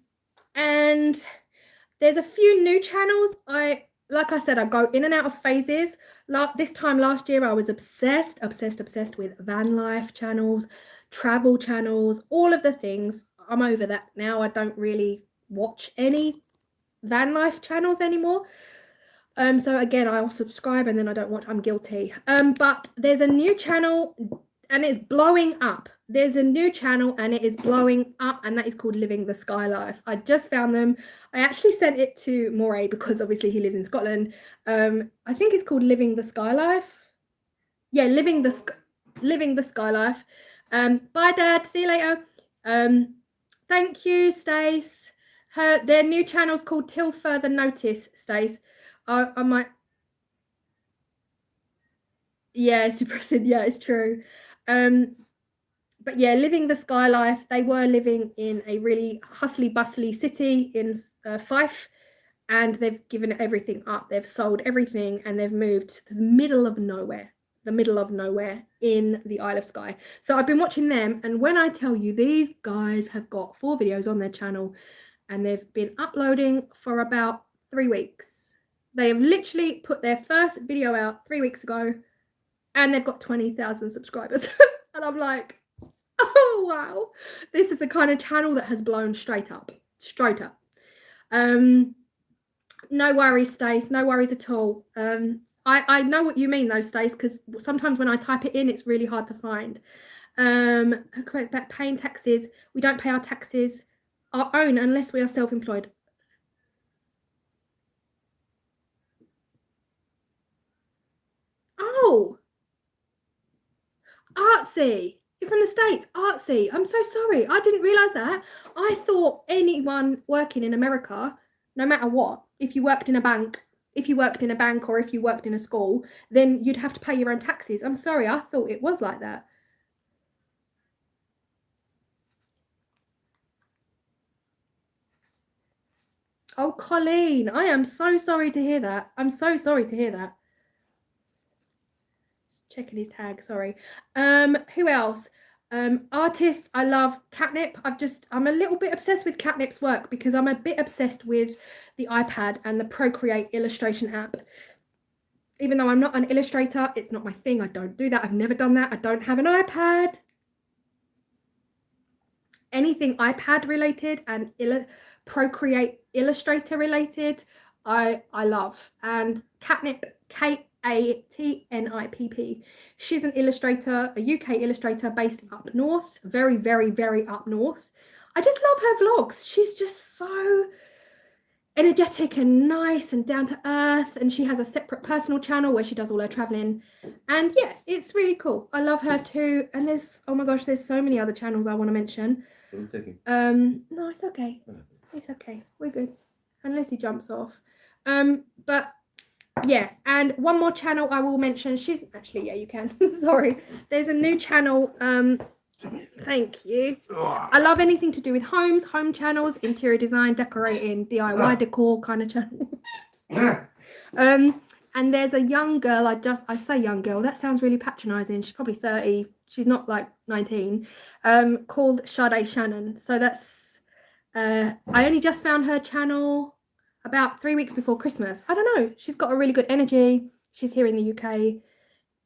there's a few new channels. Like I said, I go in and out of phases. This time last year, I was obsessed with van life channels, travel channels, all of the things. I'm over that now. I don't really watch any van life channels anymore. So again, I'll subscribe and then I don't watch. I'm guilty. But there's a new channel and it's blowing up. There's a new channel and it is blowing up, and that is called Living the Sky Life. I just found them. I actually sent it to Moray because obviously he lives in Scotland. I think it's called Living the Sky Life. Yeah, Living the Sky Life. Bye, Dad. See you later. Thank you, Stace. Their new channel's called Till Further Notice, Stace. I might. Yeah, it's depressing. Yeah, it's true. But yeah, Living the Sky Life. They were living in a really hustly bustly city in Fife, and they've given everything up. They've sold everything and they've moved to the middle of nowhere in the Isle of Skye. So I've been watching them, and when I tell you, these guys have got 4 videos on their channel and they've been uploading for about 3 weeks. They have literally put their first video out 3 weeks ago and they've got 20,000 subscribers. And I'm like, oh wow, this is the kind of channel that has blown straight up. No worries, Stace, no worries at all. I know what you mean though, Stace, because sometimes when I type it in, it's really hard to find. About paying taxes. We don't pay our taxes our own unless we are self-employed. Oh, Artsy. You're from the States. Artsy. I'm so sorry. I didn't realise that. I thought anyone working in America, no matter what, if you worked in a bank or if you worked in a school, then you'd have to pay your own taxes. I'm sorry. I thought it was like that. Oh, Colleen, I am so sorry to hear that. I'm so sorry to hear that. Just checking his tag, sorry. Who else? Artists, I love Catnip. I'm a little bit obsessed with Catnip's work because I'm a bit obsessed with the iPad and the Procreate illustration app. Even though I'm not an illustrator, it's not my thing. I don't do that. I've never done that. I don't have an iPad. Anything iPad related and Procreate Illustrator related, I love. And Catnip, Katnipp. She's an illustrator, a UK illustrator based up north, very, very, very up north. I just love her vlogs. She's just so energetic and nice and down to earth, and she has a separate personal channel where she does all her traveling, and yeah, it's really cool. I love her too. And there's, oh my gosh, there's so many other channels I want to mention. No, it's okay. It's okay. We're good. Unless he jumps off. But yeah, and one more channel I will mention. She's actually, yeah, you can. Sorry. There's a new channel. Thank you. I love anything to do with homes, home channels, interior design, decorating, DIY decor kind of channel. And there's a young girl, I say young girl, that sounds really patronizing. She's probably 30. She's not like 19. Called Sade Shannon. So that's I only just found her channel about 3 weeks before Christmas. I don't know. She's got a really good energy. She's here in the UK.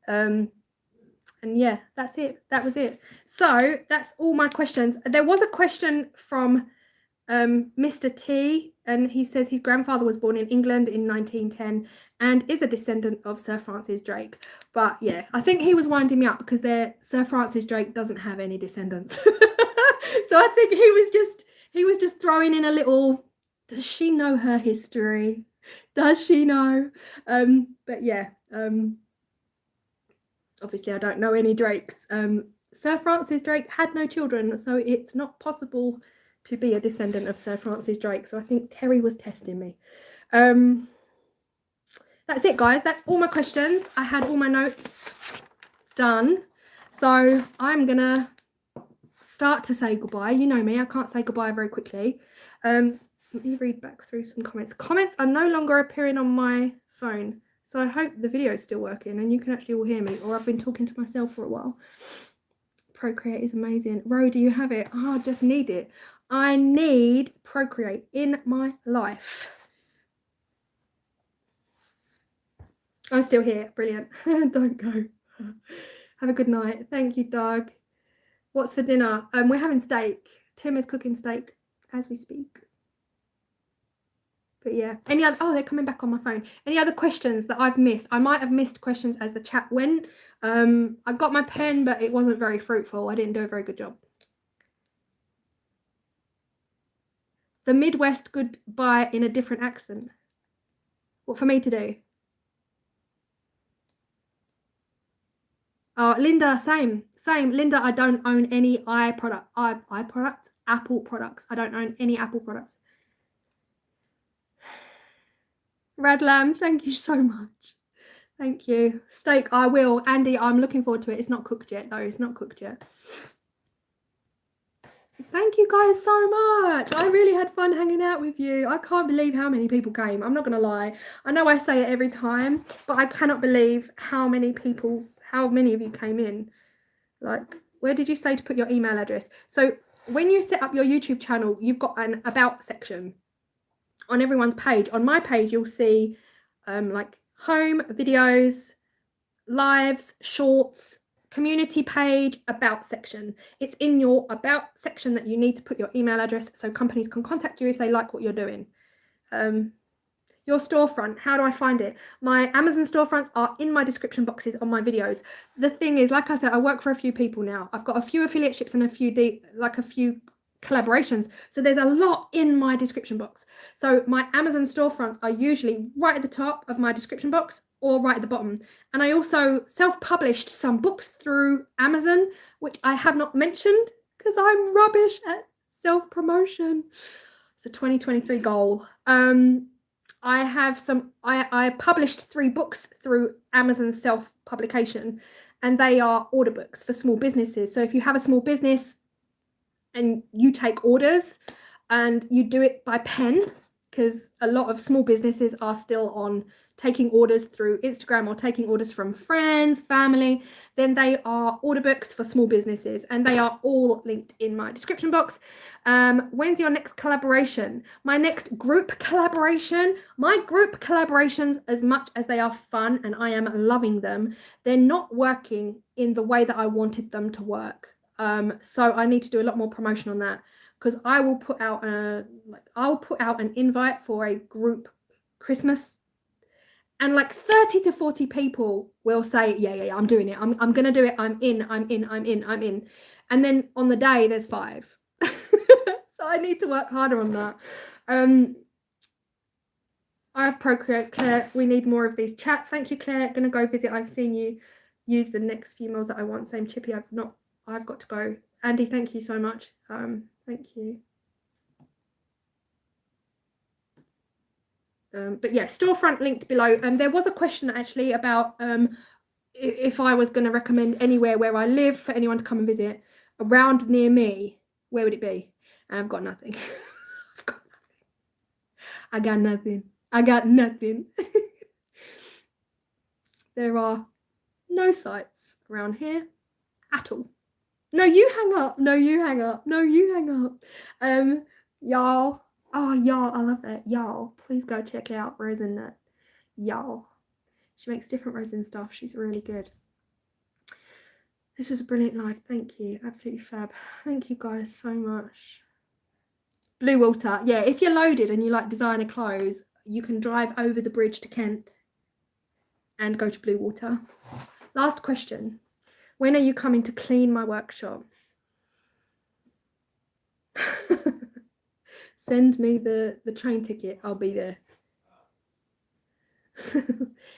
And yeah, that's it. That was it. So that's all my questions. There was a question from Mr. T, and he says his grandfather was born in England in 1910 and is a descendant of Sir Francis Drake. But yeah, I think he was winding me up because Sir Francis Drake doesn't have any descendants. So I think he was just throwing in a little, does she know her history? Does she know? But yeah, obviously I don't know any Drakes. Sir Francis Drake had no children, so it's not possible to be a descendant of Sir Francis Drake. So I think Terry was testing me. That's it, guys. That's all my questions. I had all my notes done. So I'm going to start to say goodbye. You know me, I can't say goodbye very quickly. Let me read back through some comments. Comments are no longer appearing on my phone. So I hope the video is still working and you can actually all hear me, or I've been talking to myself for a while. Procreate is amazing. Ro, do you have it? Oh, I just need it. I need Procreate in my life. I'm still here. Brilliant. Don't go. Have a good night. Thank you, Doug. What's for dinner? We're having steak. Tim is cooking steak as we speak. But yeah, any other, oh, they're coming back on my phone. Any other questions that I've missed? I might have missed questions as the chat went. I got my pen, but it wasn't very fruitful. I didn't do a very good job. The Midwest goodbye in a different accent. What for me to do? Oh, Linda, same. Linda, I don't own any Apple products. I don't own any Apple products. Radlam, thank you so much. Thank you. Steak, I will. Andy, I'm looking forward to it. It's not cooked yet, though. It's not cooked yet. Thank you guys so much. I really had fun hanging out with you. I can't believe how many people came. I'm not going to lie. I know I say it every time, but I cannot believe how many of you came in. Like, where did you say to put your email address? So when you set up your YouTube channel, you've got an about section on everyone's page. On my page, you'll see like home, videos, lives, shorts, community page, about section. It's in your about section that you need to put your email address so companies can contact you if they like what you're doing. Your storefront, how do I find it? My Amazon storefronts are in my description boxes on my videos. The thing is, like I said, I work for a few people now. I've got a few affiliateships and a few collaborations. So there's a lot in my description box. So my Amazon storefronts are usually right at the top of my description box or right at the bottom. And I also self-published some books through Amazon, which I have not mentioned because I'm rubbish at self-promotion. It's a 2023 goal. I published 3 books through Amazon self-publication, and they are order books for small businesses. So if you have a small business and you take orders and you do it by pen, because a lot of small businesses are still on taking orders through Instagram or taking orders from friends, family, then they are order books for small businesses, and they are all linked in my description box. When's your next collaboration? My next group collaboration, my group collaborations, as much as they are fun and I am loving them, they're not working in the way that I wanted them to work. So I need to do a lot more promotion on that, because I will put out an invite for a group Christmas, and like 30 to 40 people will say, yeah, I'm doing it. I'm going to do it. I'm in. And then on the day, there's 5. So I need to work harder on that. I have Procreate, Claire. We need more of these chats. Thank you, Claire. Going to go visit. I've seen you use the next few meals that I want. Same Chippy. I've got to go. Andy, thank you so much. Thank you. But yeah, storefront linked below. There was a question actually about if I was going to recommend anywhere where I live for anyone to come and visit around near me. Where would it be? And I've got nothing. I got nothing. There are no sites around here at all. No, you hang up. Y'all. Oh, y'all. I love that. Y'all. Please go check out Resin Nut. Y'all. She makes different resin stuff. She's really good. This was a brilliant live. Thank you. Absolutely fab. Thank you guys so much. Blue water. Yeah, if you're loaded and you like designer clothes, you can drive over the bridge to Kent and go to Blue Water. Last question. When are you coming to clean my workshop? Send me the train ticket. I'll be there.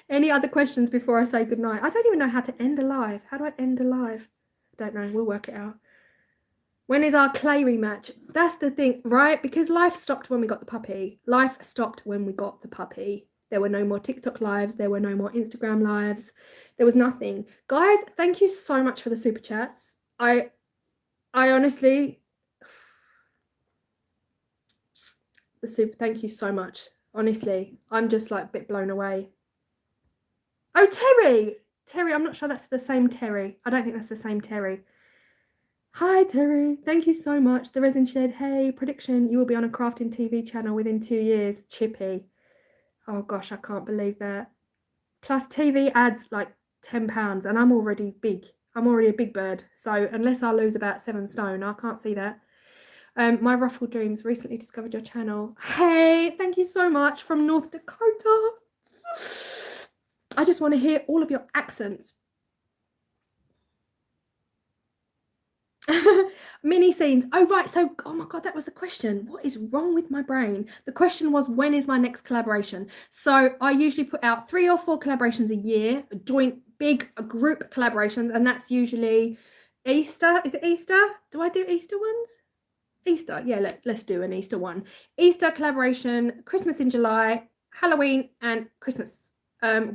Any other questions before I say goodnight? I don't even know how to end a live. How do I end a live? Don't know. We'll work it out. When is our clay rematch? That's the thing, right? Because life stopped when we got the puppy. Life stopped when we got the puppy. There were no more TikTok lives. There were no more Instagram lives. There was nothing. Guys, thank you so much for the super chats. I honestly, thank you so much. Honestly, I'm just like a bit blown away. Oh, Terry, I'm not sure that's the same Terry. I don't think that's the same Terry. Hi, Terry. Thank you so much. The Resin Shed. Hey, prediction. You will be on a crafting TV channel within 2 years. Chippy. Oh, gosh, I can't believe that. Plus TV ads like £10 and I'm already big. I'm already a big bird. So unless I lose about 7 stone, I can't see that. My Ruffled Dreams recently discovered your channel. Hey, thank you so much from North Dakota. I just want to hear all of your accents. Mini scenes. Oh, right. So, oh my God, that was the question. What is wrong with my brain? The question was, when is my next collaboration? So I usually put out 3 or 4 collaborations a year, joint big group collaborations. And that's usually Easter. Is it Easter? Do I do Easter ones? Easter. Yeah, let's do an Easter one. Easter collaboration, Christmas in July, Halloween and Christmas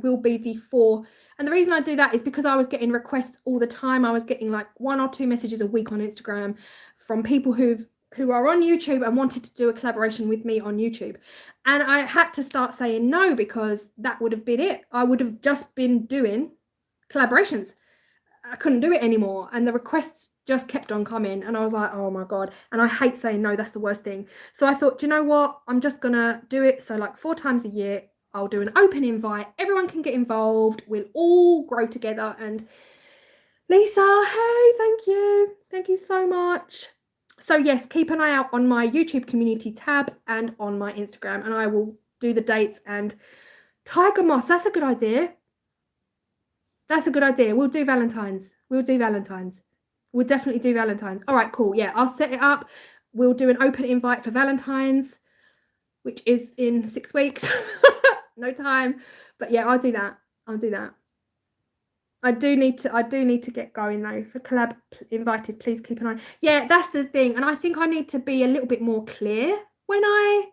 will be the 4. And the reason I do that is because I was getting requests all the time. I was getting like 1 or 2 messages a week on Instagram from people who are on YouTube and wanted to do a collaboration with me on YouTube. And I had to start saying no because that would have been it. I would have just been doing collaborations. I couldn't do it anymore. And the requests just kept on coming. And I was like, oh my God. And I hate saying no. That's the worst thing. So I thought, do you know what? I'm just going to do it. So like 4 times a year, I'll do an open invite. Everyone can get involved. We'll all grow together. And Lisa, hey, thank you. Thank you so much. So yes, keep an eye out on my YouTube community tab and on my Instagram. And I will do the dates. And tiger moths, that's a good idea. That's a good idea. We'll do Valentine's. We'll definitely do Valentine's. All right, cool. Yeah, I'll set it up. We'll do an open invite for Valentine's, which is in 6 weeks. No time. But yeah, I'll do that. I do need to get going though. For collab invited, please keep an eye. Yeah, that's the thing. And I think I need to be a little bit more clear when I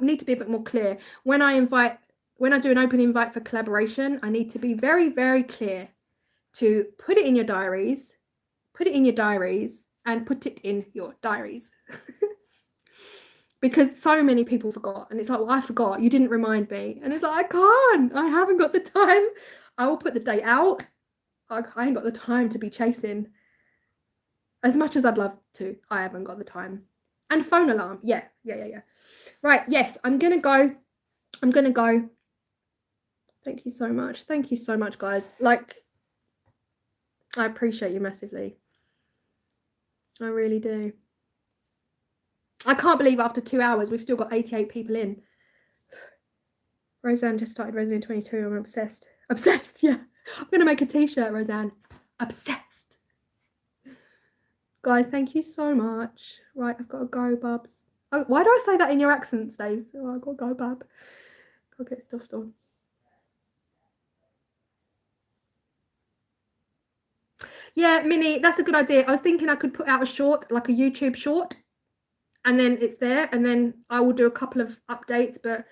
need to be a bit more clear when I do an open invite for collaboration. I need to be very, very clear to put it in your diaries, and put it in your diaries. Because so many people forgot. And it's like, well, I forgot. You didn't remind me. And it's like, I haven't got the time. I will put the date out. I ain't got the time to be chasing. As much as I'd love to, I haven't got the time. And phone alarm. Yeah. Right, yes, I'm gonna go. Thank you so much, guys. Like, I appreciate you massively. I really do. I can't believe after 2 hours we've still got 88 people in. Roseanne just started Resin 22. I'm obsessed. Yeah. I'm gonna make a t-shirt, Roseanne. Obsessed. Guys, thank you so much. Right, I've got to go, bubs. Oh, why do I say that in your accent, Stace? Oh, I've got to go, bub. Go get stuff done. Yeah, Minnie, that's a good idea. I was thinking I could put out a short, like a YouTube short, and then it's there, and then I will do a couple of updates. But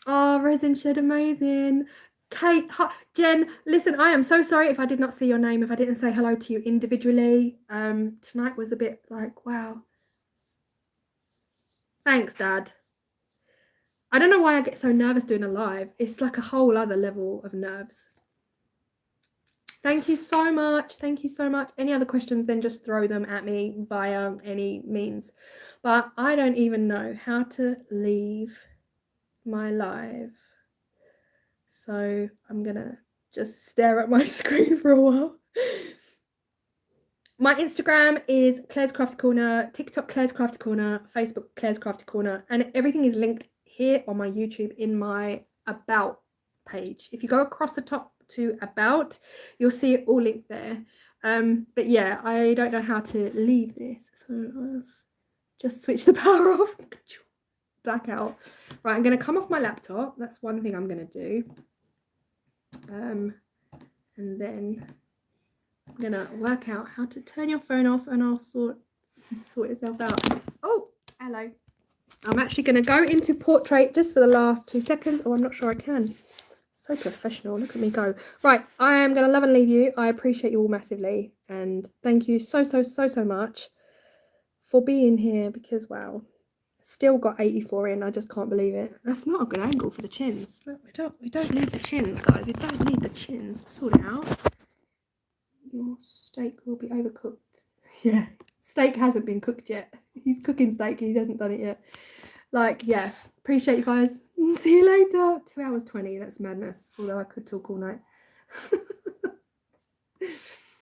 oh, Resin Shed, amazing. Kate, Jen, listen, I am so sorry if I did not see your name, if I didn't say hello to you individually. Tonight was a bit like, wow. Thanks, Dad. I don't know why I get so nervous doing a live. It's like a whole other level of nerves. Thank you so much. Thank you so much. Any other questions, then just throw them at me via any means. But I don't even know how to leave my live. So I'm going to just stare at my screen for a while. My Instagram is Claire's Crafty Corner, TikTok Claire's Crafty Corner, Facebook Claire's Crafty Corner, and everything is linked here on my YouTube in my About page. If you go across the top to About, you'll see it all linked there. But yeah, I don't know how to leave this, so let's just switch the power off. Black out. Right, I'm going to come off my laptop. That's one thing I'm going to do. And then I'm gonna work out how to turn your phone off, and I'll sort itself out. Oh, hello. I'm actually gonna go into portrait just for the last 2 seconds. Oh, I'm not sure I can. So professional. Look at me go. Right, I am gonna love and leave you. I appreciate you all massively, and thank you so much for being here, because wow, still got 84 in. I just can't believe it. That's not a good angle for the chins. Look, we don't need the chins, guys. We don't need the chins. Sort it out. Your steak will be overcooked. Yeah, steak hasn't been cooked yet. He's cooking steak, he hasn't done it yet. Like, yeah, appreciate you guys. See you later. 2 hours 20, that's madness. Although I could talk all night.